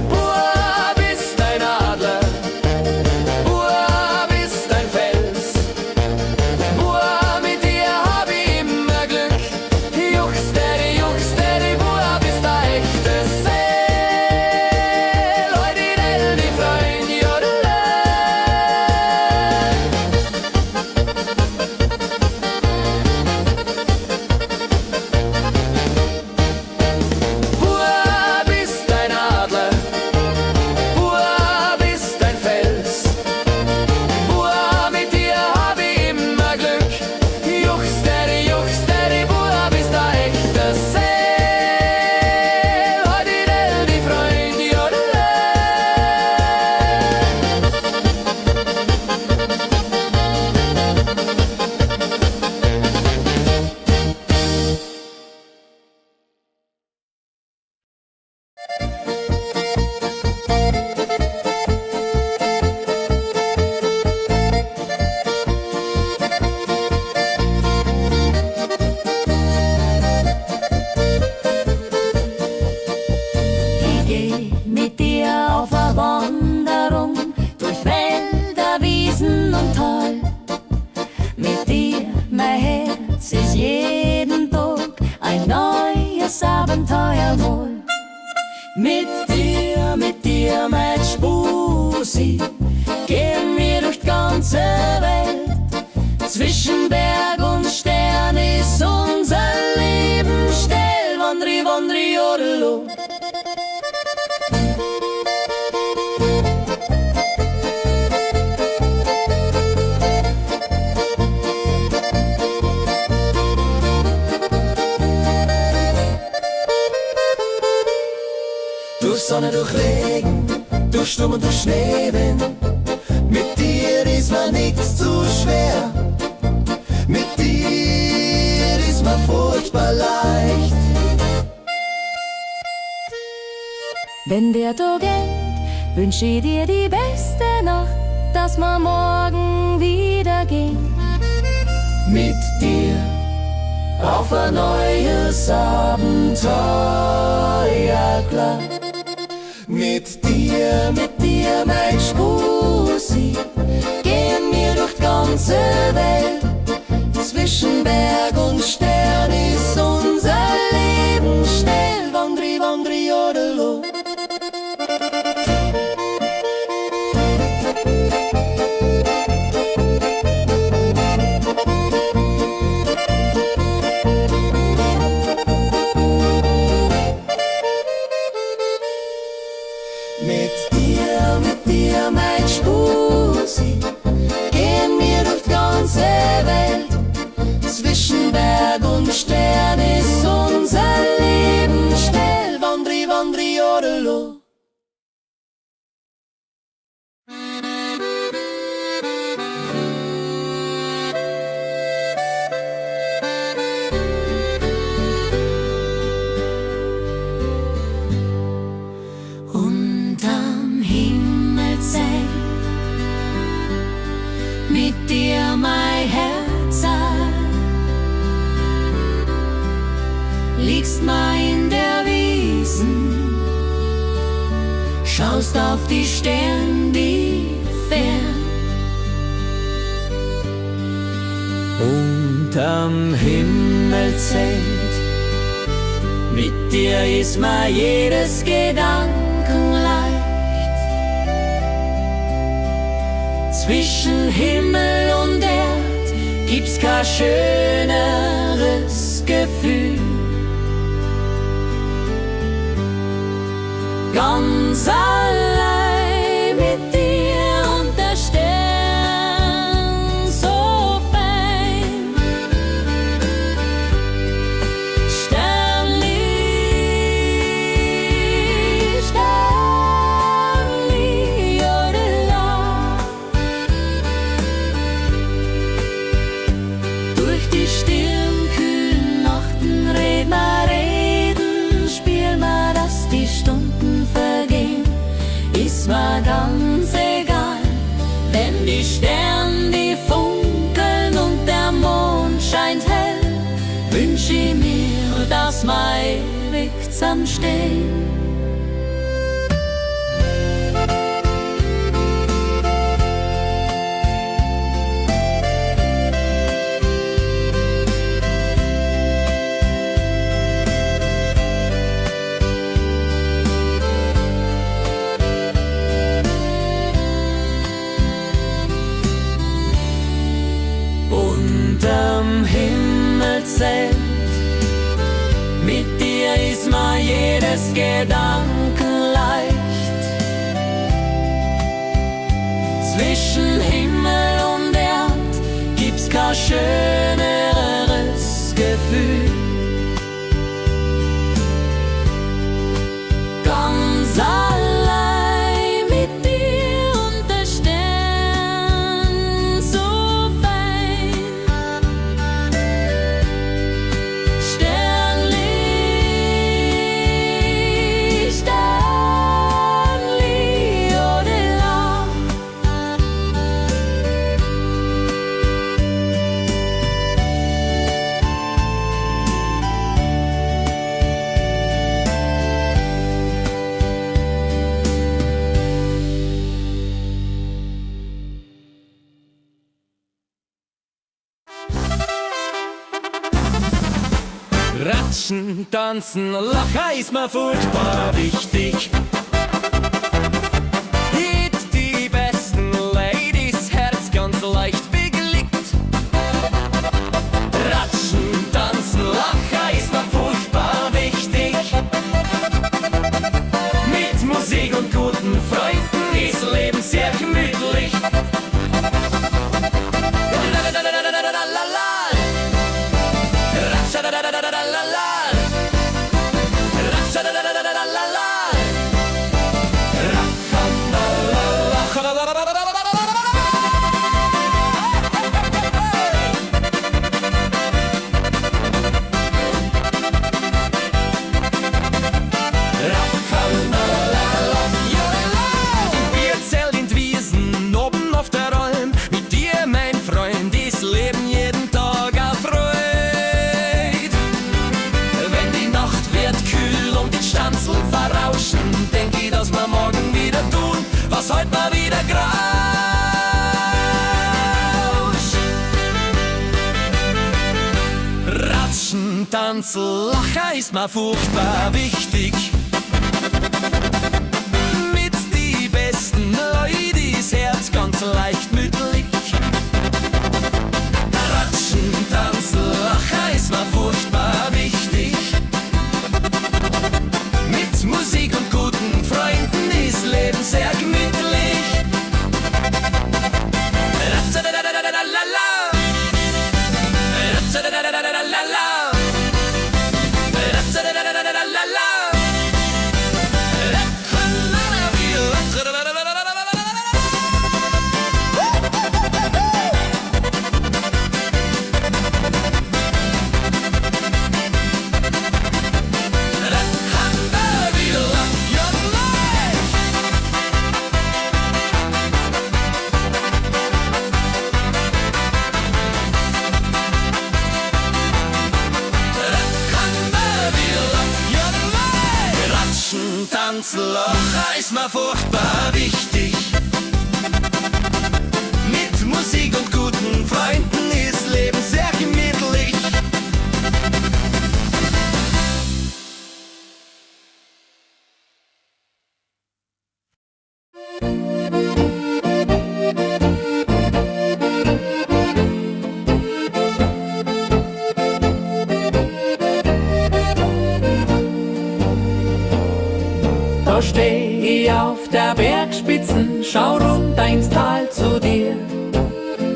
Bub, bist ein Adler, Bub, bist ein Fels. Bub, mit dir hab ich immer Glück. Juchsteri, Bub, bist ein echter Seel. Heidi, Delli, Freund, Jodela. Bub, bist ein Adler, Bub, bist ein Fels. Bub, mit dir hab ich immer Glück. Juchsteri, Bub, bist ein echter Seel. Heidi, Delli, Freund, Jodela. Ich geh mit dir auf eine Wanderung durch Wälder, Wiesen und Tal. Mit dir, mein Herz, ist jeden Tag ein neues Abenteuer wohl. Mit dir, mein Spusi, gehen wir durch die ganze Welt. Zwischen Berg und Stern ist unser Leben still. Wandri, wandri, jodelo. Durch Sonne, durch Regen, durch Sturm und durch Schneewind. Mit dir ist mir nichts zu schwer. Mit dir ist mir furchtbar leicht. Wenn der Tag endet, wünsch ich dir die beste Nacht, dass wir morgen wieder gehen. Mit dir auf ein neues Abenteuer, klar. Mit dir, mein Spusi, gehen wir durch die ganze Welt. Zwischen Berg und Stern ist unser Leben still. Wandri, wandri, jodelo. Mit dir, mein Spusi, gehen wir durch die ganze Welt. Zwischen Berg und Stern ist unser Leben still. Wandri, wandri, jodelo. Unterm Himmelszelt schaust auf die Sterne, die fern. Unterm Himmelszelt, mit dir ist mir jedes Gedanken leicht. Zwischen Himmel und Erd gibt's kein schöneres Gefühl. Ganz allein mit dir und der Stern so fein. Sternli, Sternli, jodela. Durch die stillen, kühlen Nachten reden, spiel mal, dass die Stunden vergehen, ist mir ganz egal. Wenn die Sterne, die funkeln und der Mond scheint hell, wünsch ich mir, dass wir ewig zusammenstehen. Unterm Himmelszelt, mit dir ist mir jedes Gedanken leicht. Zwischen Himmel und Erd gibt's kein schöneres Gefühl. Ganz allein mit dir und der Stern so fein. Sternli, Sternli, jodela. Ratschen, tanzen, lachen ist mir furchtbar wichtig. Hit die besten Ladies, Herz ganz leicht bewegt. Ratschen, tanzen, lachen ist mir furchtbar wichtig. Mit Musik und guten Freunden ist Leben sehr gemütlich. Was heute mal wieder grauscht. Ratschen, tanzen, lachen ist mir furchtbar wichtig. Mit die besten Leute ist Herz ganz leicht mütterlich. Ratschen, tanzen, lachen ist mir furchtbar wichtig. Mit Musik und guten Freunden ist Leben sehr gemütlich. ist mir furchtbar wichtig. Mit Musik und guten Freunden ist Leben sehr gemütlich. Da steh ich auf der Bergspitzen, schau runter ins Tal zu dir.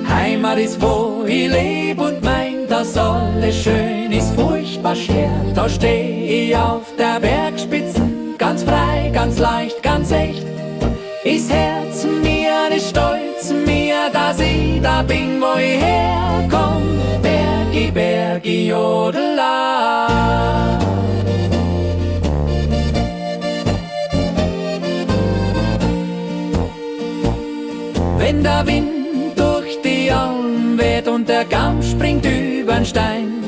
Heimat ist, wo ich leb und mein, dass alles schön ist, furchtbar schwer. Da steh ich auf der Bergspitzen, ganz frei, ganz leicht, ganz echt. Ist Herz mir, ist Stolz mir, dass ich da bin, wo ich herkomm. Bergi, Bergi, Jodela. Wenn der Wind durch die Alm weht und der Kamm springt übern Stein,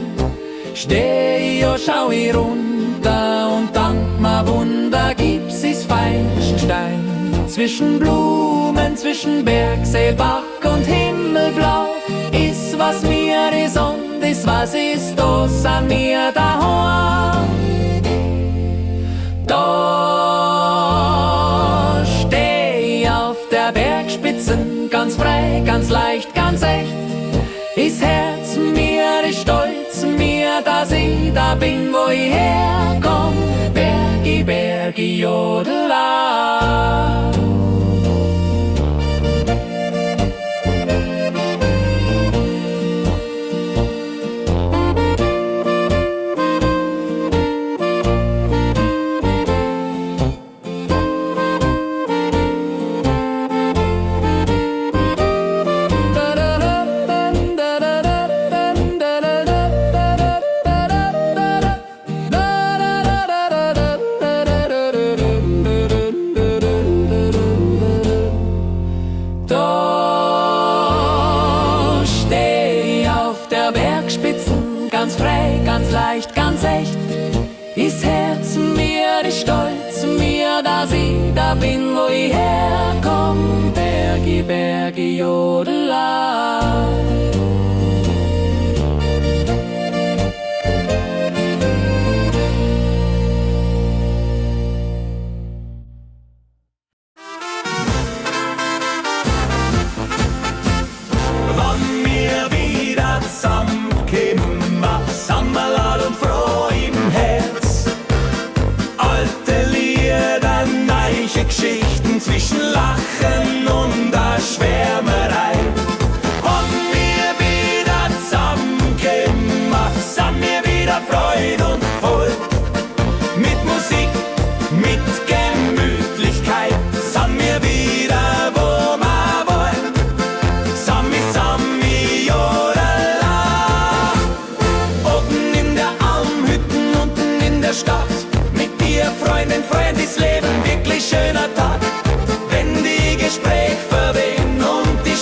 steh ich und schau ich runter und dank mir Wunder gibt's is Feigenstein. Zwischen Blumen, zwischen Bergsee, Bach und Himmelblau ist was mir is und is was ist, da sind wir daheim. Da steh ich auf der Bergspitzen, ganz frei, ganz leicht, ganz echt. Ist Herz mir, ist Stolz mir, dass ich da bin, wo ich herkomm. Bergi, Bergi, Jodela. Ganz frei, ganz leicht, ganz echt. Ist Herz mir, ist Stolz mir, dass ich da bin, wo ich herkomm. Bergi, Bergi, Jodela. Wann wir wieder zusammenkommen, Sammerlad und froh im Herz. Alte Lieder, neue Geschichten zwischen Lachen und der Schwärmerei. Wann wir wieder zusammenkommen, sind wir wieder Freude und voll. Mit Musik, mit Gemütlichkeit, sind wir wieder, wo wir wollen. Sami, Sami, Jodela. Oben in der Almhütten, unten in der Stadt. Mit dir, Freundin, Freund, ist Leben wirklich schöner Tag. Wenn die Gespräche verwehen und die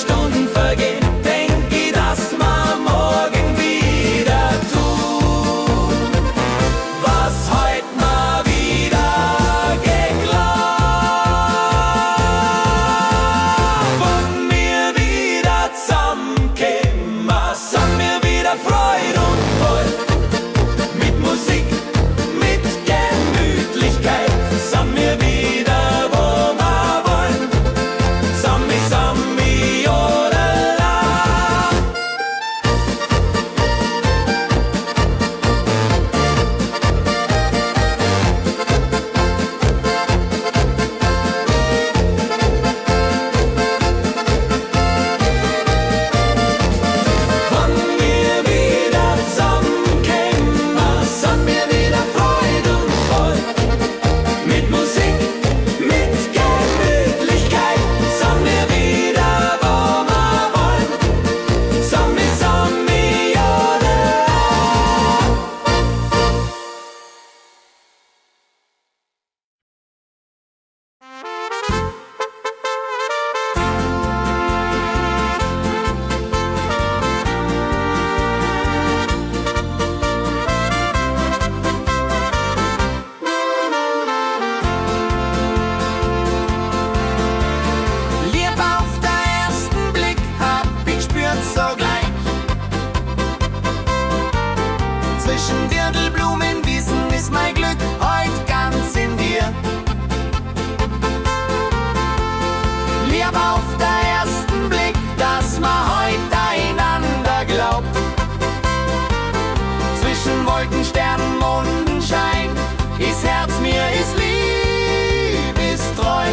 Wolken, Sternen, Mondenschein, ist Herz mir, ist lieb, ist treu.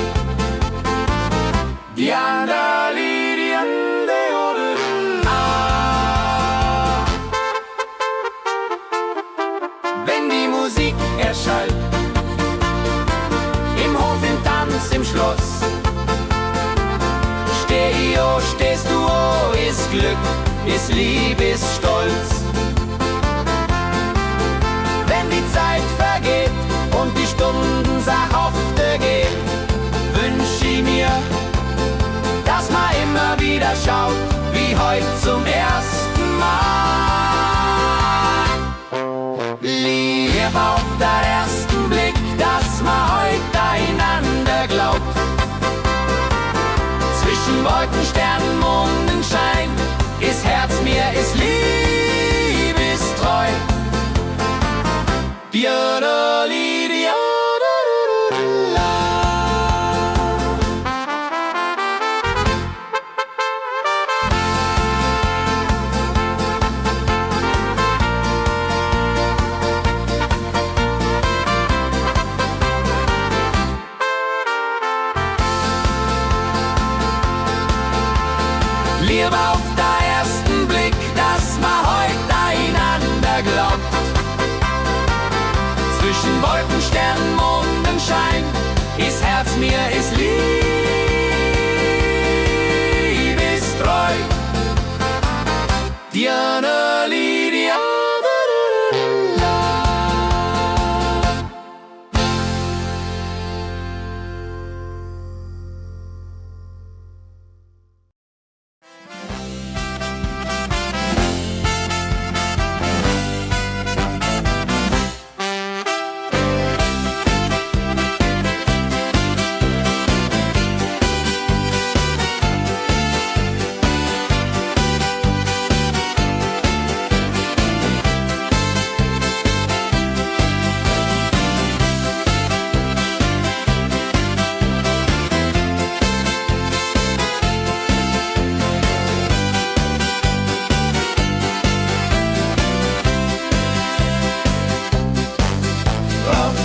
Die Wenn die Musik erschallt, im Hof, im Tanz, im Schloss, steh ich, oh, stehst du, oh, ist Glück, ist Lieb, ist Stolz. Wenn die Zeit vergeht und die Stunden sachhafte gehen, wünsch ich mir, dass man immer wieder schaut, wie heute zum ersten Mal. Lieb auf den ersten Blick, dass man heute einander glaubt. Zwischen Wolken, Sternen, Mondenschein, ist Herz mir, ist lieb, ist treu. Liebe auf den ersten Blick, dass man heute einander glaubt. Zwischen Wolken, Sternen, Mondenschein, ist Herz mir, ist lieb, ist treu. Diana Lydia.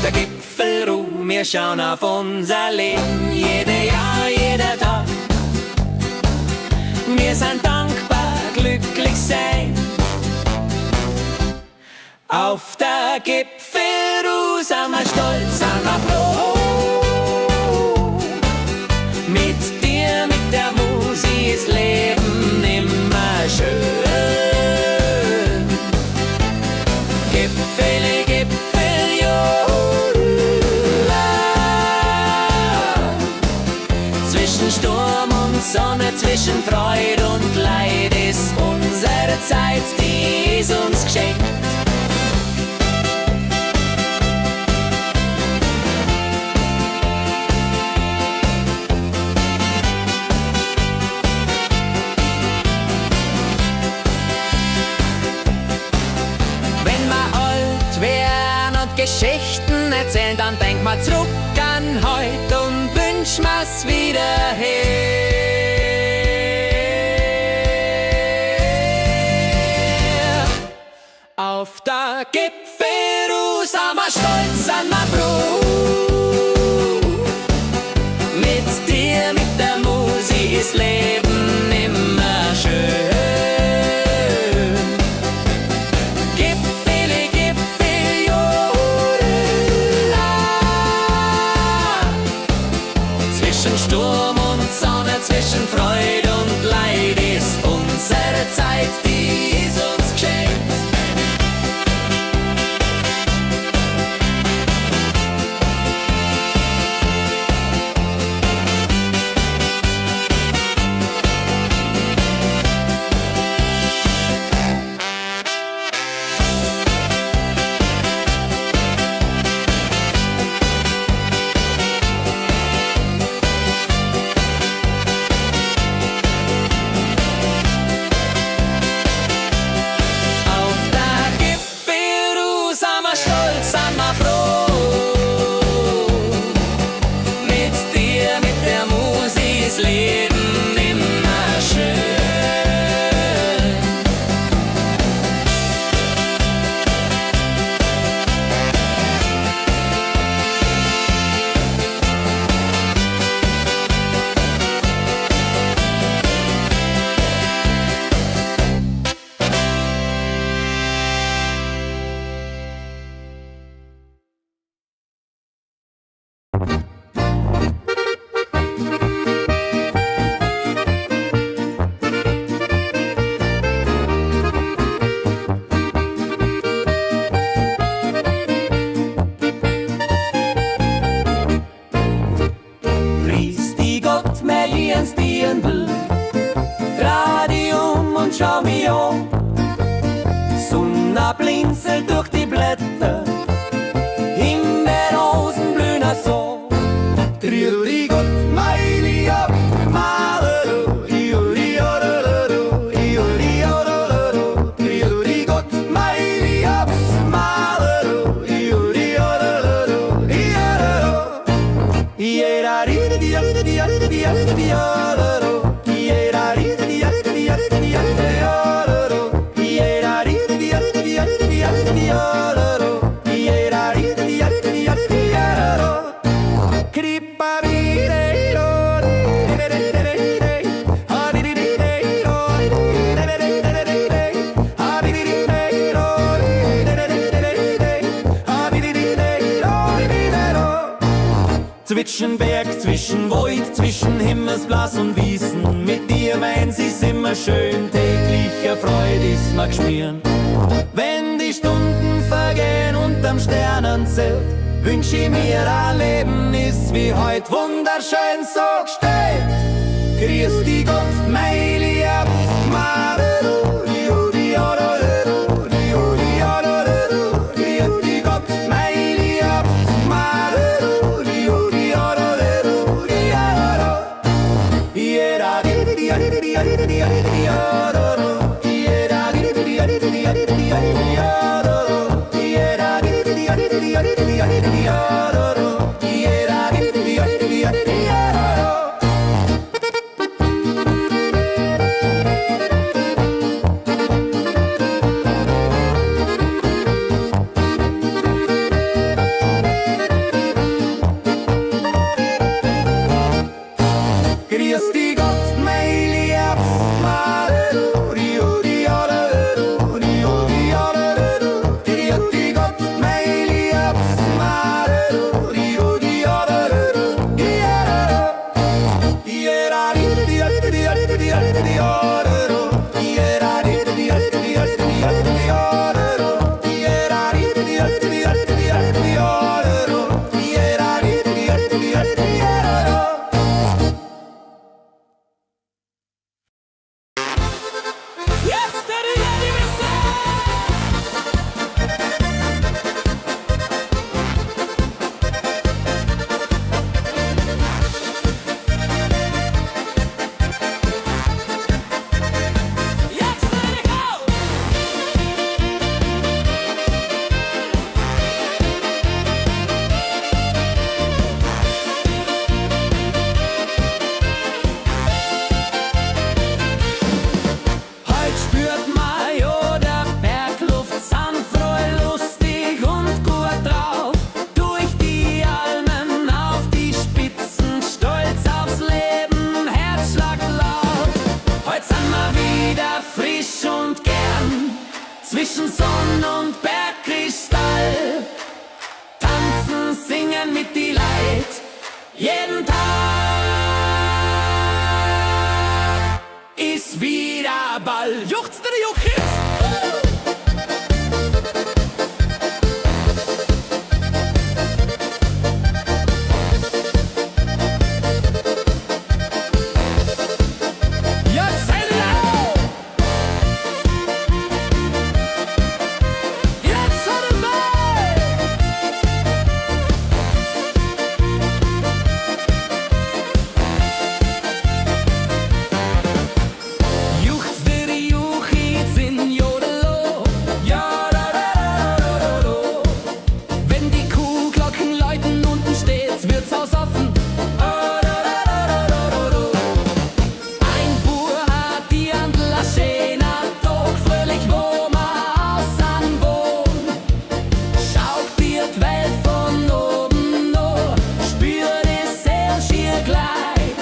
Der Gipfelruhe, wir schauen auf unser Leben, jede Jahr, jeder Tag. Wir sind dankbar, glücklich sein. Auf der Gipfelruhe sind wir stolz, sind wir froh. Mit dir, mit der Musik ist Leben immer schön. Gipfel, Gipfel, jo. Zwischen Sturm und Sonne, zwischen Freude und Leid ist unsere Zeit, die ist uns geschenkt. Wenn wir alt wären und Geschichten erzählen, dann denk mal zurück an heute und wünsch mir's wieder her. Auf der Gipfelruhe sind wir stolz, sind wir froh. Mit dir, mit der Musik ist Leben immer schön. Gipfel, Gipfel, jodela. Zwischen Sturm und Sonne, zwischen Freude und Leid ist unsere Zeit, die ist uns geschenkt. ins Dirndl. Dreh dich um und schau mich an. Sonne blinzelt durch die Blätter. Himbeerrosen blühen so. Trilli Gott, Meili ab, Malero, Ioli, Ororo, Ioli, Ororo, Trilli Gott, Meili ab, Malero, Ioli, Ororo, Ioro. Iera, Rida, Dia, Dia, Dia, Dia, Ororo. Iera, Rida, Dia, Dia, Dia, Ororo. Iera, Rida, Dia, Dia, Dia, Dia, Ororo. Iera, Rida, Dia, Dia, Dia, Ororo. Kripa vireiro, zwischen Berg, zwischen Wald, zwischen Himmelsblatt und Wiesen. Mit dir, meins, ist immer schön, tägliche Freude ist mir geschmieren. Wenn die Stunden vergehen unterm Sternenzelt, wünsch ich mir ein Leben ist wie heut wunderschön so gestellt. Grüß dich Gott, mein Lieb, Marero, Judi, Ororo, Judi, Ororo. Grüß dich Gott, mein Lieb, Marero, Judi, Ororo, Ororo. Jeder, die Ororo. Jeder, die Grüß dich Gott, mein Lieb, Marero, Judi, Ororo, Judi, Ororo. Grüß dich Gott, mein Lieb, Marero, Judi, Ororo, Ororo. Jeder, die Ororo. Jeder, die Ororo. Jeder, die Ororo. Jeder, die Ororo. Heut spürt man ja der Bergluft, sind freu, lustig und gut drauf. Durch die Almen auf die Spitzen, stolz aufs Leben, Herzschlag laut. Heut sind wir wieder frisch und gern, zwischen Sonn und Bergkristall. Tanzen, singen mit die Leid, jeden Tag ist wieder Ball. Juchzt der Juchitz! Ja, sei laut! Jetzt hat er mal! Juchzt der Juchitz in Jodelo, ja da da da da da. Wenn die Kuhglocken läuten, unten steht's Wirtshaus offen. Oh, da da da da da da. Ein Bur hat die Andl a schöner Tag, fröhlich wo ma außen wohn. Schaut dir die Welt von oben an, spür die Seele schier gleich.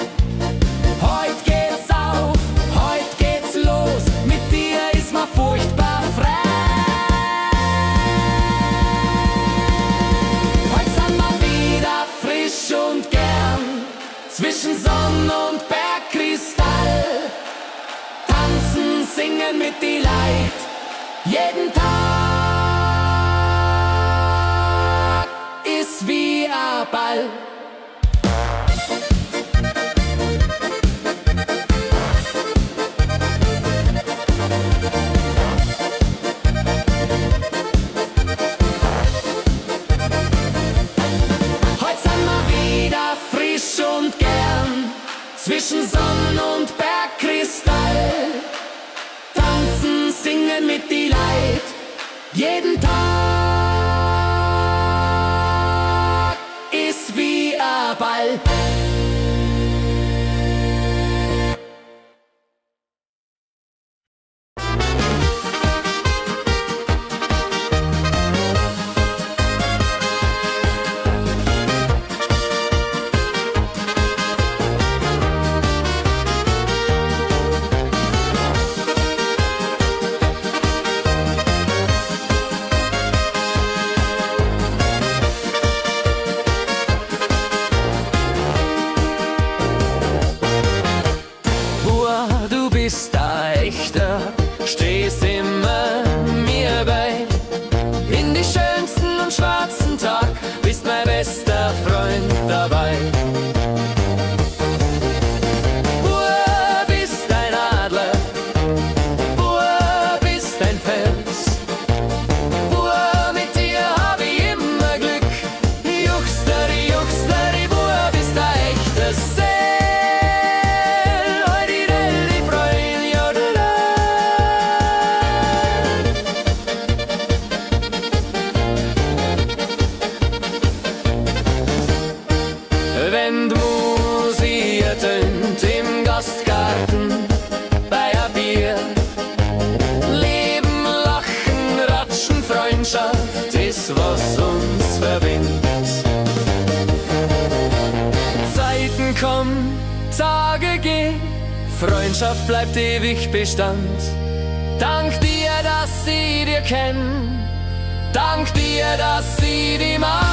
Heut geht's auf, heut geht's los, mit dir ist ma furchtbar frei. Heut sind wir wieder frisch und gern, zwischen Sonn und Bergkristall. Tanzen, singen mit die Leid, jeden Tag ist wie ein Ball. zwischen Sonn und Bergkristall. Tanzen, singen mit die Leid, jeden Tag ist wie ein Ball. Bist ein echter, stehst immer mir bei. In die schönsten und schwarzen Tag bist mein bester Freund dabei. Bur, bist ein Adler, Bur, bist ein Fels. Bur, mit dir hab ich immer Glück. Juchsteri, Bur, bist ein echtes Seel. Wenn die Musik ertönt im Gastgarten bei ein Bier, Leben, Lachen, Ratschen, Freundschaft ist, was uns verbindet. Zeiten kommen, Tage gehen, Freundschaft bleibt ewig Bestand. Dank dir, dass ich dir kenn, dank dir, dass ich dich mag.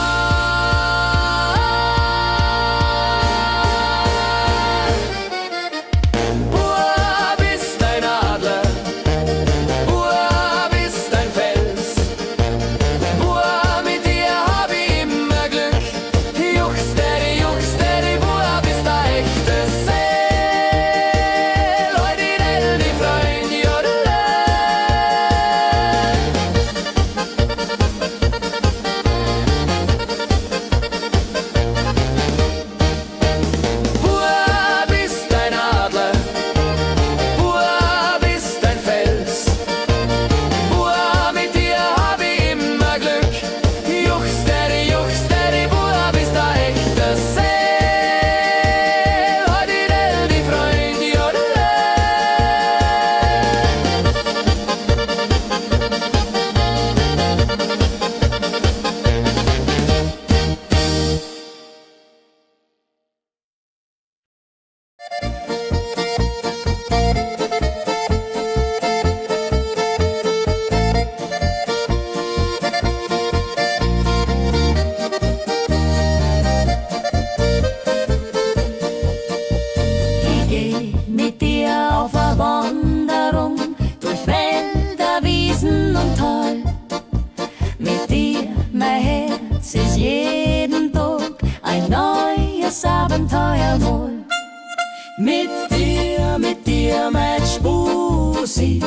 Mit dir, mein Spusi,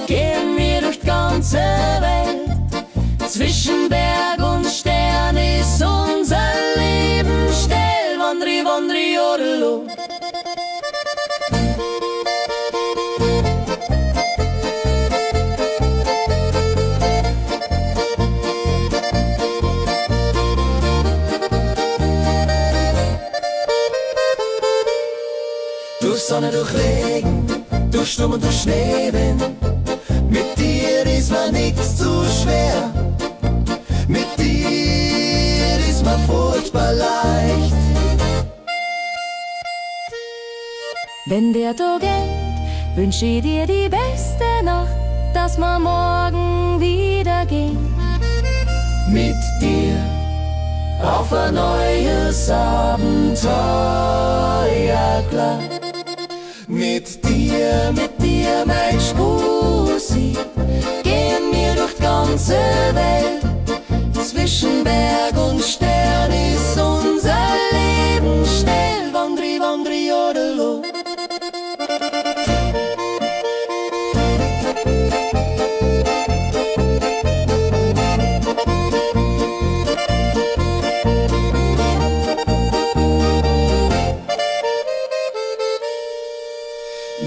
gehen wir durch die ganze Welt. Zwischen Berg und Stern ist unser Leben still. Wandri, wandri, jodelo. Durch Sonne, durch Regen, durch Sturm und durch Schneewind. Mit dir ist mir nichts zu schwer. Mit dir ist mir furchtbar leicht. Wenn der Tag endet, wünsch ich dir die beste Nacht, dass wir morgen wieder gehen. Mit dir auf ein neues Abenteuer, klar. Mit dir, mein Spusi, gehen wir durch die ganze Welt. Zwischen Berg und Stern ist unser Leben still. Wandri, wandri, jodelo.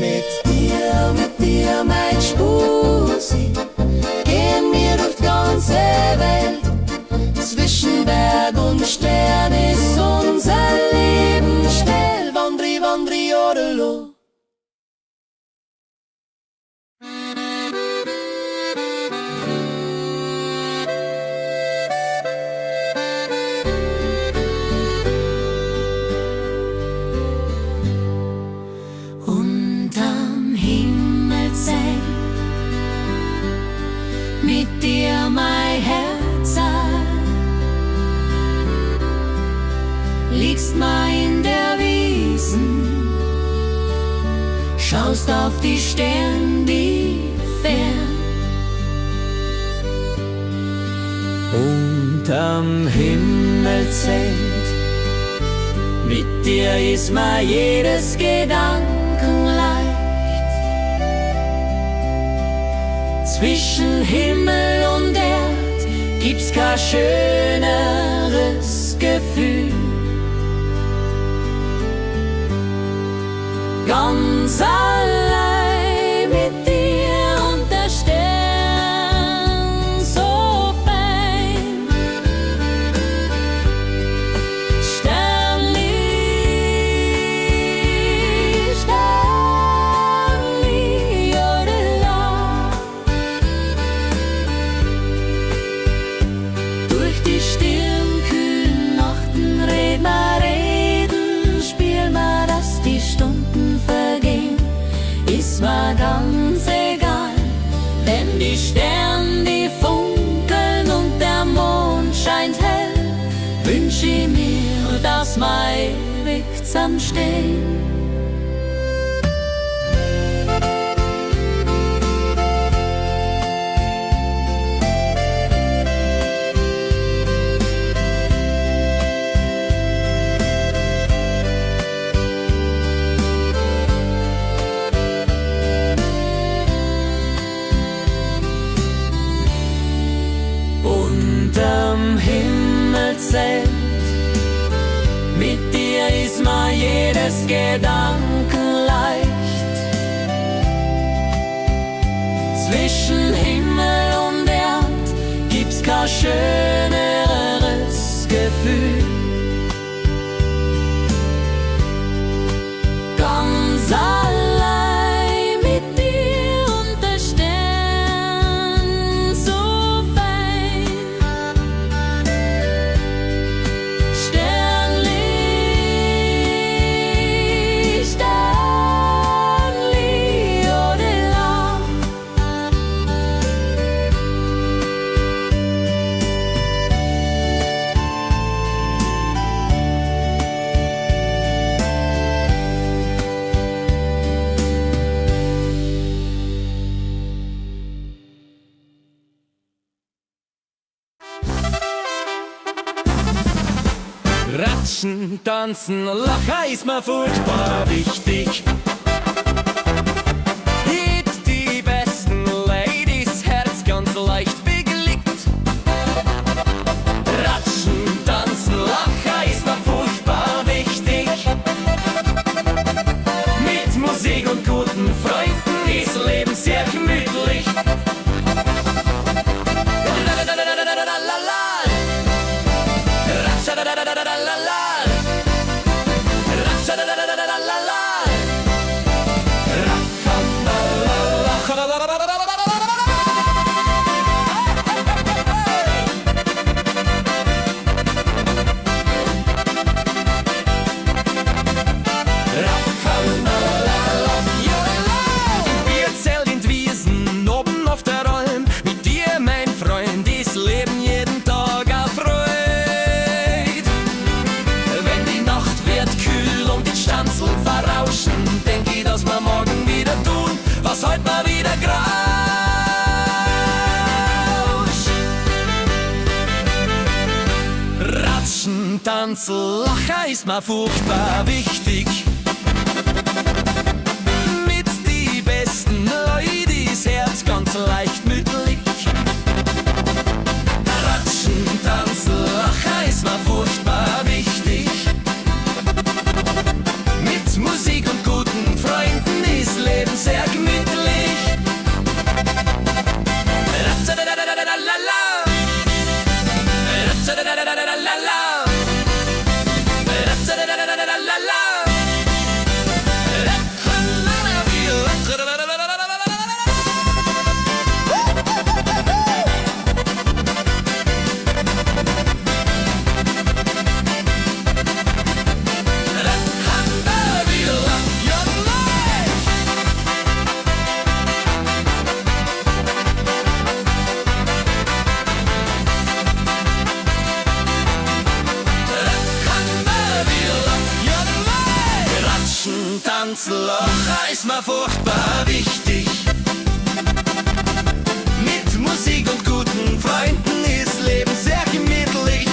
Mit dir, mein Spusi, gehen wir durch die ganze Welt. Zwischen Berg und Stern ist unser Leben schnell. Wandri, wandri, odelo. Unterm Himmelszelt, mit dir mein Herz, liegst mal in der Wiesen, schaust auf die Sterne, die fern. Unterm Himmelszelt, mit dir ist mir jedes Gedanken leicht. Zwischen Himmel und Erd gibt's kein schöneres Gefühl. Ganz allein mit dir und der Stern so fein. Sternli, Sternli, jodela. Durch die stillen, kühlen Nachten reden, spiel mal, dass die Stunden vergehen, ist mir ganz egal. Denn die Sterne, die funkeln und der Mond scheint hell, wünsch ich mir, dass wir ewig zusammenstehen. Unterm Himmelszelt, mit dir ist mir jedes Gedanken leicht. Zwischen Himmel und Erd gibt's kein schöneres Gefühl. Ganz allein mit dir und der Stern so fein. Sternli, Sternli, jodela. Ratschen, tanzen, lachen ist mir furchtbar wichtig. Hit die besten Ladies, Herz ganz leicht bewegt. Ratschen, tanzen, lachen ist mir furchtbar wichtig. Mit Musik und guten Freunden ist Leben sehr gemütlich. Was heute mal wieder grauscht. Ratschen, tanzen, lachen ist mir furchtbar wichtig. Mit die besten Leute ist Herz ganz leicht mütterlich. Ratschen, tanzen, lachen ist mir furchtbar wichtig. Mit Musik und guten Freunden ist Leben Klatschen, tanzen, lachen ist mir furchtbar wichtig. Mit Musik und guten Freunden ist Leben sehr gemütlich.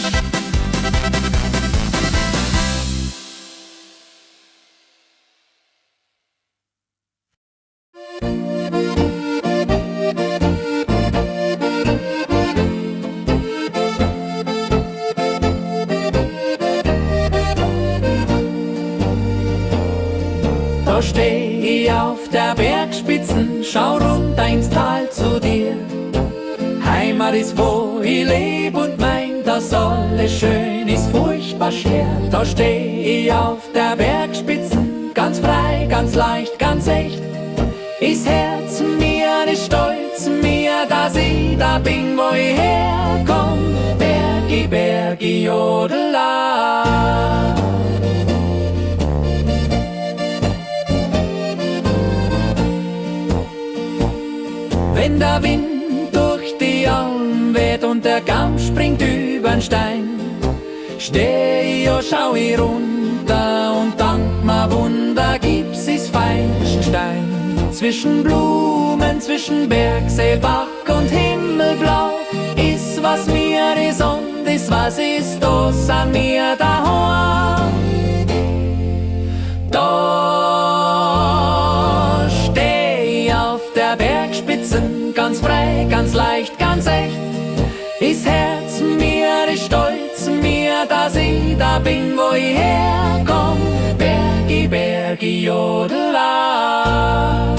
Da steh ich auf der Bergspitzen, schau runter ins Tal zu dir. Heimat ist, wo ich leb und mein, dass alles schön ist, furchtbar schwer. Da steh ich auf der Bergspitzen, ganz frei, ganz leicht, ganz echt. Ist Herz mir, ist Stolz mir, dass ich da bin, wo ich herkomm. Bergi, Bergi, Jodela. Wenn der Wind durch die Alm weht und der Kamm springt übern Stein, steh ich und schau ich runter und dank mir Wunder gibt's is Feigenstein. Zwischen Blumen, zwischen Bergsee, Bach und Himmelblau ist was mir is und is was ist, da sind mir daheim. Da steh ich auf der Bergspitzen, ganz frei, ganz leicht, ganz echt. Ist Herz mir, ist Stolz mir, dass ich da bin, wo ich herkomm. Bergi, Bergi, Jodela.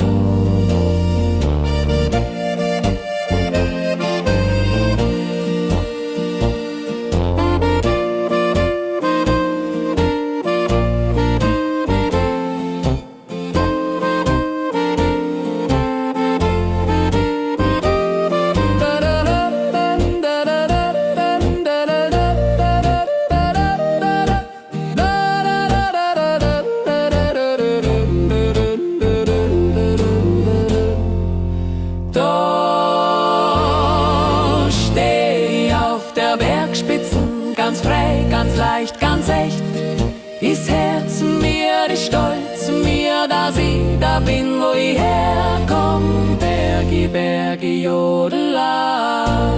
Ganz frei, ganz leicht, ganz echt. Ist Herz mir, ist Stolz mir, dass ich da bin, wo ich herkomm. Bergi, Bergi, Jodela.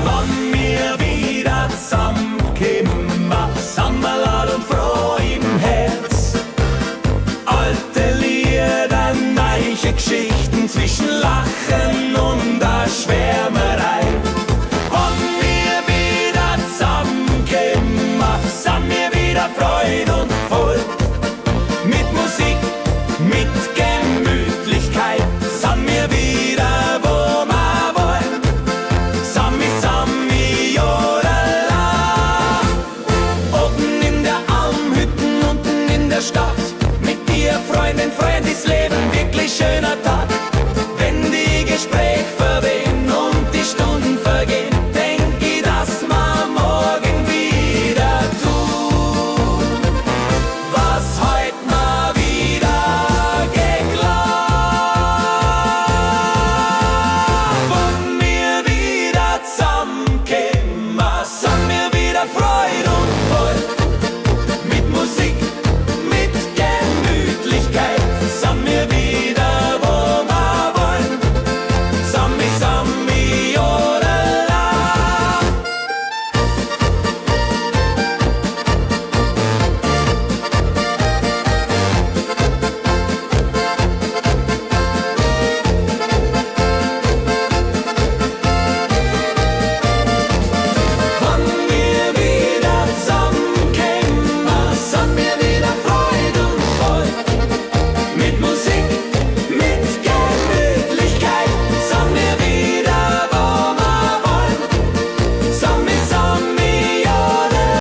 Wann wir wieder zusammenkommen, Sammerlad und froh im Herz. Alte Lieder, neue Geschichten zwischen